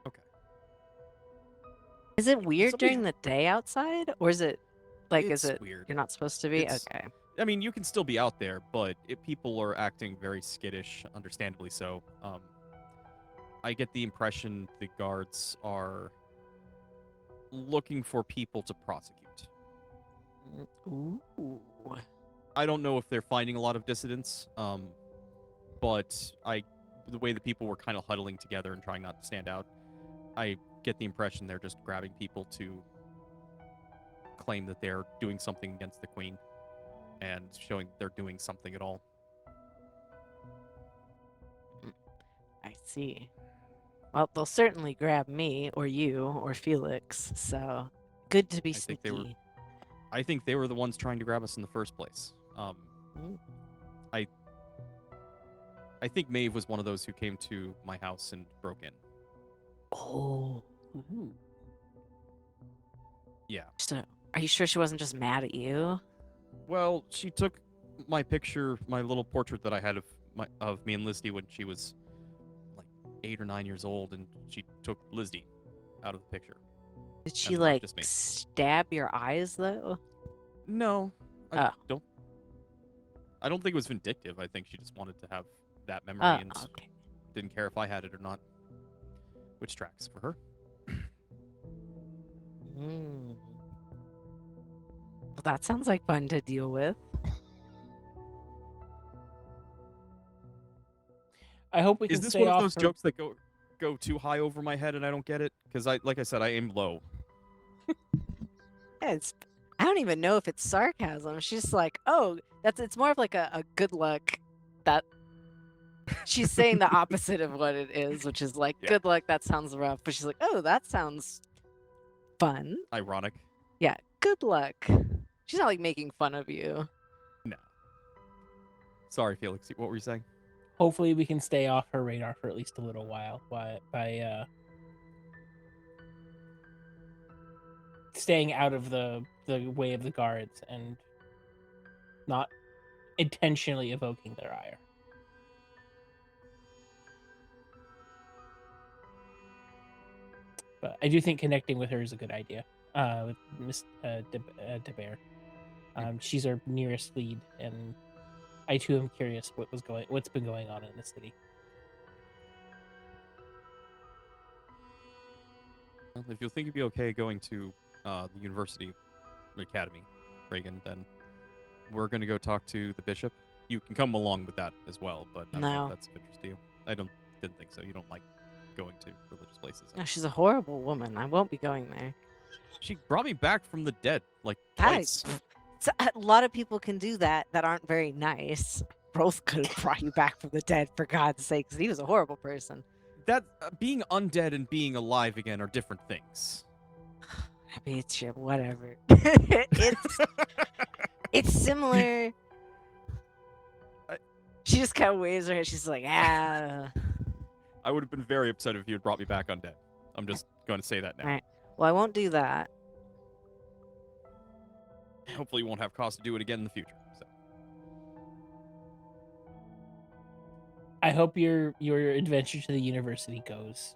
Okay.
Is it weird
Somebody-
during the day outside? Or is it like, is
It's
it
weird.
you're not supposed to be?
It's-
Okay.
I mean, you can still be out there, but people are acting very skittish, understandably so. I get the impression the guards are looking for people to prosecute.
Ooh.
I don't know if they're finding a lot of dissidents, but the way the people were kind of huddling together and trying not to stand out, I get the impression they're just grabbing people to claim that they're doing something against the queen and showing they're doing something at all.
I see. Well, they'll certainly grab me or you or Felix, so good to be
I think they
sneaky.
were- I think they were the ones trying to grab us in the first place.
Mm.
I think Maeve was one of those who came to my house and broke in.
Oh.
Ooh.
Yeah.
So, are you sure she wasn't just mad at you?
Well, she took my picture, my little portrait that I had of me and Lizzie when she was like 8 or 9 years old, and she took Lizzie out of the picture.
Did she
And
like
just me.
stab your eyes though?
No, I
Oh.
don't think it was vindictive. I think she just wanted to have that memory
Oh,
and
okay.
didn't care if I had it or not, which tracks for her.
Mm. Well, that sounds like fun to deal with.
I hope we can
Is this
stay
one of
off
those
her-
jokes that go too high over my head and I don't get it? Because like I said, I aim low.
Yeah, I don't even know if it's sarcasm. She's like, oh, it's more of like a good luck. That she's saying the opposite of what it is, which is like,
Yeah.
good luck, that sounds rough. But she's like, oh, that sounds fun.
Ironic.
Yeah, good luck. She's not like making fun of you.
No. Sorry, Felix. What were you saying?
Hopefully, we can stay off her radar for at least a little while by staying out of the way of the guards and not intentionally evoking their ire. But I do think connecting with her is a good idea. With Miss De Bear. She's our nearest lead, and I too am curious what's been going on in the city.
Well, if you think you'd be okay going to the university academy, Reagan, then we're going to go talk to the bishop. You can come along with that as well, but I don't know
No.
if that's of interest to you. Didn't think so. You don't like going to religious places.
No, she's a horrible woman. I won't be going there.
She brought me back from the dead, like
That
twice.
a lot of people can do that aren't very nice. Rolf could have brought you back from the dead, for God's sake, 'cause he was a horrible person.
That being undead and being alive again are different things.
I mean, it's shit, whatever. It's similar.
I-
She just kind of waves her head. She's like, ah.
I would have been very upset if you had brought me back undead. I'm just going to say that now.
Right. Well, I won't do that.
Hopefully, you won't have cause to do it again in the future. So.
I hope your adventure to the university goes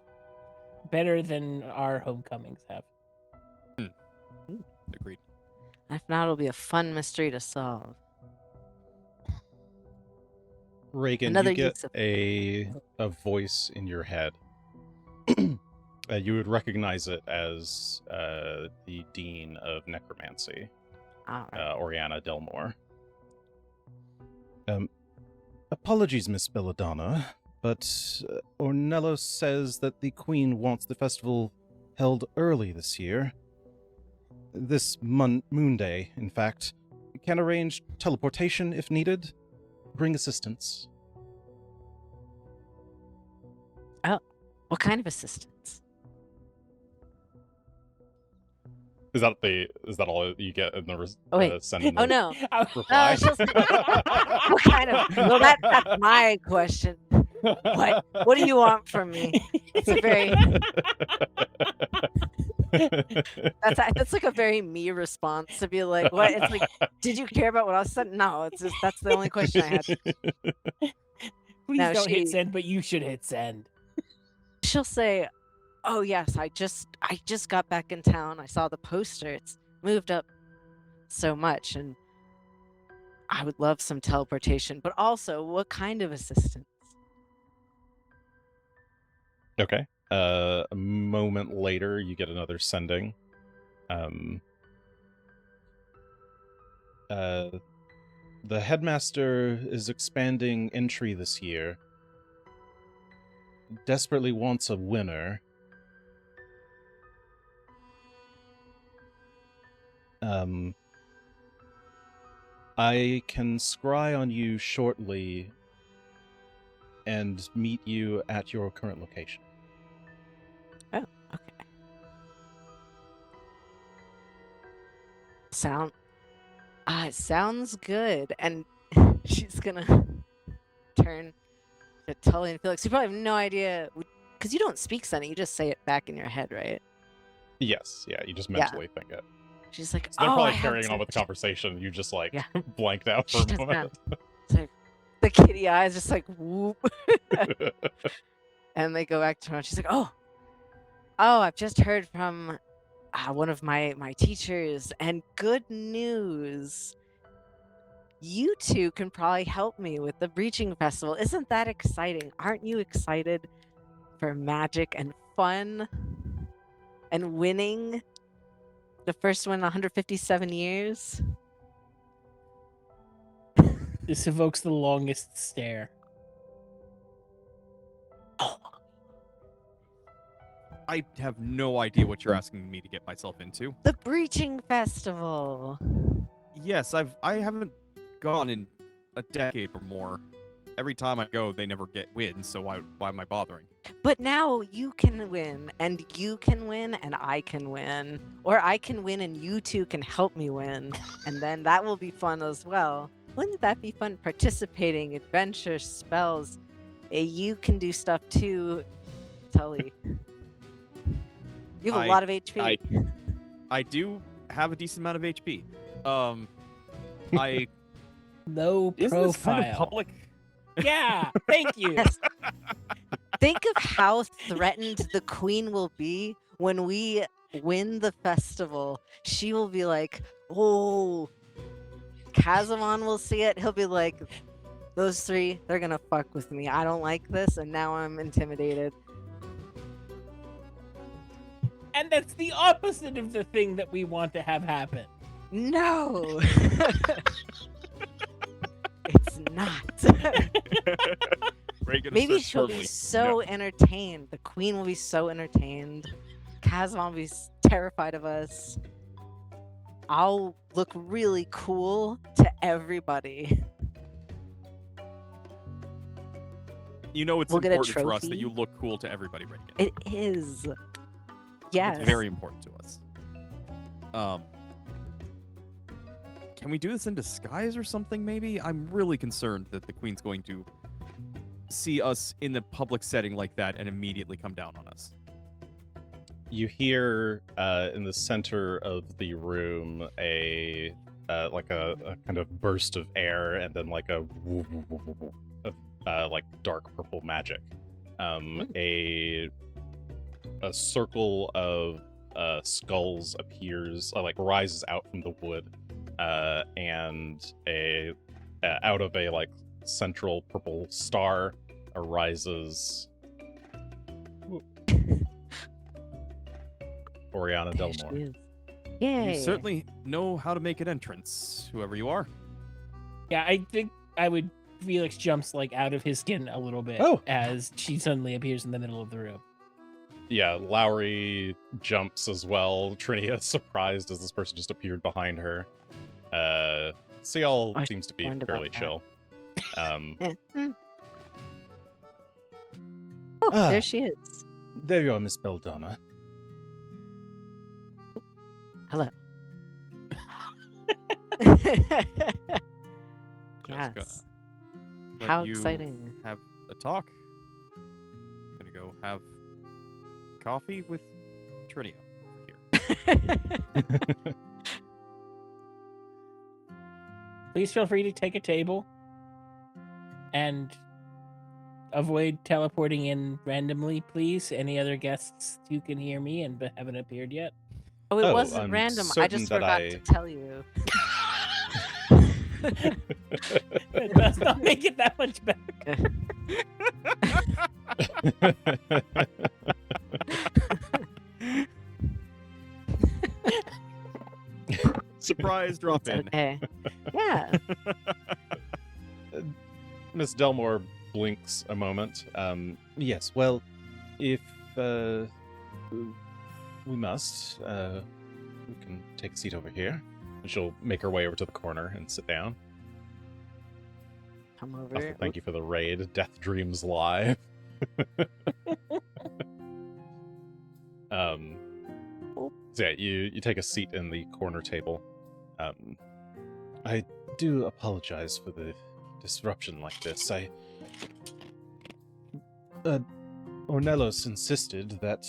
better than our homecomings have.
Agreed.
If not, it'll be a fun mystery to solve.
Reagan,
Another
you get
use of-
a voice in your head. You would recognize it as the Dean of Necromancy,
All right.
Oriana Delmore. Apologies, Miss Belladonna, but Ornello says that the Queen wants the festival held early this year. This moon day, in fact. Can arrange teleportation if needed. Bring assistance.
What kind of assistance?
Is that all you get in the
Oh, wait.
sending
Oh
the
no.
reply?
she'll say, what kind of? Well, that's my question. What do you want from me? It's a very that's like a very me response to be like, what? It's like, did you care about what I said? No, it's just that's the only question I had.
Please
No,
don't
she-
hit send, but you should hit send.
She'll say, "Oh yes, I just got back in town. I saw the poster. It's moved up so much, and I would love some teleportation. But also, what kind of assistance?"
Okay. A moment later, you get another sending. The headmaster is expanding entry this year. Desperately wants a winner. I can scry on you shortly and meet you at your current location.
Okay. Sounds good. And she's gonna turn to Tully and Felix. You probably have no idea, because you don't speak Sunny. You just say it back in your head, right?
Yes, yeah, you just
Yeah.
mentally think it.
She's like,
So they're
"Oh, I
probably
have
carrying
to-"
on with the conversation. You just like
Yeah.
blanked out for
She
a
does
moment.
It's like the kitty eyes just like whoop, and they go back to her. And she's like, "Oh, I've just heard from one of my teachers, and good news. You two can probably help me with the Breaching Festival. Isn't that exciting? Aren't you excited for magic and fun and winning? The first one in 157 years."
This evokes the longest stare.
I have no idea what you're asking me to get myself into.
The Breaching Festival.
Yes, I haven't gone in a decade or more. Every time I go, they never get wins, so why am I bothering?
But now you can win, and you can win, and I can win. Or I can win, and you two can help me win. And then that will be fun as well. Wouldn't that be fun? Participating, adventure, spells. You can do stuff too, Tully. You have a lot of HP.
I do have a decent amount of HP. I
Low
isn't
profile.
this kind of public?
Yeah, thank you.
Yes. Think of how threatened the queen will be when we win the festival. She will be like, "Oh, Kazamon will see it. He'll be like, those three, they're gonna fuck with me. I don't like this, and now I'm intimidated."
And that's the opposite of the thing that we want to have happen.
No, it's not.
Reagan
Maybe
says
she'll
firmly,
be so entertained. The queen will be so entertained. Kazamon will be terrified of us. I'll look really cool to everybody.
You know it's
We'll get a
important for us that
trophy.
you look cool to everybody, Reagan.
It is. Yes.
It's very important to us. Can we do this in disguise or something, maybe? I'm really concerned that the Queen's going to see us in the public setting like that and immediately come down on us.
You hear in the center of the room a kind of burst of air, and then like a like dark purple magic. A circle of skulls appears, like rises out from the wood, and out of a like central purple star arises Oriana
There she
Delmore.
is. Yay!
You certainly know how to make an entrance, whoever you are.
Yeah, I think I would. Felix jumps like out of his skin a little bit
Oh.
as she suddenly appears in the middle of the room.
Yeah, Lowry jumps as well. Trinia surprised as this person just appeared behind her. Ciel
I
seems to be
wondered about
fairly
that.
chill.
Oh,
Ah.
there she is.
There you are, Miss Belladonna.
Hello.
Just
Yes.
let
How
you
exciting.
Have a talk. Gonna go have coffee with Trinia over here.
Please feel free to take a table and avoid teleporting in randomly, please. Any other guests who can hear me and haven't appeared yet?
Oh, it
Oh,
wasn't
I'm
random. I
certain
just
that
forgot
I-
to tell you.
It does not make it that much better.
Surprise drop
It's
in.
okay. Yeah.
Miss Delmore blinks a moment. Yes, well, if we must, we can take a seat over here. And she'll make her way over to the corner and sit down.
Come
Also,
over.
thank you for the raid. Death Dreams Live. So yeah, you take a seat in the corner table. I do apologize for the disruption like this. Ornelos insisted that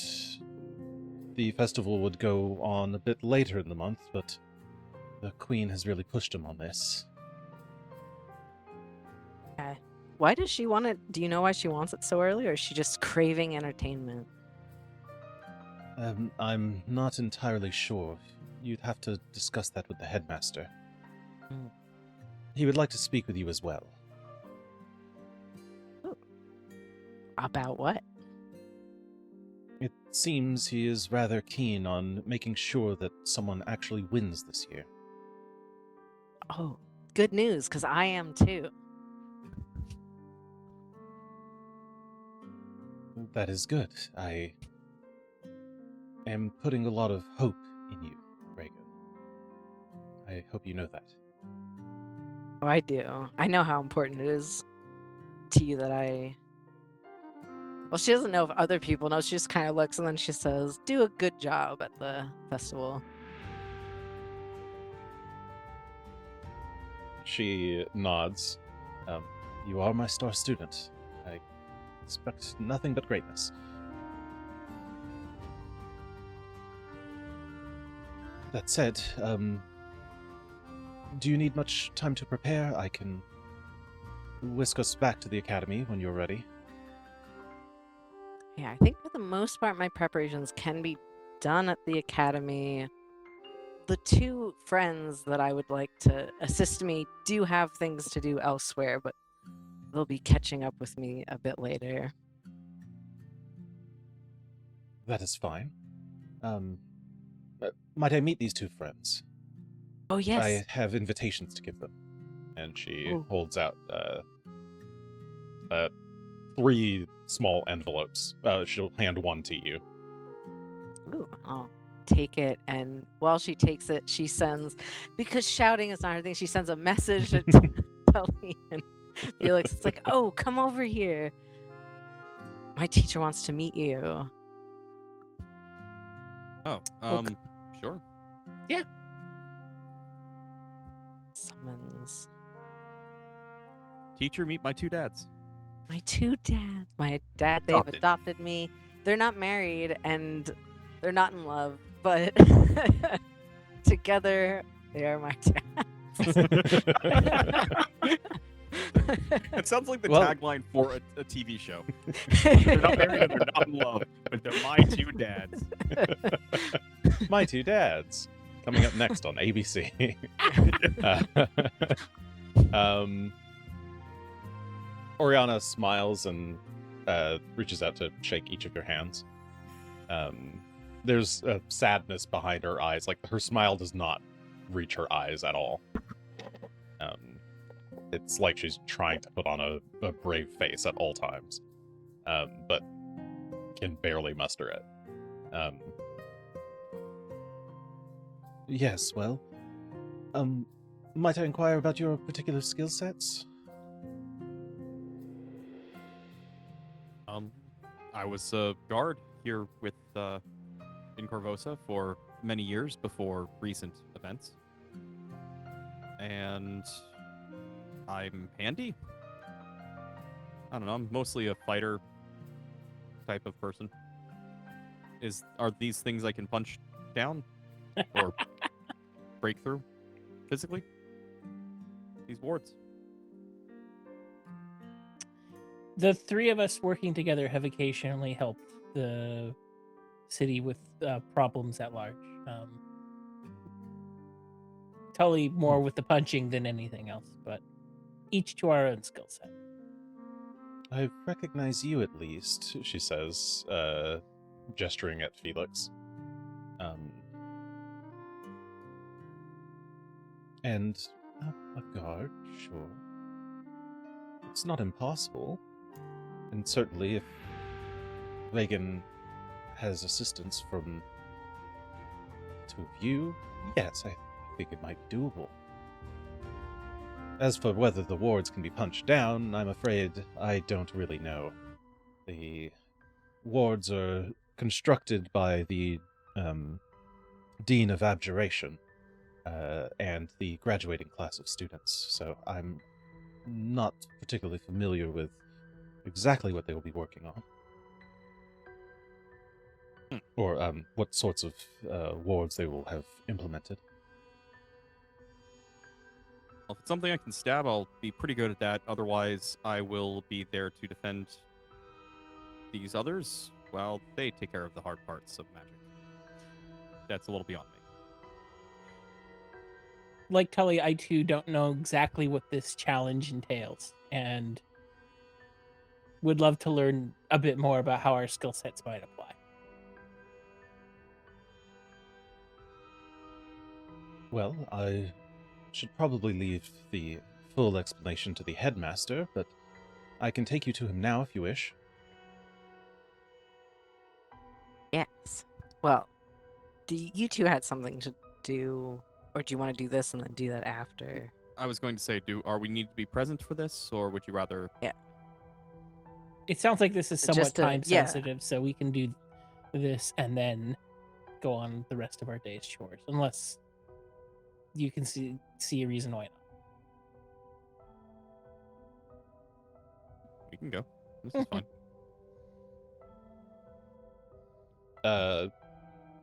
the festival would go on a bit later in the month, but the Queen has really pushed him on this.
Why does she want it? Do you know why she wants it so early, or is she just craving entertainment?
I'm not entirely sure. You'd have to discuss that with the headmaster.
Mm.
He would like to speak with you as well.
About what?
It seems he is rather keen on making sure that someone actually wins this year.
Oh, good news, because I am too.
That is good. I am putting a lot of hope in you, Rhaego. I hope you know that.
Oh, I do. I know how important it is to you that I. Well, she doesn't know if other people know. She just kind of looks and then she says, "Do a good job at the festival."
She nods. You are my star student. I expect nothing but greatness. That said, do you need much time to prepare? I can whisk us back to the academy when you're ready.
Yeah, I think for the most part, my preparations can be done at the academy. The two friends that I would like to assist me do have things to do elsewhere, but they'll be catching up with me a bit later.
That is fine. Might I meet these two friends?
Oh, yes.
I have invitations to give them. And she
Ooh.
holds out 3 small envelopes. She'll hand one to you.
Ooh, I'll take it, and while she takes it, she sends, because shouting is not her thing, she sends a message to Tully and Felix. It's like, "Oh, come over here. My teacher wants to meet you."
Oh,
Okay.
sure.
Summons
Teacher, meet my 2 dads.
my two dads. My dad, they've
Adopted.
adopted me. They're not married and they're not in love, but together they are my dads.
It sounds like the
Well-
tagline for a TV show. They're not married and they're not in love, but they're my two dads.
My Two Dads, coming up next on ABC. Oriana smiles and reaches out to shake each of your hands. There's a sadness behind her eyes, like her smile does not reach her eyes at all. It's like she's trying to put on a brave face at all times, but can barely muster it. Yes, well, might I inquire about your particular skill sets?
I was a guard here with in Corvosa for many years before recent events, and I'm handy. I don't know. I'm mostly a fighter type of person. Are these things I can punch down or break through physically? These wards.
The three of us working together have occasionally helped the city with problems at large. Tully more with the punching than anything else, but each to our own skill set.
I recognize you at least, she says, gesturing at Felix. And a guard, sure. It's not impossible. And certainly if Reagan has assistance from the two of you, yes, I think it might be doable. As for whether the wards can be punched down, I'm afraid I don't really know. The wards are constructed by the Dean of Abjuration and the graduating class of students, so I'm not particularly familiar with exactly what they will be working on. Or what sorts of wards they will have implemented.
Well, if it's something I can stab, I'll be pretty good at that. Otherwise, I will be there to defend these others while they take care of the hard parts of magic. That's a little beyond me.
Like Tully, I too don't know exactly what this challenge entails, and would love to learn a bit more about how our skill sets might apply.
Well, I should probably leave the full explanation to the headmaster, but I can take you to him now if you wish.
Yes. Well, you two had something to do, or do you want to do this and then do that after?
I was going to say, are we need to be present for this, or would you rather?
It sounds like this is somewhat
Just a-
time
yeah.
sensitive, so we can do this and then go on the rest of our day's chores, unless you can see a reason why not.
We can go. This is fine.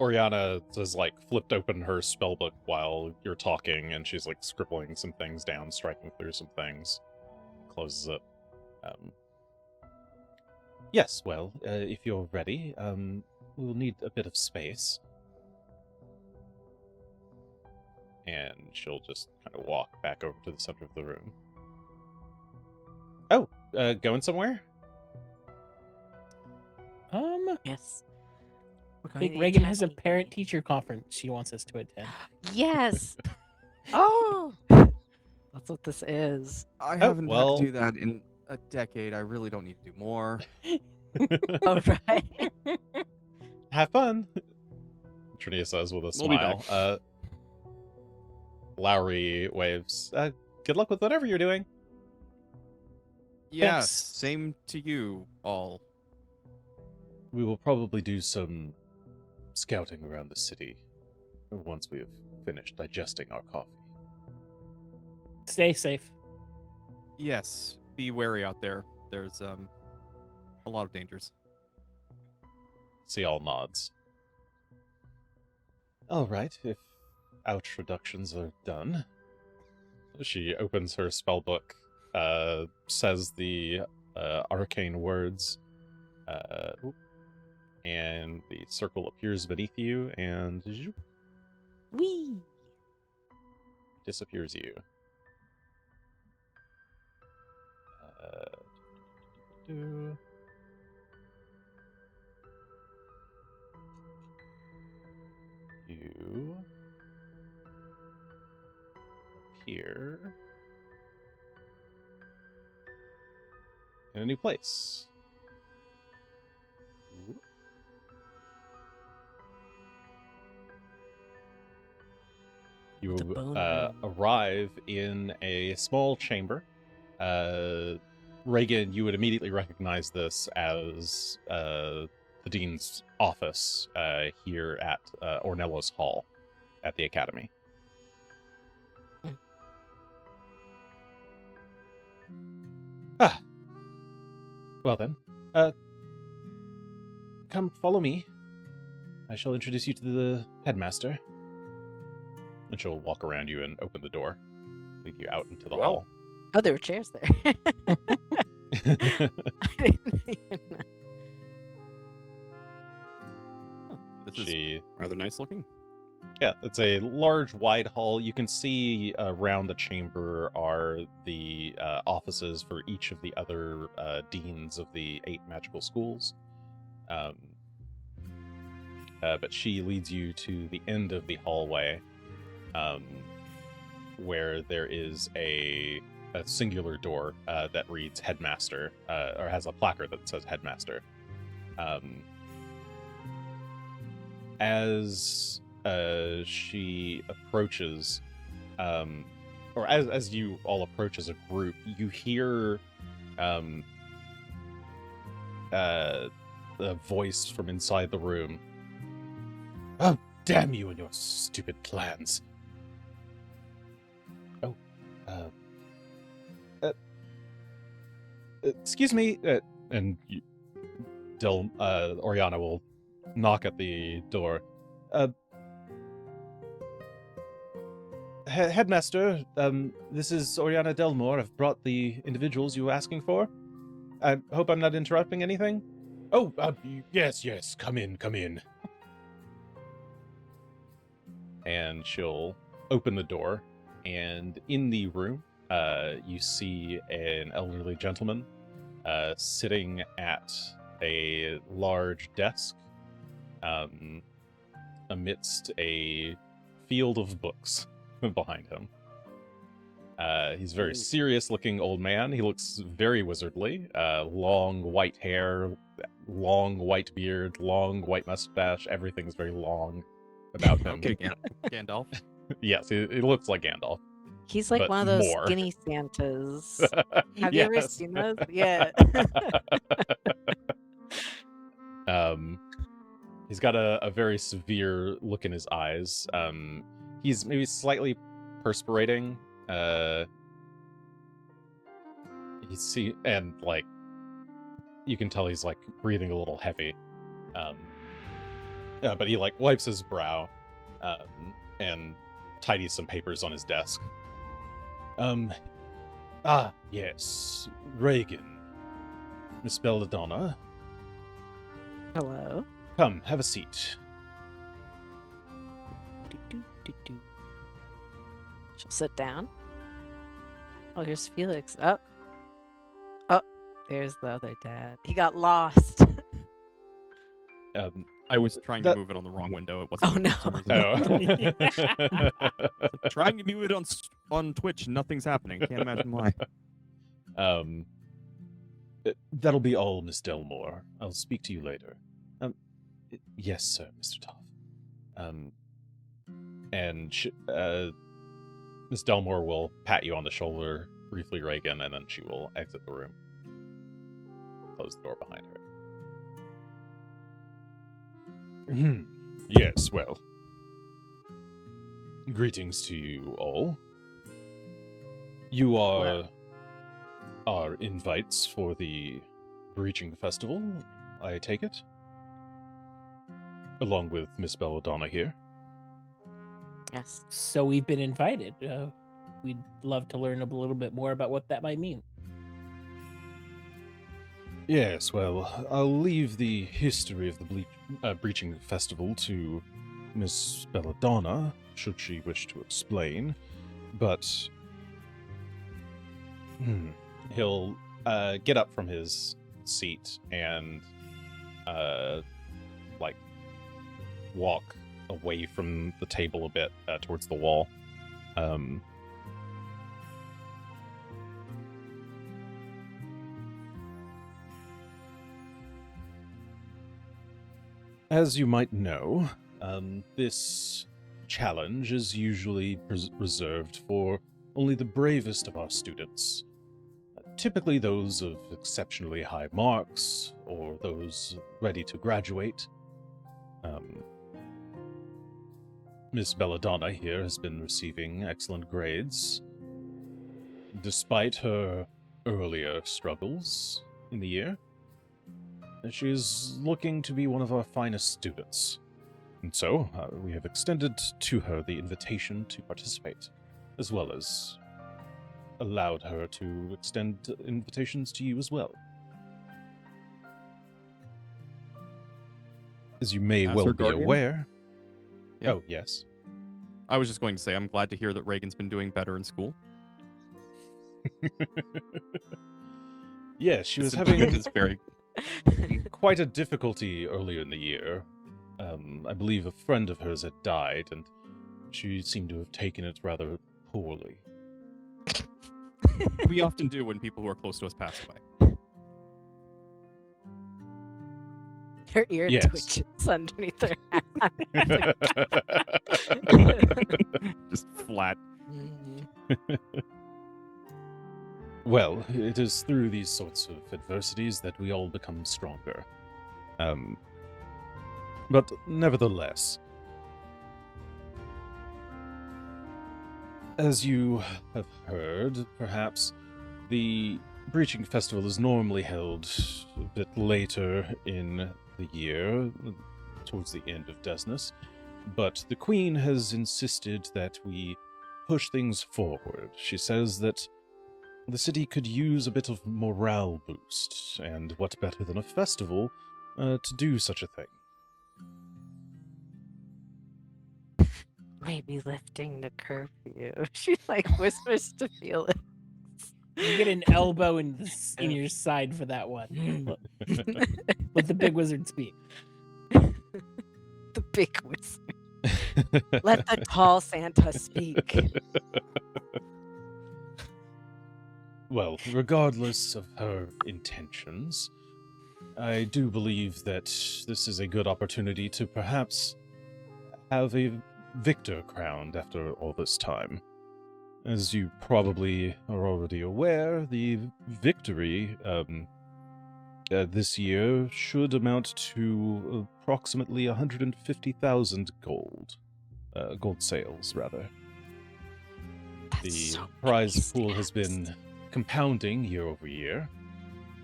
Oriana has like flipped open her spellbook while you're talking, and she's like scribbling some things down, striking through some things. Closes it. Yes, well, if you're ready, we'll need a bit of space. And she'll just kind of walk back over to the center of the room. Oh, going somewhere?
Yes. We're
I
going
think
to the
Reagan has a
academy.
parent-teacher conference she wants us to attend.
Yes. Oh, that's what this is.
I
haven't had to do
that in a decade. I really don't need to do more.
Oh, right.
Have fun, Trinia says with a
We'll be
smile. Lowry waves. Good luck with whatever you're doing.
Yes,
Thanks.
same to you all.
We will probably do some scouting around the city once we have finished digesting our coffee.
Stay safe.
Yes, be wary out there. There's a lot of dangers.
See all nods. All right, if ouch reductions are done. She opens her spellbook says the arcane words, and the circle appears beneath you and zoop,
Wee.
disappears you. Do- You appear in a new place. You
The bone room.
arrive in a small chamber. Reagan, you would immediately recognize this as the dean's office here at Ornello's Hall at the Academy. Ah. Well then, come follow me. I shall introduce you to the headmaster. And she'll walk around you and open the door, lead you out into the
Well.
hall.
Oh, there were chairs there. I didn't even know.
This is
She,
rather nice looking.
yeah, it's a large, wide hall. You can see around the chamber are the offices for each of the other deans of the 8 magical schools. But she leads you to the end of the hallway, where there is a singular door that reads Headmaster, or has a placard that says Headmaster. As she approaches, or as you all approach as a group, you hear a voice from inside the room. Oh, damn you and your stupid plans. Oh, excuse me, and Oriana will knock at the door. Headmaster, this is Oriana Delmore. I've brought the individuals you were asking for. I hope I'm not interrupting anything. Oh, yes, come in. And she'll open the door, and in the room, you see an elderly gentleman sitting at a large desk amidst a field of books behind him. He's a very serious-looking old man. He looks very wizardly. Long white hair, long white beard, long white mustache. Everything's very long about him.
Okay, Gandalf.
Yes, he looks like Gandalf.
He's like
But
one of those
more.
skinny Santas. Have you ever
Yes.
seen those? Yeah.
He's got a very severe look in his eyes. He's maybe slightly perspirating. And like you can tell he's like breathing a little heavy. But he like wipes his brow and tidies some papers on his desk. Yes, Reagan. Miss Belladonna.
Hello.
Come, have a seat.
Do. She'll sit down. Oh, here's Felix. Oh, there's the other dad. He got lost.
I was trying to move it on the wrong window. It wasn't.
Oh, no.
for some reason.
Oh.
Trying to move it on Twitch, nothing's happening. Can't imagine why.
That'll be all, Miss Delmore. I'll speak to you later. Yes, sir, Mr. Toff. And Miss Delmore will pat you on the shoulder briefly, Reagan, and then she will exit the room. Close the door behind her. Yes, well. Greetings to you all. You are our invites for the Breaching Festival, I take it? Along with Miss Belladonna here.
Yes.
So we've been invited. we'd love to learn a little bit more about what that might mean.
Yes, well, I'll leave the history of the Breaching Festival to Miss Belladonna, should she wish to explain. But he'll get up from his seat and like walk away from the table a bit towards the wall. As you might know, this challenge is usually reserved for only the bravest of our students. Typically those of exceptionally high marks, or those ready to graduate. Miss Belladonna here has been receiving excellent grades, despite her earlier struggles in the year. She is looking to be one of our finest students. And so, we have extended to her the invitation to participate, as well as allowed her to extend invitations to you as well. As you may
As
well
her
be
guardian?
aware...
Yeah.
Oh, yes.
I was just going to say, I'm glad to hear that Reagan's been doing better in school.
Yes, she was
This
having
is very...
quite a difficulty earlier in the year. I believe a friend of hers had died, and she seemed to have taken it rather poorly.
We often do when people who are close to us pass away.
Her ear
Yes.
twitches underneath her hat.
Just flat.
Mhm.
Well, it is through these sorts of adversities that we all become stronger. But nevertheless, as you have heard, perhaps, the Breaching Festival is normally held a bit later in the year, towards the end of Desnus, but the Queen has insisted that we push things forward. She says that the city could use a bit of morale boost, and what better than a festival to do such a thing?
Maybe lifting the curfew. She like whispers to Felix.
You get an elbow in your side for that one. Let the big wizard speak.
The big whisper. Let the tall Santa speak.
Well, regardless of her intentions, I do believe that this is a good opportunity to perhaps have a victor crowned after all this time. As you probably are already aware, the victory this year should amount to approximately 150,000 gold. Gold sales, rather.
That's
The
so
prize
many
pool has been compounding year over year,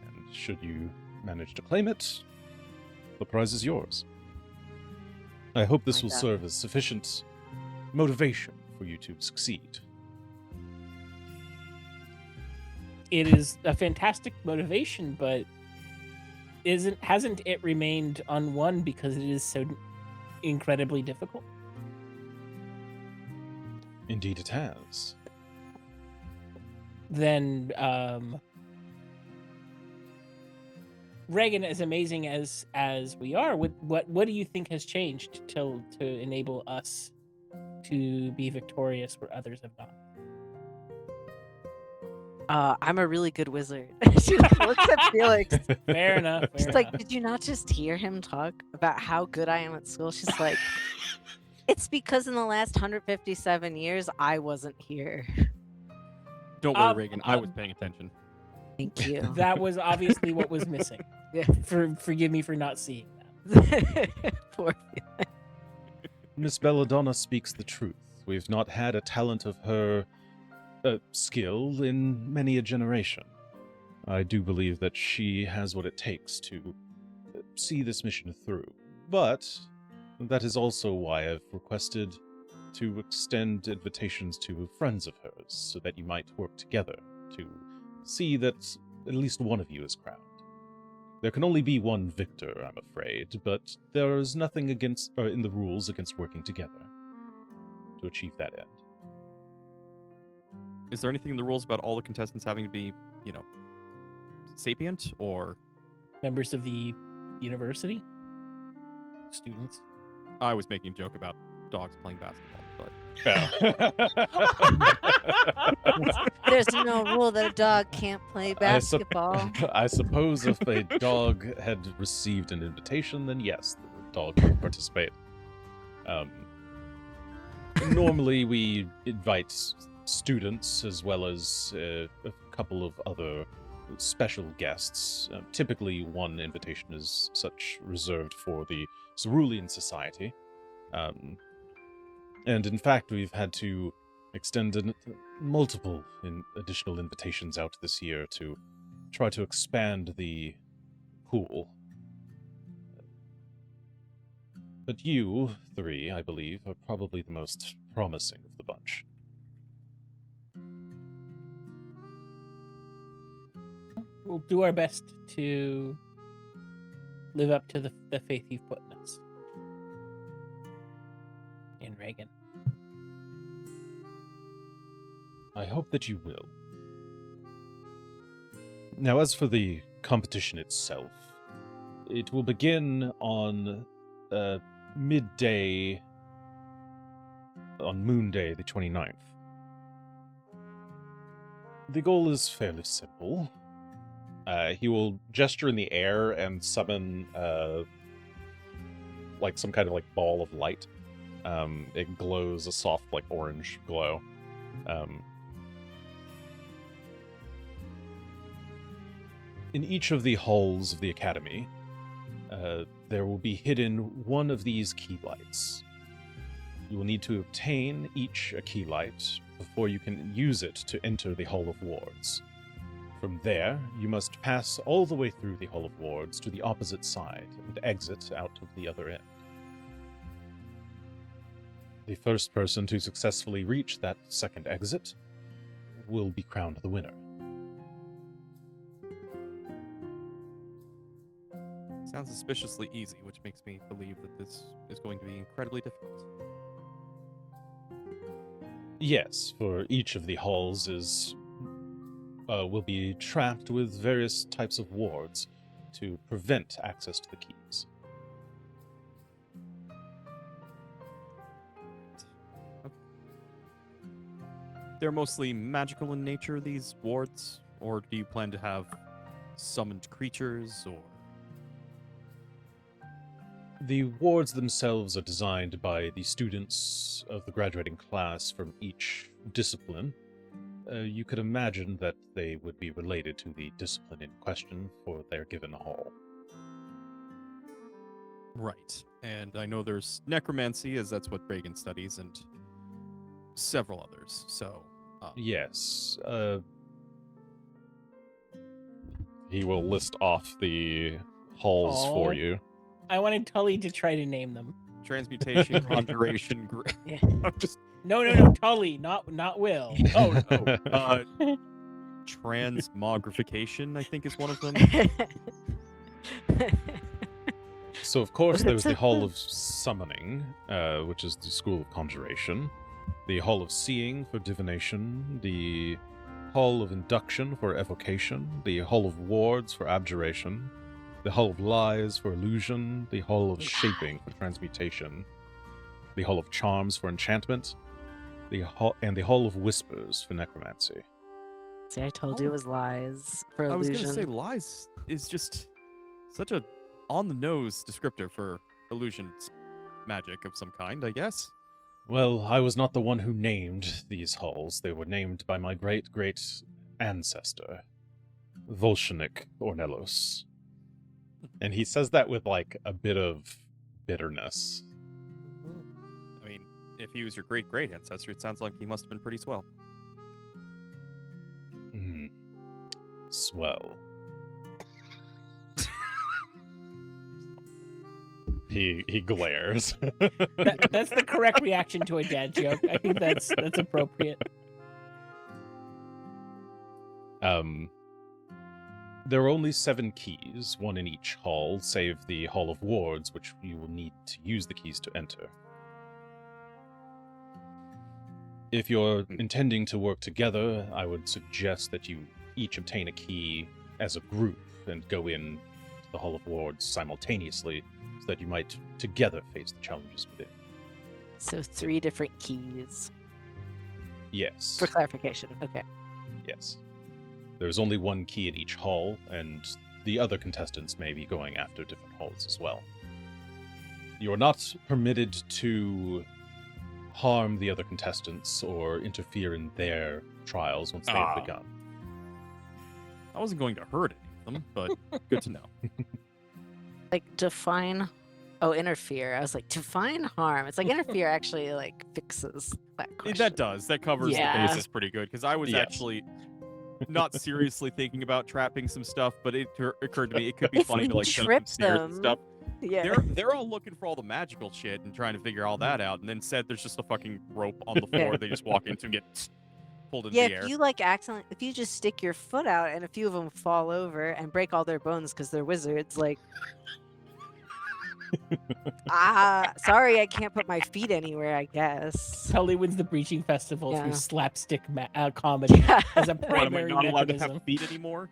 and should you manage to claim it, the prize is yours. I hope this
My
will
God.
serve as sufficient motivation for you to succeed.
It is a fantastic motivation, but hasn't it remained unwon because it is so incredibly difficult?
Indeed it has.
Then Reagan, as amazing as we are, what do you think has changed to enable us to be victorious where others have not?
I'm a really good wizard. She looks at Felix.
Fair enough.
She's
fair
like,
enough.
did you not just hear him talk about how good I am at school? She's like, it's because in the last 157 years, I wasn't here.
Don't worry, Reagan. I was
um,
paying attention.
Thank you.
That was obviously what was missing.
Yeah.
Forgive me for not seeing that.
Poor
Miss Belladonna speaks the truth. We've not had a talent of her skill in many a generation. I do believe that she has what it takes to see this mission through. But that is also why I've requested to extend invitations to friends of hers so that you might work together to see that at least one of you is crowned. There can only be one victor, I'm afraid, but there is nothing in the rules against working together to achieve that end.
Is there anything in the rules about all the contestants having to be, sapient or?
Members of the university? Students?
I was making a joke about dogs playing basketball, but
There's no rule that a dog can't play basketball.
I suppose if a dog had received an invitation, then yes, the dog would participate. Normally, we invite students as well as a couple of other special guests. Typically, one invitation is such reserved for the Cerulean Society. And in fact, we've had to extend multiple additional invitations out this year to try to expand the pool. But you three, I believe, are probably the most promising of the bunch.
We'll do our best to live up to the faith you've put in us. In Reagan.
I hope that you will. Now, as for the competition itself, it will begin on midday on Moon Day, the 29th. The goal is fairly simple. He will gesture in the air and summon like some kind of like ball of light. It glows a soft like orange glow. In each of the halls of the academy, there will be hidden one of these key lights. You will need to obtain each a key light before you can use it to enter the Hall of Wards. From there, you must pass all the way through the Hall of Wards to the opposite side and exit out of the other end. The first person to successfully reach that second exit will be crowned the winner.
sounds suspiciously easy, which makes me believe that this is going to be incredibly difficult.
Yes, for each of the halls will be trapped with various types of wards to prevent access to the keys.
They're mostly magical in nature, these wards? Or do you plan to have summoned creatures, or...
The wards themselves are designed by the students of the graduating class from each discipline. You could imagine that they would be related to the discipline in question for their given hall.
Right. And I know there's necromancy, as that's what Reagan studies, and several others, so...
Yes. He will list off the halls for
Aw.
you.
I wanted Tully to try to name them.
Transmutation, conjuration...
Yeah.
I'm just...
No, Tully, not Will.
Oh, no. Transmogrification, I think, is one of them.
So, of course, there was the Hall of Summoning, which is the School of Conjuration, the Hall of Seeing for Divination, the Hall of Induction for Evocation, the Hall of Wards for Abjuration, the Hall of Lies for Illusion, the Hall of Shaping for Transmutation, the Hall of Charms for Enchantment, and the Hall of Whispers for Necromancy.
See, I told you it was lies for
I was
illusion.
going to say lies is just such a on-the-nose descriptor for illusion magic of some kind, I guess.
Well, I was not the one who named these halls. They were named by my great-great ancestor, Volshenik Ornelos. And he says that with, like, a bit of bitterness.
I mean, if he was your great-great ancestor, it sounds like he must have been pretty swell.
Swell. He glares.
That's the correct reaction to a dad joke. I think that's appropriate.
There are only 7 keys, 1 in each hall, save the Hall of Wards, which you will need to use the keys to enter. If you're intending to work together, I would suggest that you each obtain a key as a group and go in to the Hall of Wards simultaneously, so that you might together face the challenges within.
So 3 different keys.
Yes.
For clarification. Okay.
Yes. There's only 1 key in each hall, and the other contestants may be going after different halls as well. You're not permitted to harm the other contestants or interfere in their trials once they have begun.
I wasn't going to hurt any of them, but good to know.
Like define interfere. I was like, define harm. It's like interfere actually like fixes that question.
That does. That covers
Yeah.
the basis pretty good, because I was
Yes.
actually not seriously thinking about trapping some stuff, but it occurred to me it could be
If
funny
we
to like set up some
trip
snares and
them,
stuff.
Yeah.
They're all looking for all the magical shit and trying to figure all that out, and then said there's just a fucking rope on the floor they just walk into and get pulled into
Yeah,
the air.
if you like accidentally, if you just stick your foot out and a few of them fall over and break all their bones because they're wizards, like, sorry, I can't put my feet anywhere, I guess.
Tully wins the Breaching Festival
Yeah.
through slapstick comedy
Yeah.
as a
What, am I
primary
not allowed to
mechanism.
have feet anymore?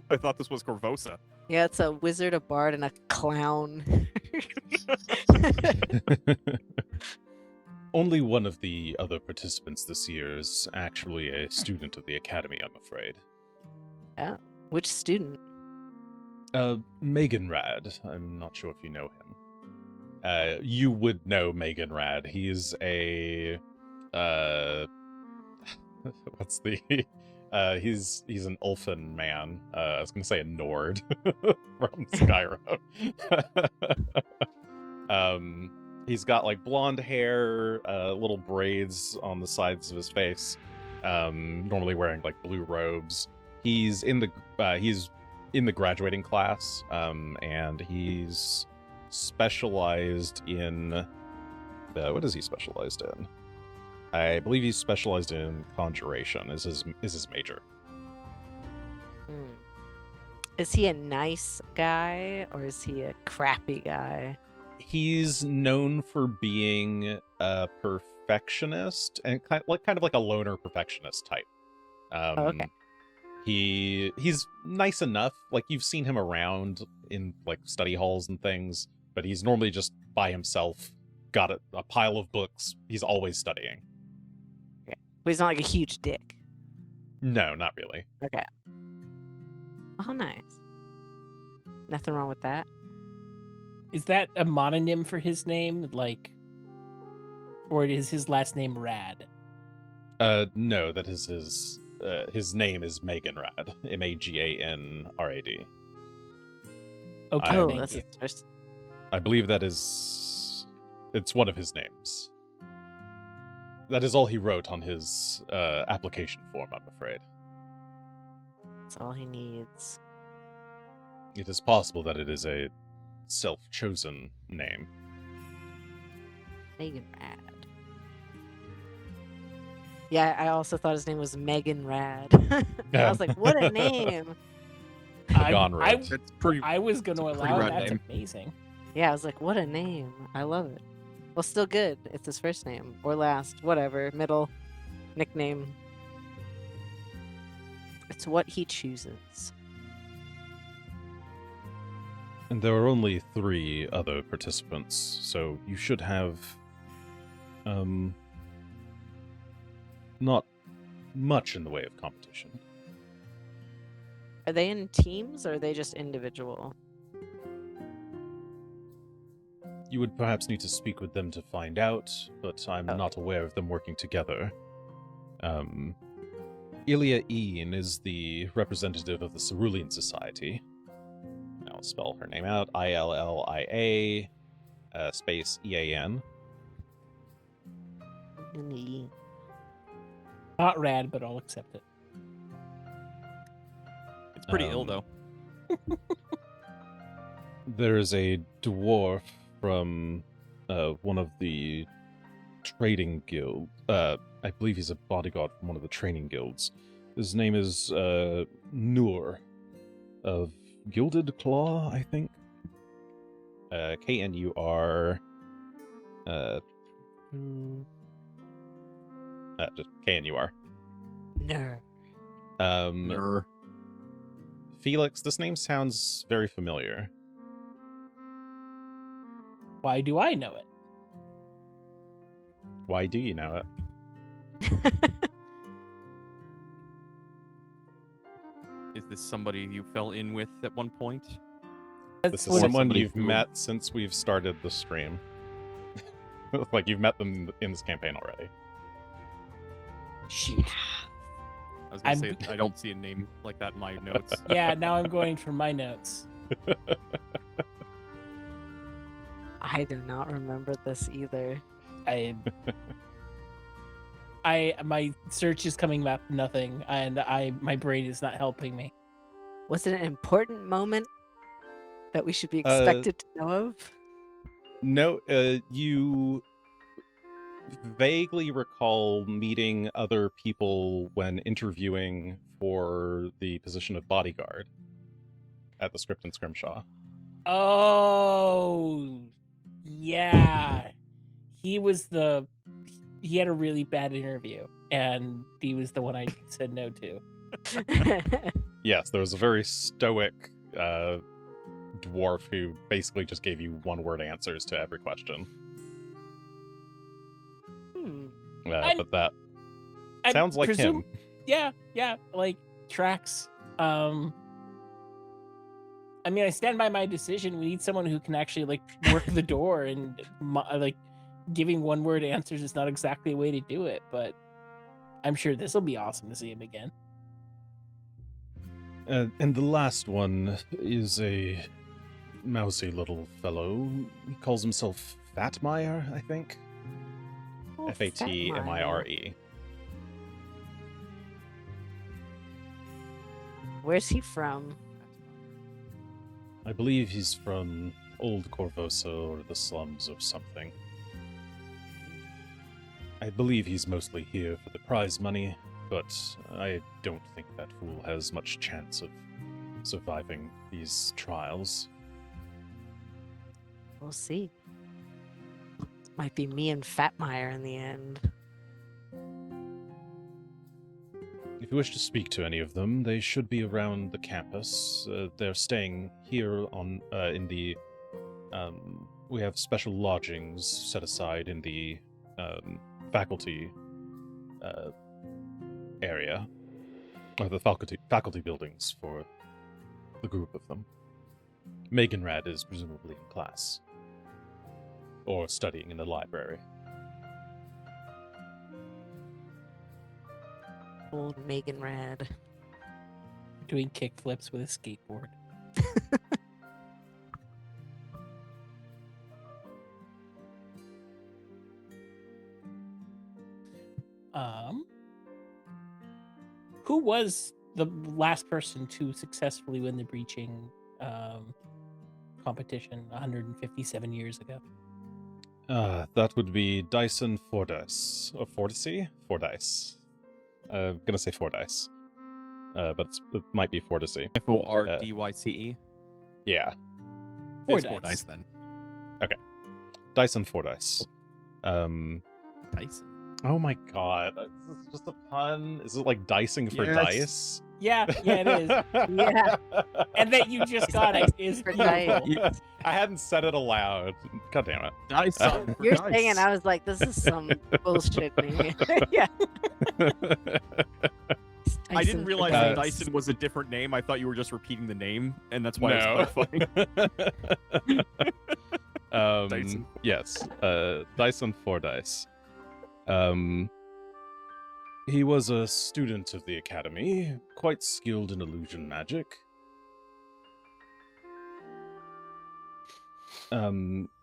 I thought this was Corvosa.
Yeah, it's a wizard, a bard, and a clown.
Only one of the other participants this year is actually a student of the Academy, I'm afraid.
Which student?
Megan Rad. I'm not sure if you know him. You would know Megan Rad. He's a what's the he's an Ulfin man. I was gonna say a Nord from Skyrim. He's got like blonde hair, little braids on the sides of his face. Normally wearing like blue robes. He's in the graduating class, and he's specialized in what is he specialized in? I believe he's specialized in conjuration. Is his major?
Hmm. Is he a nice guy or is he a crappy guy?
He's known for being a perfectionist and kind of like a loner perfectionist type.
Okay.
He's nice enough. Like you've seen him around in like study halls and things, but he's normally just by himself. Got a pile of books. He's always studying.
But he's not like a huge dick.
No, not really.
Okay. Oh, nice. Nothing wrong with that.
Is that a mononym for his name, like, or is his last name Rad?
No, that is his name is Megan Rad. Maganrad.
Okay,
Oh,
thank
that's
you.
his first.
I believe it's one of his names. That is all he wrote on his application form, I'm afraid.
That's all he needs.
It is possible that it is a self-chosen name.
Megan Rad. Yeah, I also thought his name was Megan Rad. I was like, what a name.
Gonrad.
That's pretty.
I was going to
It's a pretty
allow
rad
that's
name.
amazing.
Yeah, I was like, what a name. I love it. Well, still good. It's his first name or last, whatever, middle, nickname. It's what he chooses.
And there are only 3 other participants, so you should have not much in the way of competition.
Are they in teams or are they just individual?
You would perhaps need to speak with them to find out, but I'm
Okay.
not aware of them working together. Ilia Ian is the representative of the Cerulean Society. I'll spell her name out. Illia space EAN.
Not Rad, but I'll accept it.
It's pretty ill
Um,
though.
There's a dwarf from one of the trading guild. I believe he's a bodyguard from one of the training guilds. His name is Nur of Gilded Claw, I think. KNUR. Just KNUR.
No.
Ner.
Felix, this name sounds very familiar.
Why do I know it?
Why do you know it?
Is this somebody you fell in with at one point?
This is
what-
someone
somebody
you've
who-
met since we've started the stream. Like, you've met them in this campaign already.
Shoot.
I was gonna
I'm-
say I don't see a name like that in my notes.
Yeah, now I'm going from my notes.
I do not remember this either.
My search is coming back nothing, and my brain is not helping me.
Was it an important moment that we should be expected to know of?
No, you vaguely recall meeting other people when interviewing for the position of bodyguard at the Script and Scrimshaw.
Oh, yeah. He had a really bad interview, and he was the one I said no to.
Yes, there was a very stoic dwarf who basically just gave you one-word answers to every question.
Hmm.
I'm-
But that
I
sounds like
presume-
him.
Yeah, like tracks. I mean, I stand by my decision. We need someone who can actually like work the door, and like giving one word answers is not exactly a way to do it. But I'm sure this will be awesome to see him again.
And the last one is a mousy little fellow. He calls himself Fatmire, I think.
Oh,
Fatmire.
Where's he from?
I believe he's from Old Corvosa or the slums or something. I believe he's mostly here for the prize money, but I don't think that fool has much chance of surviving these trials.
We'll see. Might be me and Fatmire in the end.
If you wish to speak to any of them, they should be around the campus. They're staying here in the. We have special lodgings set aside in the faculty area, or the faculty buildings for the group of them. Meganrad is presumably in class, or studying in the library.
Old Meganrad.
Doing kickflips with a skateboard. Who was the last person to successfully win the breaching competition 157 years ago?
That would be Dyson Fordyce. Or Fordyce? Fordyce. Gonna say Fordyce. But it might be Fordyce.
Fordyce.
Yeah,
It's
Fordyce.
Fordyce then.
Dyson Fordyce.
Dyson.
Oh my god, is this just a pun? Is it like dicing for
Yes.
dice?
Yeah, it is.
Yeah.
And that you just got it is
For
beautiful.
dice.
I hadn't said it aloud. God damn it.
Dyson.
You're saying it, I was like, this is some bullshit name. Yeah.
I didn't
Dyson
realize
for
that
dice.
Dyson was a different name. I thought you were just repeating the name, and that's why I
No.
was clarifying. Dyson.
Yes, Dyson Fordyce. He was a student of the academy, quite skilled in illusion magic.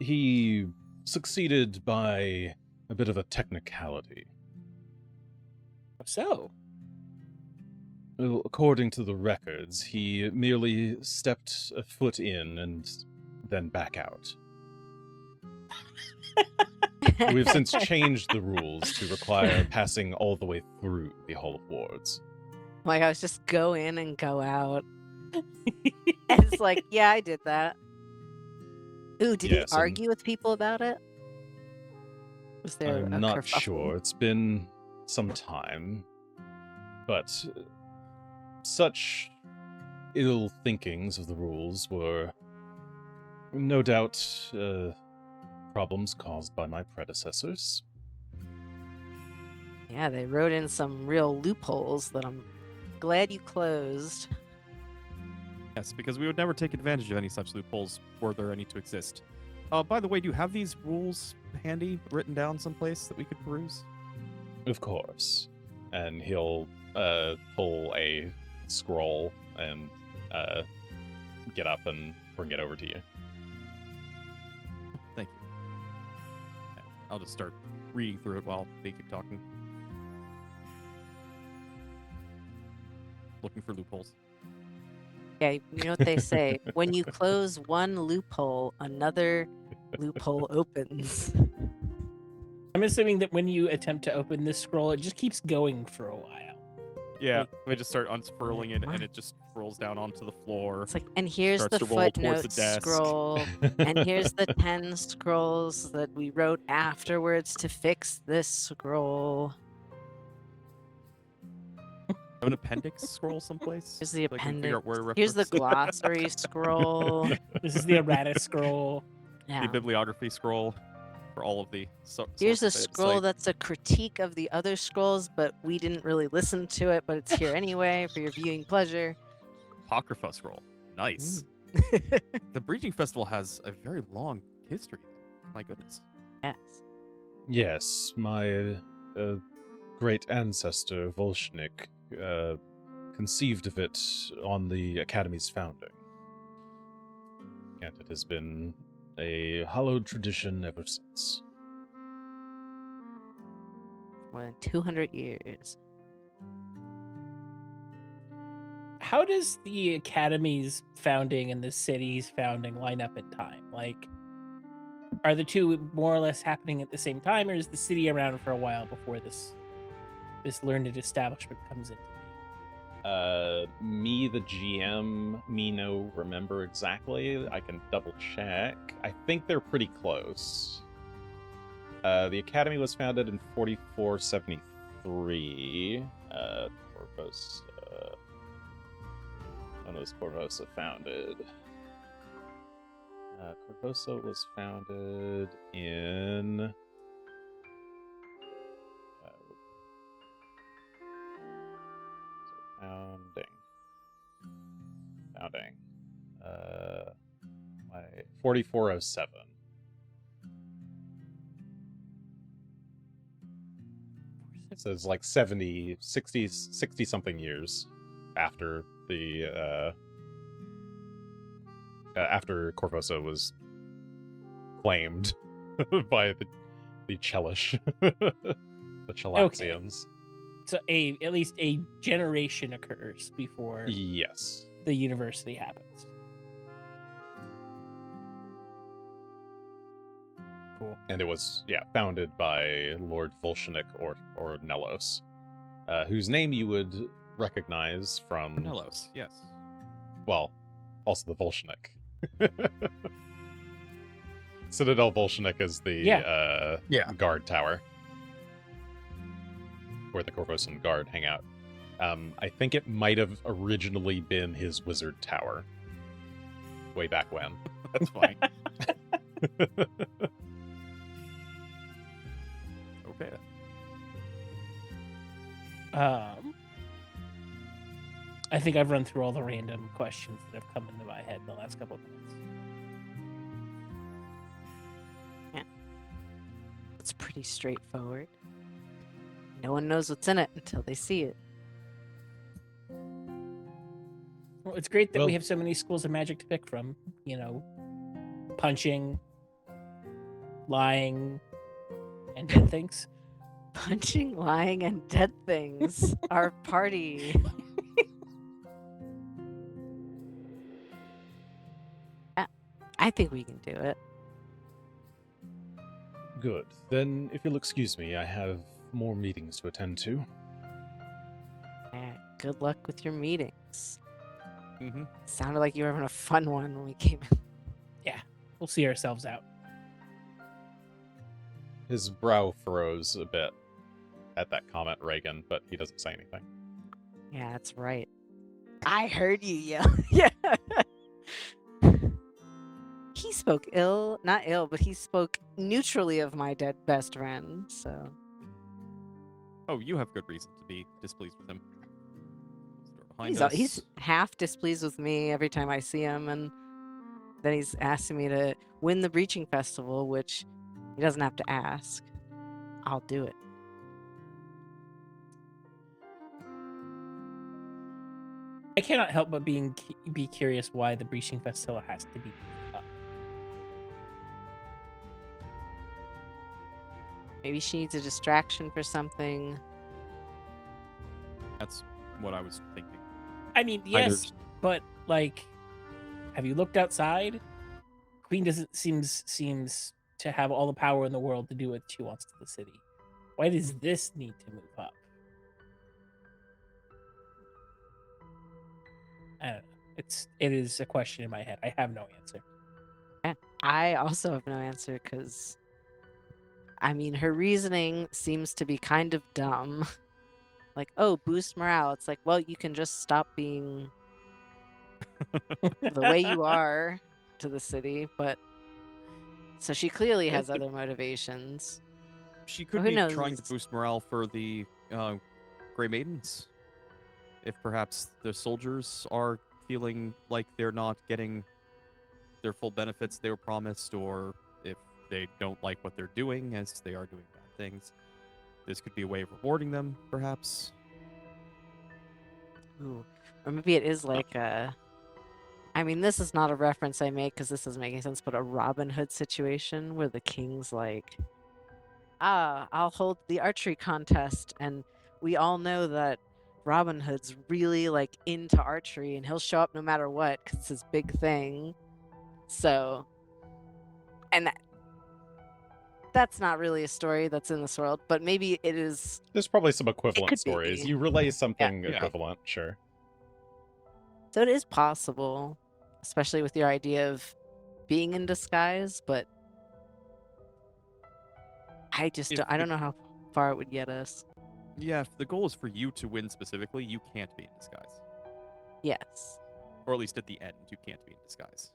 He succeeded by a bit of a technicality.
So,
Well, according to the records, he merely stepped a foot in and then back out. We've since changed the rules to require passing all the way through the Hall of Wards.
Like, I was just go in and go out. And it's like, yeah, I did that. Ooh, did
Yes,
he
and-
argue with people about it? Was there
I'm
a
not
kerfuffle?
sure. It's been some time. But such ill thinkings of the rules were no doubt problems caused by my predecessors.
Yeah, they wrote in some real loopholes that I'm glad you closed.
Yes, because we would never take advantage of any such loopholes were there any to exist. By the way, do you have these rules handy, written down someplace that we could peruse?
Of course. And he'll pull a scroll and get up and bring it over to you.
Thank you. Yeah, I'll just start reading through it while they keep talking. Looking for loopholes.
Yeah, you know what they say? When you close one loophole, another loophole opens.
I'm assuming that when you attempt to open this scroll, it just keeps going for a while.
Yeah,
Like-
we just start unfurling it,
What?
and it just rolls down onto the floor.
It's like, and here's
Starts
the
to roll towards the
footnote
desk.
scroll, and here's the 10 scrolls that we wrote afterwards to fix this scroll.
Have an appendix scroll someplace?
Here's the
so I can figure out
appendix.
where to
Here's the
reference.
glossary scroll.
This is the errata scroll.
Yeah.
The bibliography scroll for all of the
Here's a
sources that it
scroll
cite.
that's a critique of the other scrolls, but we didn't really listen to it, but it's here anyway for your viewing pleasure.
Apocrypha scroll. Nice. The Breaching Festival has a very long history. My goodness.
Yes.
Yes, my great ancestor, Volshnik, conceived of it on the Academy's founding. And it has been a hallowed tradition ever since.
More than 200 years.
How does the Academy's founding and the city's founding line up in time? Like, are the two more or less happening at the same time, or is the city around for a while before this learned establishment comes into being?
Me, the GM, no remember exactly. I can double check. I think they're pretty close. The Academy was founded in 4473. Corvosa. When was Corvosa founded? Corvosa was founded in. Founding. 4407. So it's like 60 something years after the after Corvosa was claimed by the Chelish, the Chelaxians.
So at least a generation occurs before
Yes.
the university happens. Cool.
And it was, founded by Lord Volshinik or Nelos, whose name you would recognize from,
Nelos, yes.
well, also the Volshinik. Citadel Volshinik is the
Yeah.
guard tower where the Corvosan guard hang out. I think it might have originally been his wizard tower way back when.
That's fine. Okay.
I think I've run through all the random questions that have come into my head in the last couple of minutes.
It's pretty straightforward. No one knows what's in it until they see it.
Well, it's great that
Well-
we have so many schools of magic to pick from. You know, punching, lying, and dead things.
Punching, lying, and dead things. Our party. I think we can do it.
Good. Then, if you'll excuse me, I have more meetings to attend to.
Good luck with your meetings.
Mm-hmm.
Sounded like you were having a fun one when we came in.
We'll see ourselves out.
His brow furrows a bit at that comment, Reagan, but he doesn't say anything.
Yeah, that's right. I heard you yell. Yeah. He spoke not ill, but he spoke neutrally of my dead best friend, so.
Oh, you have good reason to be displeased with him. Door behind
He's
us.
half displeased with me every time I see him, and then he's asking me to win the Breaching Festival, which he doesn't have to ask. I'll do it.
I cannot help but be curious why the Breaching Festival has to be up.
Maybe she needs a distraction for something.
That's what I was thinking.
I mean,
Either-
yes, but like, have you looked outside? Queen doesn't seems to have all the power in the world to do what she wants to the city. Why does this need to move up? I don't know. It is a question in my head. I have no answer.
I also have no answer because, I mean, her reasoning seems to be kind of dumb. Like, oh, boost morale. It's like, well, you can just stop being the way you are to the city, but so she clearly has other motivations.
She could
Who
be trying to
knows?
boost morale for the Grey Maidens. If perhaps the soldiers are feeling like they're not getting their full benefits they were promised, or if they don't like what they're doing as they are doing bad things, this could be a way of rewarding them, perhaps.
Ooh. Or maybe it is like a, I mean, this is not a reference I make because this doesn't make any sense, but a Robin Hood situation where the king's like, I'll hold the archery contest, and we all know that Robin Hood's really like into archery and he'll show up no matter what because it's his big thing. So, and that's not really a story that's in this world, but maybe it is.
There's probably some equivalent
could
stories.
be.
You relay something
Yeah.
equivalent, sure.
So it is possible, especially with your idea of being in disguise, but I just
If
I don't know how far it would get us.
Yeah, if the goal is for you to win specifically, you can't be in disguise.
Yes.
Or at least at the end, you can't be in disguise.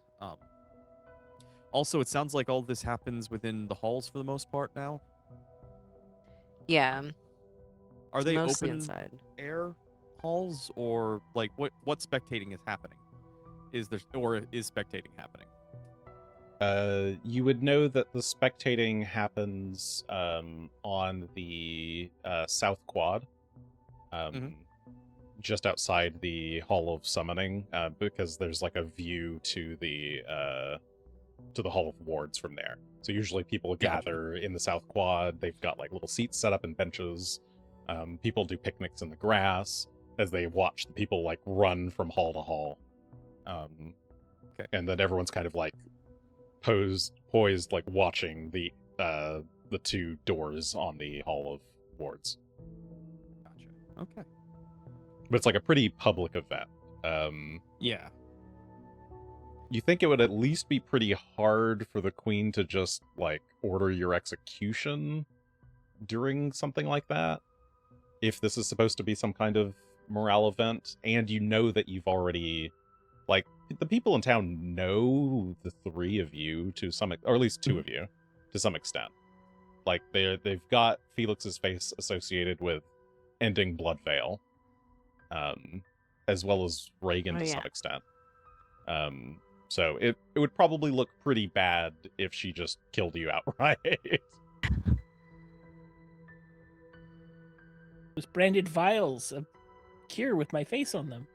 Also, it sounds like all this happens within the halls for the most part now.
Yeah.
Are
it's
they
mostly
open
inside?
air halls, or like what spectating is happening? Is spectating happening?
You would know that the spectating happens on the South Quad, just outside the Hall of Summoning, because there's like a view to the Hall of Wards from there. So usually people
Gotcha.
gather in the South Quad. They've got like little seats set up and benches. People do picnics in the grass as they watch the people like run from hall to hall. And then everyone's kind of like poised, like watching the two doors on the Hall of Wards.
Gotcha. Okay.
But it's like a pretty public event.
Yeah.
You think it would at least be pretty hard for the queen to just like order your execution during something like that, if this is supposed to be some kind of morale event, and you know that you've already, like, the people in town know the three of you to some, or at least two of you to some extent. Like they've got Felix's face associated with ending Bloodvale, as well as Reagan to some extent. So it would probably look pretty bad if she just killed you outright.
Those branded vials of cure with my face on them.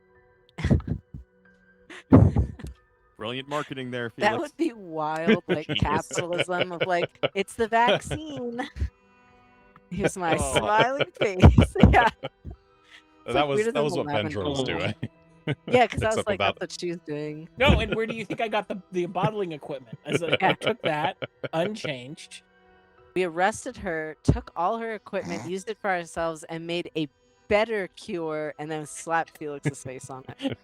Brilliant marketing there, Felix.
That would be wild, like
Jeez.
capitalism of like, it's the vaccine. Here's my
Oh.
smiling face. Yeah.
That was
weirder than
what
the lavender
Vendra was
one.
doing.
Yeah, because I was
Except
like,
without-
that's what she's doing.
No, and where do you think I got the bottling equipment? I took that unchanged.
We arrested her, took all her equipment, used it for ourselves, and made a better cure, and then slapped Felix's face on it.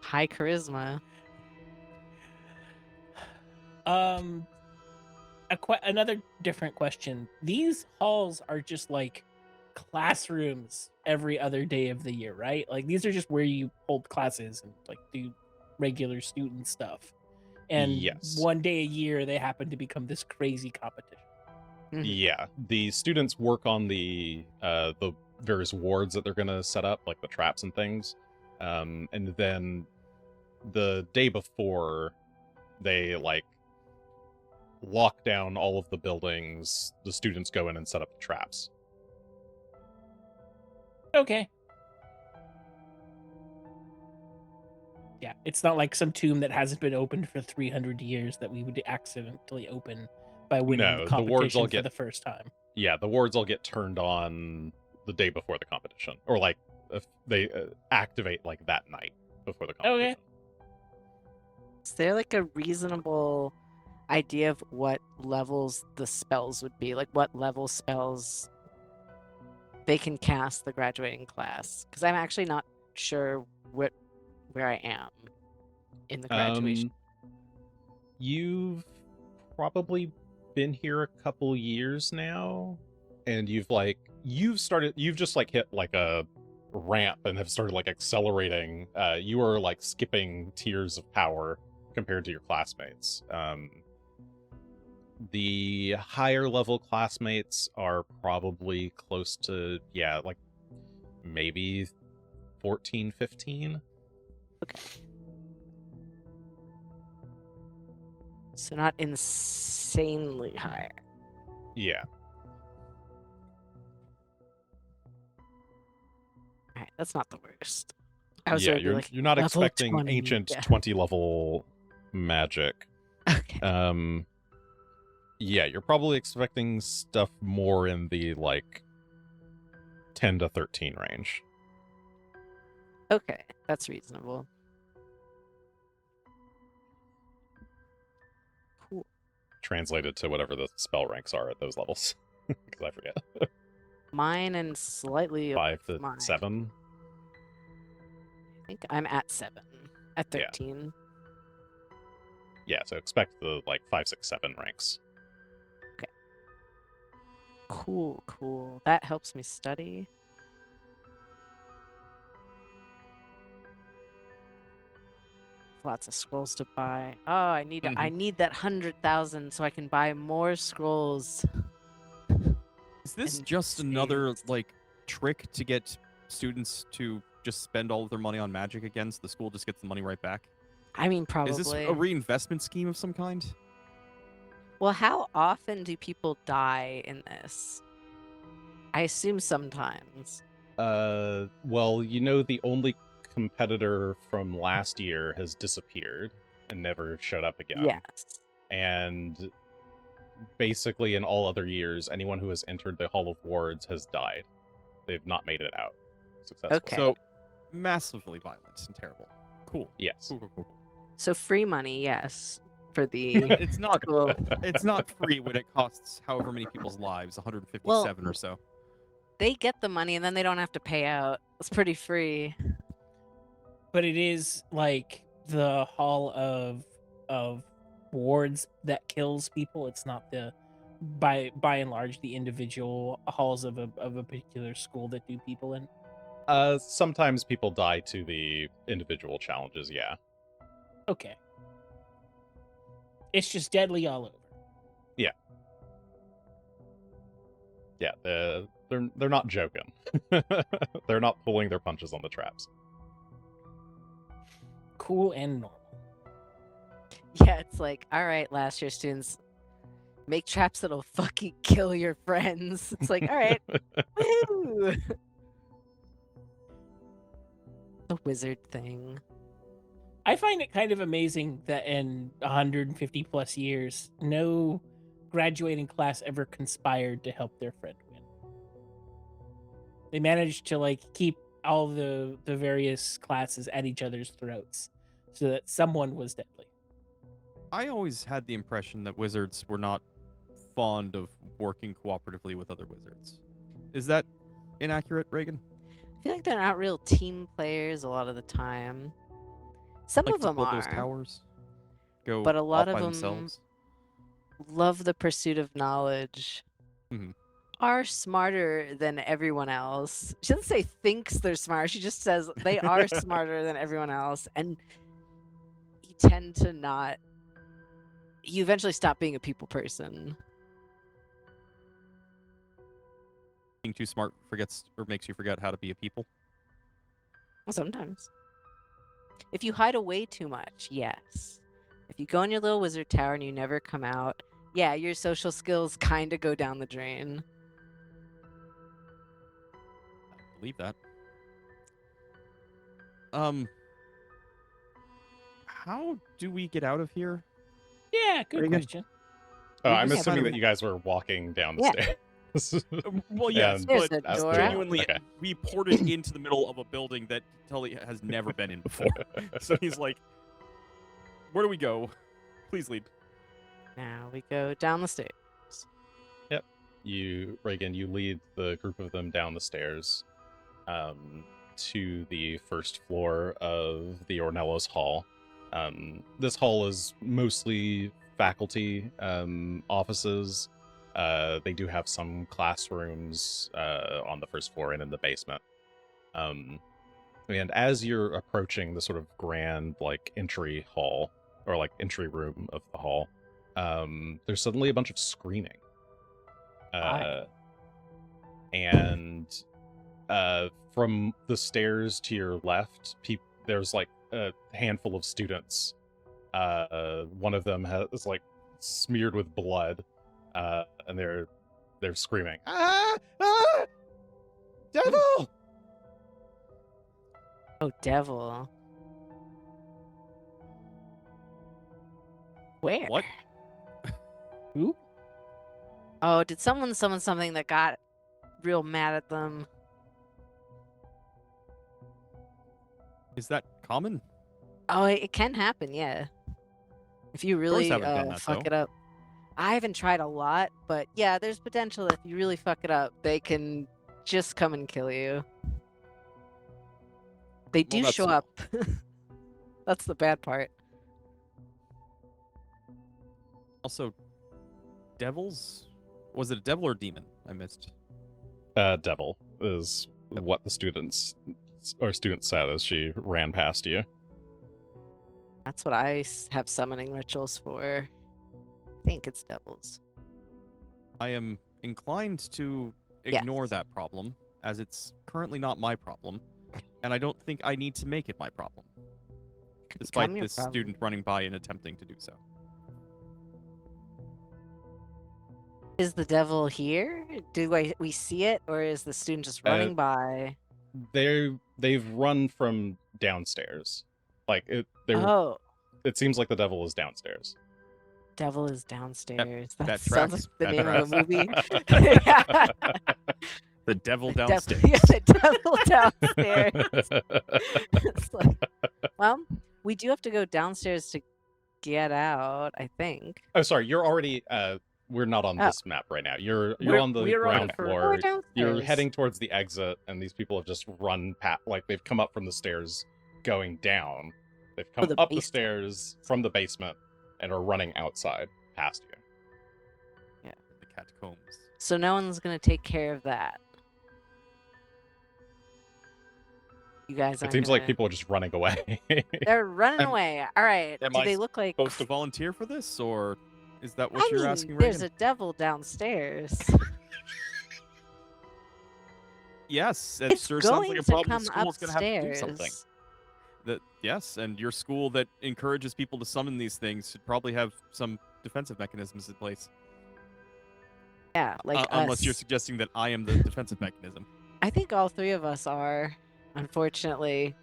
High charisma.
Another different question. These halls are just like classrooms every other day of the year, right? Like these are just where you hold classes and like do regular student stuff. And
Yes.
one day a year they happen to become this crazy competition.
Mhm.
Yeah, the students work on the various wards that they're gonna set up, like the traps and things, and then the day before, they like lock down all of the buildings. The students go in and set up the traps.
Okay. Yeah, it's not like some tomb that hasn't been opened for 300 years that we would accidentally open by winning
No,
the
the wards
competition
all
for
get-
the first time.
Yeah, the wards all get turned on the day before the competition, or like if they activate like that night before the competition.
Is there like a reasonable idea of what levels the spells would be? Like what level spells they can cast the graduating class? Because I'm actually not sure where I am in the graduation.
You've probably been here a couple years now, and you've just like hit like a ramp and have started like accelerating. You are like skipping tiers of power compared to your classmates. The higher level classmates are probably close to, yeah, like maybe 14, 15.
So not insanely high.
Yeah.
Alright, that's not the worst. I was
Yeah,
ready to be like,
you're not
level
expecting
20,
ancient
yeah.
20 level magic.
Okay.
Yeah, you're probably expecting stuff more in the like 10 to 13 range.
Okay, that's reasonable. Cool.
Translated to whatever the spell ranks are at those levels. Because I forget.
Mine and slightly
5 to
mine.
7.
I think I'm at 7. At
Yeah.
13.
Yeah, so expect the like 5, 6, 7 ranks.
Cool. That helps me study. Lots of scrolls to buy. Oh, I need that 100,000 so I can buy more scrolls.
Is this
And
just another
saves.
like trick to get students to just spend all of their money on magic again, so the school just gets the money right back?
I mean, probably.
Is this a reinvestment scheme of some kind?
Well, how often do people die in this? I assume sometimes.
Well, the only competitor from last year has disappeared and never showed up again.
Yes.
And basically in all other years, anyone who has entered the Hall of Wards has died. They've not made it out successfully.
Okay.
So massively violent and terrible. Cool.
Yes.
Cool.
So free money, yes, for the
It's not
school.
it's not free when it costs however many people's lives, 157 or so.
They get the money and then they don't have to pay out. It's pretty free.
But it is like the hall of wards that kills people. It's not the by and large the individual halls of a particular school that do people in.
Sometimes people die to the individual challenges, yeah.
Okay. It's just deadly all over.
Yeah, they're not joking. They're not pulling their punches on the traps.
Cool and normal.
Yeah, it's like, all right, last year students, make traps that'll fucking kill your friends. It's like, all right, woo! The wizard thing.
I find it kind of amazing that in 150 plus years, no graduating class ever conspired to help their friend win. They managed to like keep all the various classes at each other's throats, so that someone was deadly.
I always had the impression that wizards were not fond of working cooperatively with other wizards. Is that inaccurate, Reagan?
I feel like they're not real team players a lot of the time. Some
Like
of
to
them
build
are,
those towers, go
but a lot
off
of
by
them
themselves.
love the pursuit of knowledge.
Mhm.
Are smarter than everyone else. She doesn't say thinks they're smart. She just says they are smarter than everyone else, and you tend to not. You eventually stop being a people person.
Being too smart forgets or makes you forget how to be a people.
Sometimes. If you hide away too much, yes. If you go in your little wizard tower and you never come out, yeah, your social skills kind of go down the drain.
I believe that. How do we get out of here?
Yeah, good
Reagan?
question.
Oh,
We
I'm
just
assuming
kind
that you guys were walking down the
Yeah.
stairs.
Well, yes,
And
There's
but
a door out.
genuinely,
Okay.
we ported into the middle of a building that Tully has never been in before. So he's like, "Where do we go? Please lead."
Now we go down the stairs.
Reagan, you lead the group of them down the stairs to the first floor of the Ornelas Hall. This hall is mostly faculty offices. They do have some classrooms on the first floor and in the basement. And as you're approaching the sort of grand like entry hall or like entry room of the hall, there's suddenly a bunch of screaming.
Why?
And from the stairs to your left, there's like a handful of students. One of them is like smeared with blood, and they're screaming, "Ah! Ah! Devil!"
Oh, devil. Where?
What?
Who?
Oh, did someone summon something that got real mad at them?
Is that common?
Oh, it can happen, yeah. If you really
haven't done that,
fuck
though.
it up. I haven't tried a lot, but yeah, there's potential that if you really fuck it up, they can just come and kill you. They do
that's-
show up. That's the bad part.
Also, devils? Was it a devil or demon? I missed.
Devil is what the student said as she ran past you.
That's what I have summoning rituals for. I think it's devils.
I am inclined to ignore that problem, as it's currently not my problem, and I don't think I need to make it my problem,
Could
despite
become your
this
problem.
student running by and attempting to do so.
Is the devil here? Do we see it, or is the student just running by?
They've run from downstairs. Like it
Oh,
it seems like the devil is downstairs.
devil is downstairs. That,
that
sounds
tracks.
like the
That
name of a movie.
The devil
Devil-
downstairs.
yeah, the devil downstairs. It's like, well, we do have to go downstairs to get out, I think.
Oh, sorry, you're already we're not on
Oh.
this map right now. You're
We're-
on the
we're on
ground
the fir-
Oh, we're
floor.
downstairs.
You're heading towards the exit, and these people have just run past. Like they've come up from the stairs, going down. They've come
the
up the
basement.
stairs from the basement and are running outside past you.
The catacombs.
So no one's gonna take care of that. You guys
It
aren't
seems like
gonna-
people are just running away.
They're running
Am-
away. All right.
am
Do
I
they look like?
Supposed to volunteer for this, or is that what
I
you're
mean,
asking,
there's
Reagan?
a devil downstairs.
Yes, it
It's
sure sounds
going
like a
to
problem.
come
The school's gonna have to do something.
upstairs.
Yes, and your school that encourages people to summon these things should probably have some defensive mechanisms in place.
Yeah, like
unless
us.
you're suggesting that I am the defensive mechanism.
I think all three of us are, unfortunately.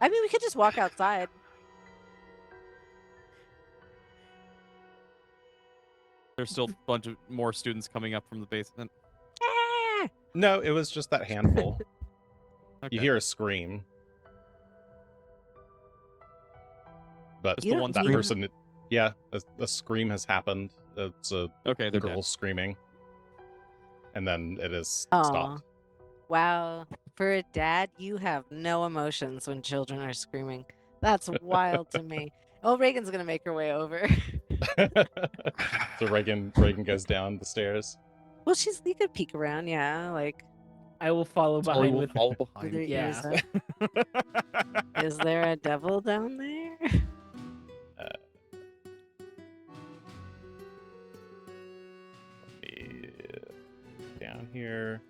I mean, we could just walk outside.
There's still a bunch of more students coming up from the basement.
Ah!
No, it was just that handful.
Okay.
You hear a scream. But
Just
You
the
don't
one
that
hear-
person, yeah, a scream has happened. It's a
Okay, they're
girl
dead.
screaming. And then it is
Aw.
stopped.
Wow. For a dad, you have no emotions when children are screaming. That's wild to me. Oh, Reagan's gonna make her way over.
So Reagan goes down the stairs.
Well, you could peek around, yeah. Like,
I will follow
Tori
behind
will
with.
fall
with
behind.
her
Yeah.
ears up. Is there a devil down there?
Down here.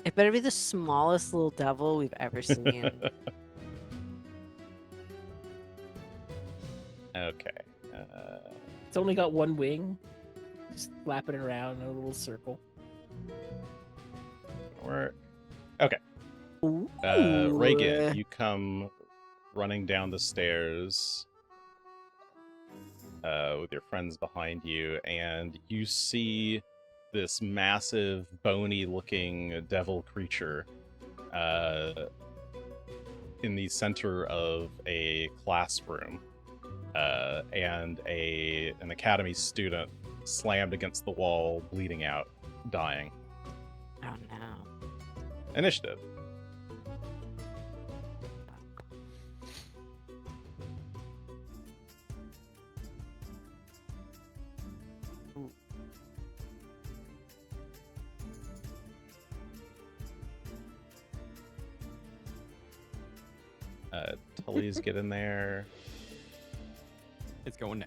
It better be the smallest little devil we've ever seen.
Okay.
It's only got one wing, just flapping around in a little circle.
Work.
Ooh.
Reagan, you come running down the stairs with your friends behind you, and you see this massive, bony-looking devil creature in the center of a classroom, and an academy student slammed against the wall, bleeding out, dying.
Oh no.
Initiative. Tully's get in there.
It's going now.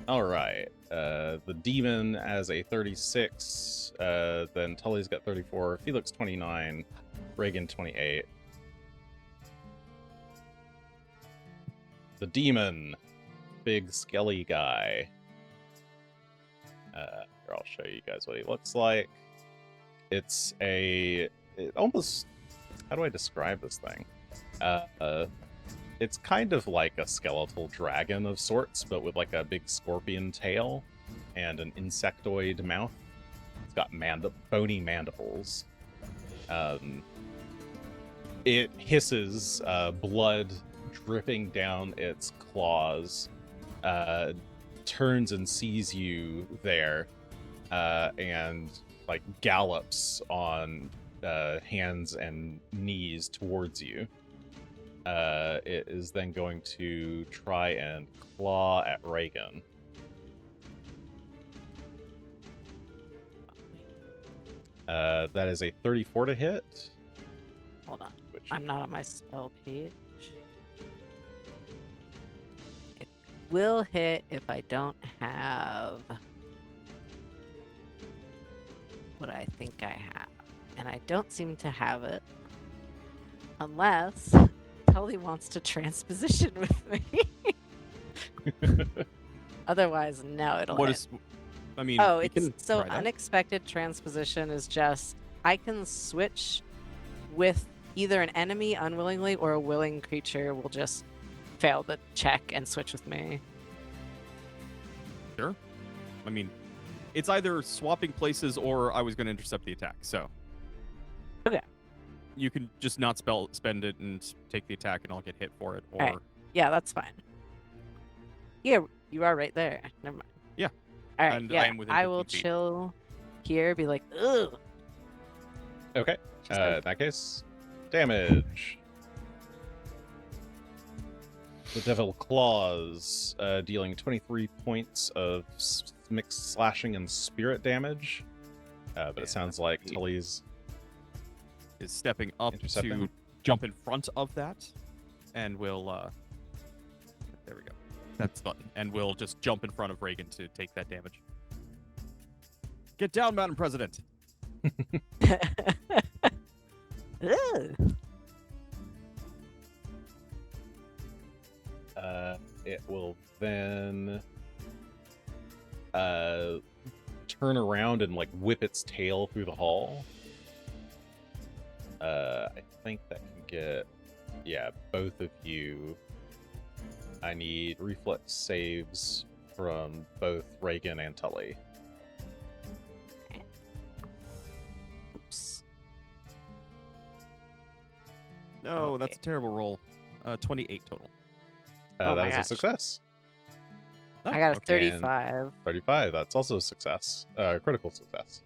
All right. The demon as a 36. Then Tully's got 34. Felix 29. Reagan 28. The demon, big skelly guy. Here, I'll show you guys what he looks like. It's almost, how do I describe this thing? It's kind of like a skeletal dragon of sorts, but with like a big scorpion tail and an insectoid mouth. It's got bony mandibles. It hisses, blood dripping down its claws, turns and sees you there, and like gallops on hands and knees towards you. It is then going to try and claw at Reagan. That is a 34 to hit.
Hold on.
Which
I'm not on my spell page. It will hit if I don't have what I think I have. And I don't seem to have it. Unless Tully wants to transposition with me. Otherwise, no, it'll
What
hit.
is? I mean,
Oh,
we
it's
can
so
try that.
unexpected transposition is just I can switch with either an enemy unwillingly or a willing creature will just fail the check and switch with me.
Sure. I mean, it's either swapping places or I was going to intercept the attack. So.
Okay.
You can just not spend it and take the attack, and I'll get hit for it. Or
Alright. Yeah, that's fine. Yeah, you are right there. Never mind.
Yeah.
All right.
And I
Yeah,
am within
I will
15 feet.
chill here. Be like, ugh.
Okay.
Just
In that case, damage. The Devil Claws, dealing 23 points of mixed slashing and spirit damage. But
Yeah,
it sounds like
the-
Tully's
is stepping up
Intercepting.
to jump in front of that, and will. There we go. That's the button, and we'll just jump in front of Reagan to take that damage. Get down, Madam President.
Ugh.
It will then turn around and like whip its tail through the hall. I think that can get, yeah, both of you. I need reflex saves from both Reagan and Tully.
Oops.
No, that's a
Okay.
terrible roll. 28 total.
Oh
That
my
is a
gosh.
success.
I got a
okay.
35.
35, that's also a success. Critical success.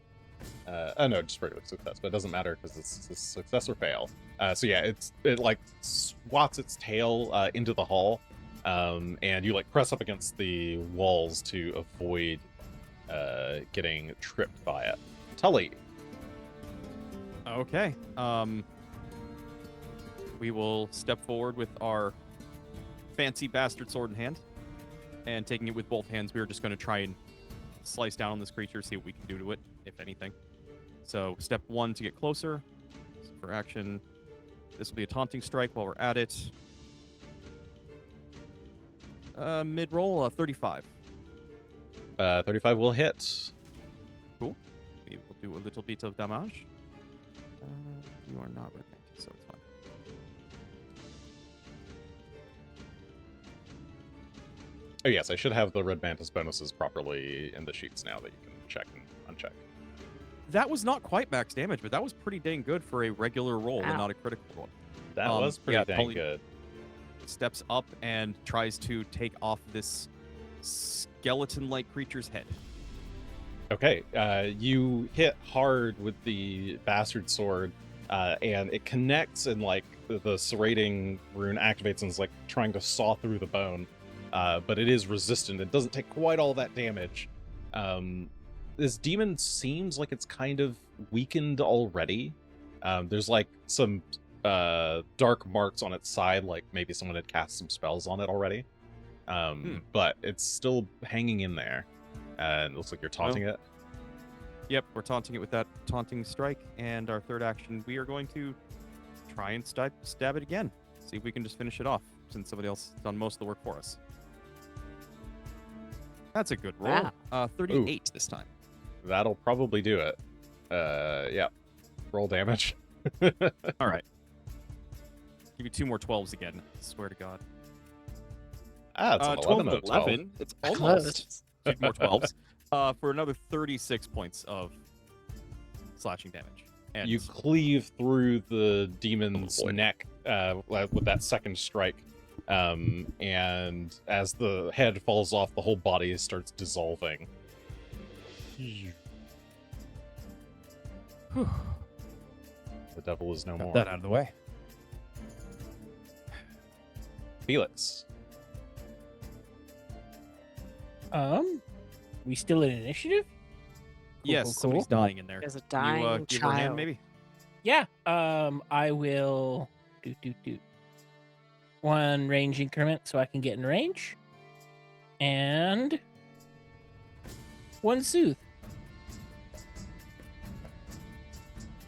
No, just regular success, but it doesn't matter because it's a success or fail. So yeah, it like swats its tail into the hull, and you like press up against the walls to avoid getting tripped by it. Tully.
Okay. We will step forward with our fancy bastard sword in hand, and taking it with both hands, we are just going to try and slice down on this creature, see what we can do to it, if anything. So, step 1 to get closer. So for action, this will be a taunting strike while we're at it. Mid-roll, 35.
35 will hit.
We will do a little bit of damage. You are not red mantis, so it's fine.
Oh yes, I should have the Red Mantis bonuses properly in the sheets now that you can check and uncheck.
That was not quite max damage, but that was pretty dang good for a regular roll and
Ow.
not a critical roll.
That was pretty
yeah,
dang
Tully
good.
steps up and tries to take off this skeleton-like creature's head.
Okay, you hit hard with the bastard sword, and it connects and like the serrating rune activates and is like trying to saw through the bone, but it is resistant. It doesn't take quite all that damage. This demon seems like it's kind of weakened already. There's like some dark marks on its side, like maybe someone had cast some spells on it already. But it's still hanging in there. And it looks like you're taunting it.
Yep, we're taunting it with that taunting strike, and our third action, we are going to try and stab it again. See if we can just finish it off, since somebody else has done most of the work for us. That's a good roll.
Wow.
38 this time.
That'll probably do it. Yeah. Roll damage.
All right. Give you 2 more 12s again. Swear to God.
It's an
12
11
to
out of 12.
11. It's almost
Close.
2 more 12s. For another 36 points of slashing damage. And
You cleave through the demon's
boy.
neck with that second strike. And as the head falls off, the whole body starts dissolving. The devil is no
Got
more.
that out of the way.
Felix.
We still in initiative?
yes,
cool,
somebody's
cool.
dying in there.
There's a
You,
dying
give her a hand,
child.
maybe?
Yeah. I will do 1 range increment so I can get in range. And 1 soothe.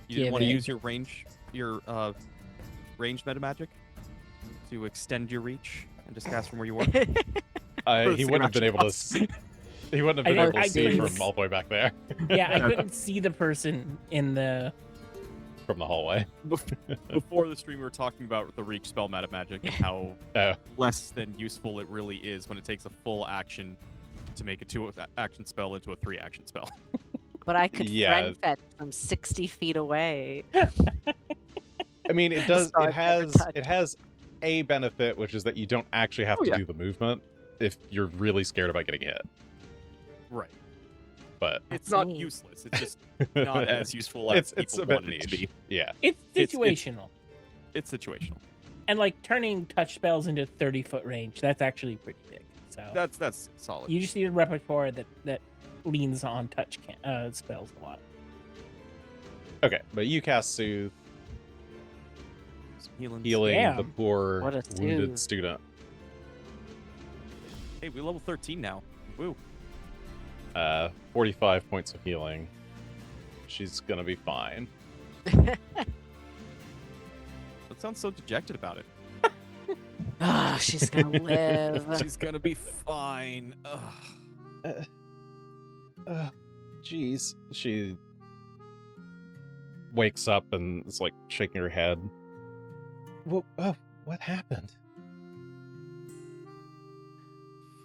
You didn't
Yeah,
want to
man.
use your range meta magic to extend your reach and just cast from where you were?
He wouldn't have been able to see. He wouldn't have been able to
I
see
couldn't
from all the way back there
Yeah, I couldn't see the person in the.
from the hallway.
Before the stream, we were talking about the reach spell meta magic and how
Oh.
less than useful it really is when it takes a full action to make a 2-action spell into a 3-action spell.
But I could
Yeah.
friend fetch from 60 feet away.
I mean, it does.
So
It
I've never
has.
touched
It has a benefit, which is that you don't actually have
Oh,
to
yeah.
do the movement if you're really scared about getting hit.
Right.
But
It's
That's
not
neat.
useless. It's just not as useful as
it's
people
a bit
want it to
niche.
be.
Yeah.
It's
It's-
situational.
It's situational.
And like turning touch spells into 30-foot range, that's actually pretty big. So
That's solid.
you just need a repertoire that leans on touch spells a lot.
Okay, but you cast Soothe,
Some healing.
healing the
Damn.
poor
What a
wounded
soothe.
student.
Hey, we level 13 now. Woo.
45 points of healing. She's gonna be fine.
That sounds so dejected about it.
Ah, she's gonna live.
She's gonna be fine. Ugh.
Jeez. She wakes up and is like shaking her head. What happened?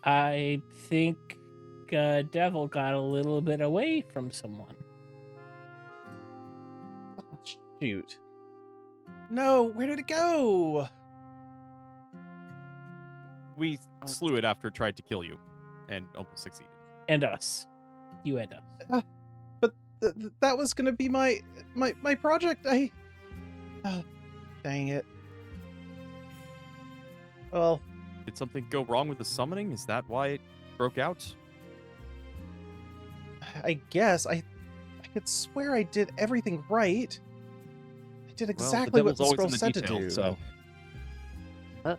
I think Devil got a little bit away from someone.
Oh, shoot. No, where did it go?
We slew it after it tried to kill you, and almost succeeded.
And us. You and us.
But that was gonna be my project. Dang it. Well,
Did something go wrong with the summoning? Is that why it broke out?
I guess I could swear I did everything right. I did exactly what the
devil's
scroll
always in
said
the
to do.
detail, so.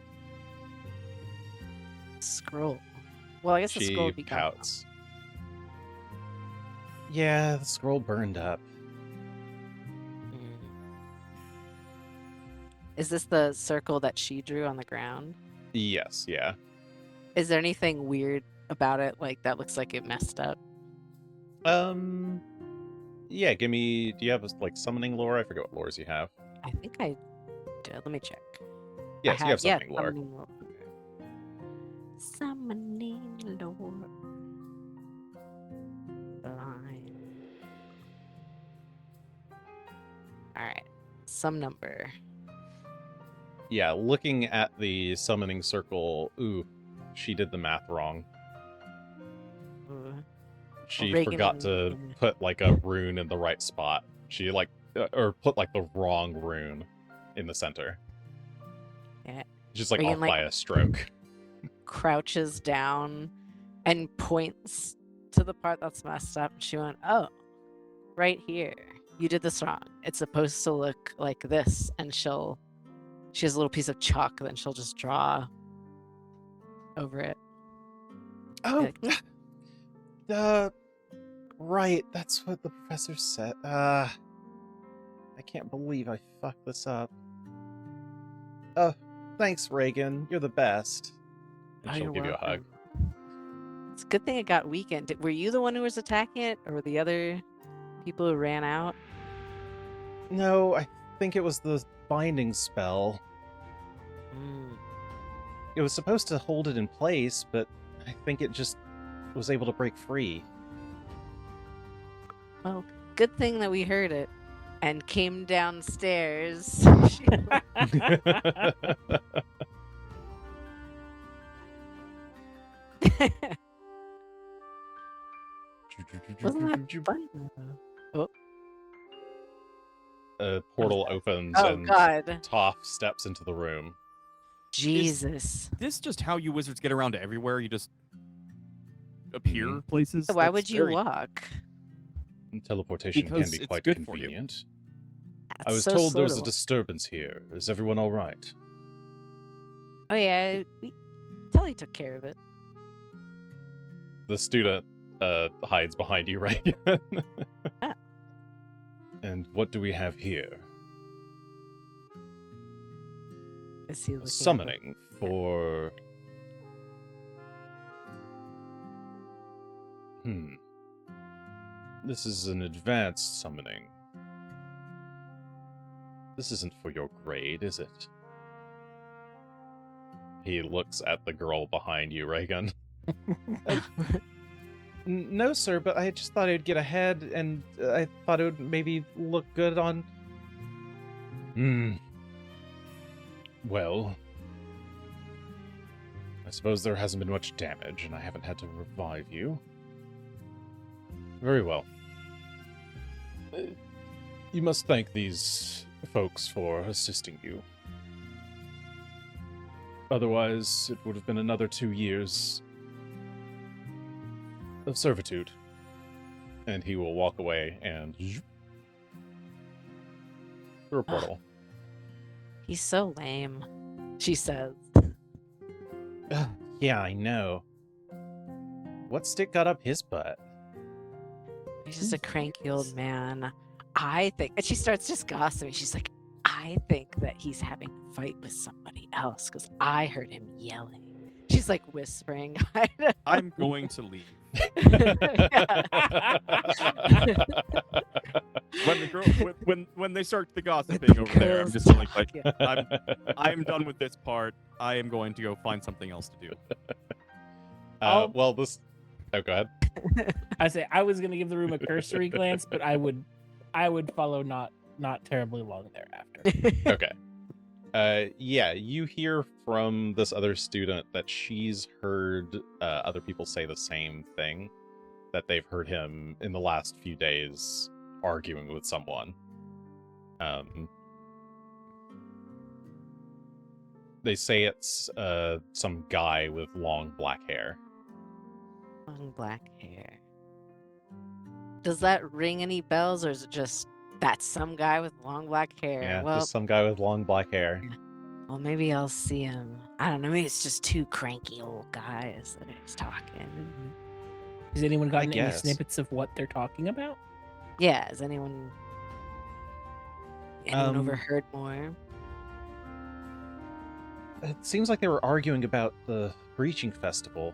Scroll. Well, I guess the scroll
She
would be gone.
pouts. Yeah, the scroll burned up.
Mm. Is this the circle that she drew on the ground?
Yes, yeah.
Is there anything weird about it, like that looks like it messed up?
Yeah, give me. Do you have like summoning lore? I forget what lores you have.
I think I did. Let me check.
Yes, you have summoning lore.
Summoning lore. Summoning lore. Line. Alright. Some number.
Yeah, looking at the summoning circle. Ooh, she did the math wrong.
Ooh.
She
Reagan
forgot to
and-
put like a rune in the right spot. She like or put like the wrong rune in the center.
Yeah.
Just like
Reagan,
off
like-
by a stroke.
Crouches down and points to the part that's messed up. She went, "Oh, right here. You did this wrong. It's supposed to look like this." And she has a little piece of chalk, then she'll just draw over it.
Oh,
Like,
right. That's what the professor said. I can't believe I fucked this up. Thanks, Reagan. You're the best. And
"Oh,
she'll
you're
give you a hug.
welcome." It's a good thing it got weakened. Were you the one who was attacking it, or were the other people who ran out?
No, I think it was the binding spell.
Mm.
It was supposed to hold it in place, but I think it just was able to break free.
Well, good thing that we heard it and came downstairs. Wasn't that fun?
A portal opens
Oh
and
God,
Toph steps into the room.
Jesus!
This just how you wizards get around to everywhere? You just appear
Mhm.
places?
Why
That's
would you
very-
walk?
Teleportation
Because
can be
it's
quite
good for you.
convenient. I
That's
was
so
told there was a
subtle.
disturbance here. Is everyone all right?
Oh yeah, Telly took care of it.
The student hides behind you, right?
Ah.
And what do we have here?
Is he looking
A
at the-
summoning for... This is an advanced summoning. This isn't for your grade, is it? He looks at the girl behind you, Reagan. No, sir, but I just thought I'd get ahead, and I thought it would maybe look good on... Well... I suppose there hasn't been much damage, and I haven't had to revive you. Very well. You must thank these folks for assisting you. Otherwise, it would have been another 2 years of servitude. And he will walk away and through a portal.
He's so lame. She says.
Yeah, I know. What stick got up his butt?
He's just a cranky old man. I think, and she starts just gossiping. She's like, I think that he's having a fight with somebody else because I heard him yelling. She's like whispering.
I'm going to leave. When the girl, when they start the gossiping over there, I'm just like, I'm done with this part. I am going to go find something else to do.
Well, this. Oh, go ahead.
I say I was gonna give the room a cursory glance, but I would follow not terribly long thereafter.
Okay. Yeah, you hear from this other student that she's heard other people say the same thing, that they've heard him in the last few days arguing with someone. They say it's some guy with long black hair.
Long black hair. Does that ring any bells, or is it just that's some guy with long black hair?
Yeah,
well,
just some guy with long black hair.
well, maybe I'll see him. I don't know. Maybe it's just two cranky old guys that are just talking.
Has anyone gotten any
guess.
snippets of what they're talking about?
Yeah, has anyone overheard more?
It seems like they were arguing about the Breaching Festival.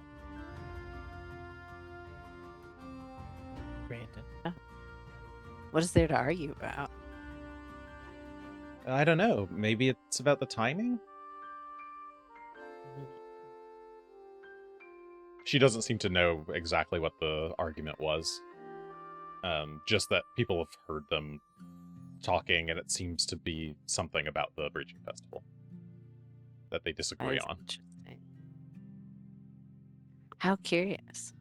Brandon.
What is there to argue about?
I don't know. Maybe it's about the timing? She doesn't seem to know exactly what the argument was. Just that people have heard them talking, and it seems to be something about the Breaching Festival that they
That
disagree
is
on.
interesting. How curious.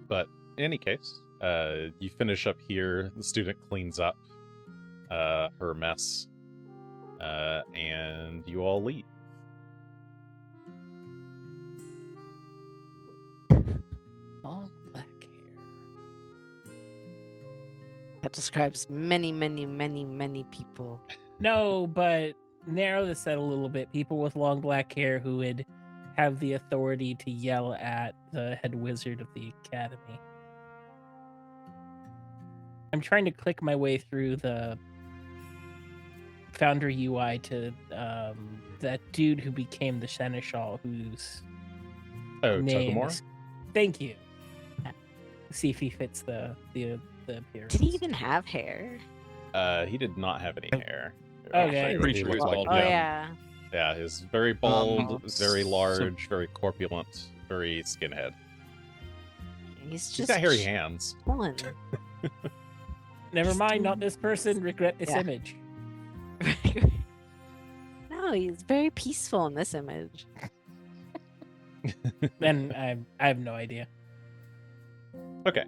But in any case, you finish up here. The student cleans up her mess, and you all leave.
Long black hair. That describes many, many, many, many people.
No, but narrow the set a little bit. People with long black hair who would have the authority to yell at the head wizard of the academy. I'm trying to click my way through the founder UI to that dude who became the seneschal, whose
Oh,
name
Tuggamore?
is... Thank you. See if he fits the appearance.
Did he even have hair?
He did not have any hair.
Okay.
He
Pretty sure
looked
he's
like-
bald.
Oh
yeah.
yeah.
Yeah, he's very bald, very
so-
large, very corpulent, very skinhead.
He's just
He's got hairy hands.
chilling.
Never mind, not this person. Regret this
Yeah.
image.
No, he's very peaceful in this image.
Then I have no idea.
Okay.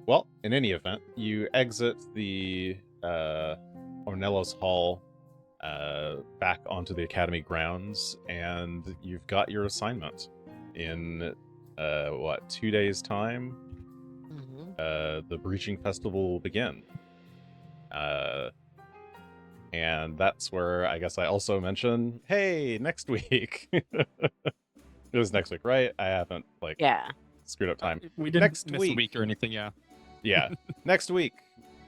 Well, in any event, you exit the Ornelos Hall back onto the Academy grounds, and you've got your assignment in 2 days' time.
Mhm.
The Breaching Festival will begin. And that's where I guess I also mention, hey, next week. It was next week, right? I haven't
Yeah.
screwed up time.
We didn't
Next
miss
week.
a week or anything, yeah.
Yeah, next week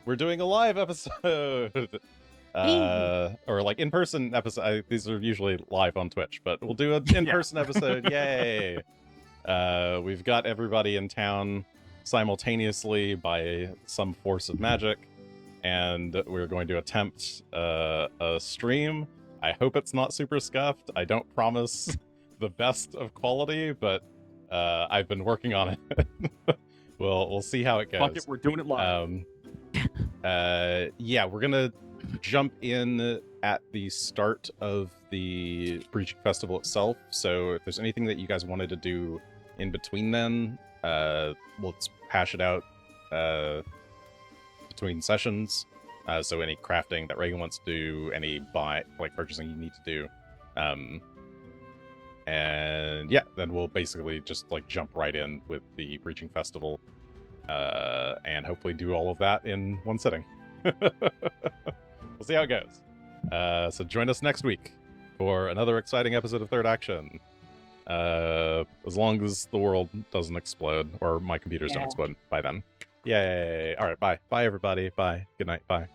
we're doing a live episode. Or like in-person episode. These are usually live on Twitch, but we'll do an in-person episode. Yay! We've got everybody in town simultaneously by some force of magic, and we're going to attempt a stream. I hope it's not super scuffed. I don't promise the best of quality, but I've been working on it. We'll see how it goes.
Fuck it, we're doing it live.
Yeah, we're gonna jump in at the start of the Breaching Festival itself. So if there's anything that you guys wanted to do in between then, let's hash it out between sessions. So any crafting that Reagan wants to do, any purchasing you need to do. And yeah, then we'll basically just like jump right in with the Breaching Festival, and hopefully do all of that in one sitting. We'll see how it goes. So join us next week for another exciting episode of Third Action. As long as the world doesn't explode, or my computers don't
Yeah.
explode by then. Yay! All right, bye. Bye, everybody. Bye. Good night. Bye.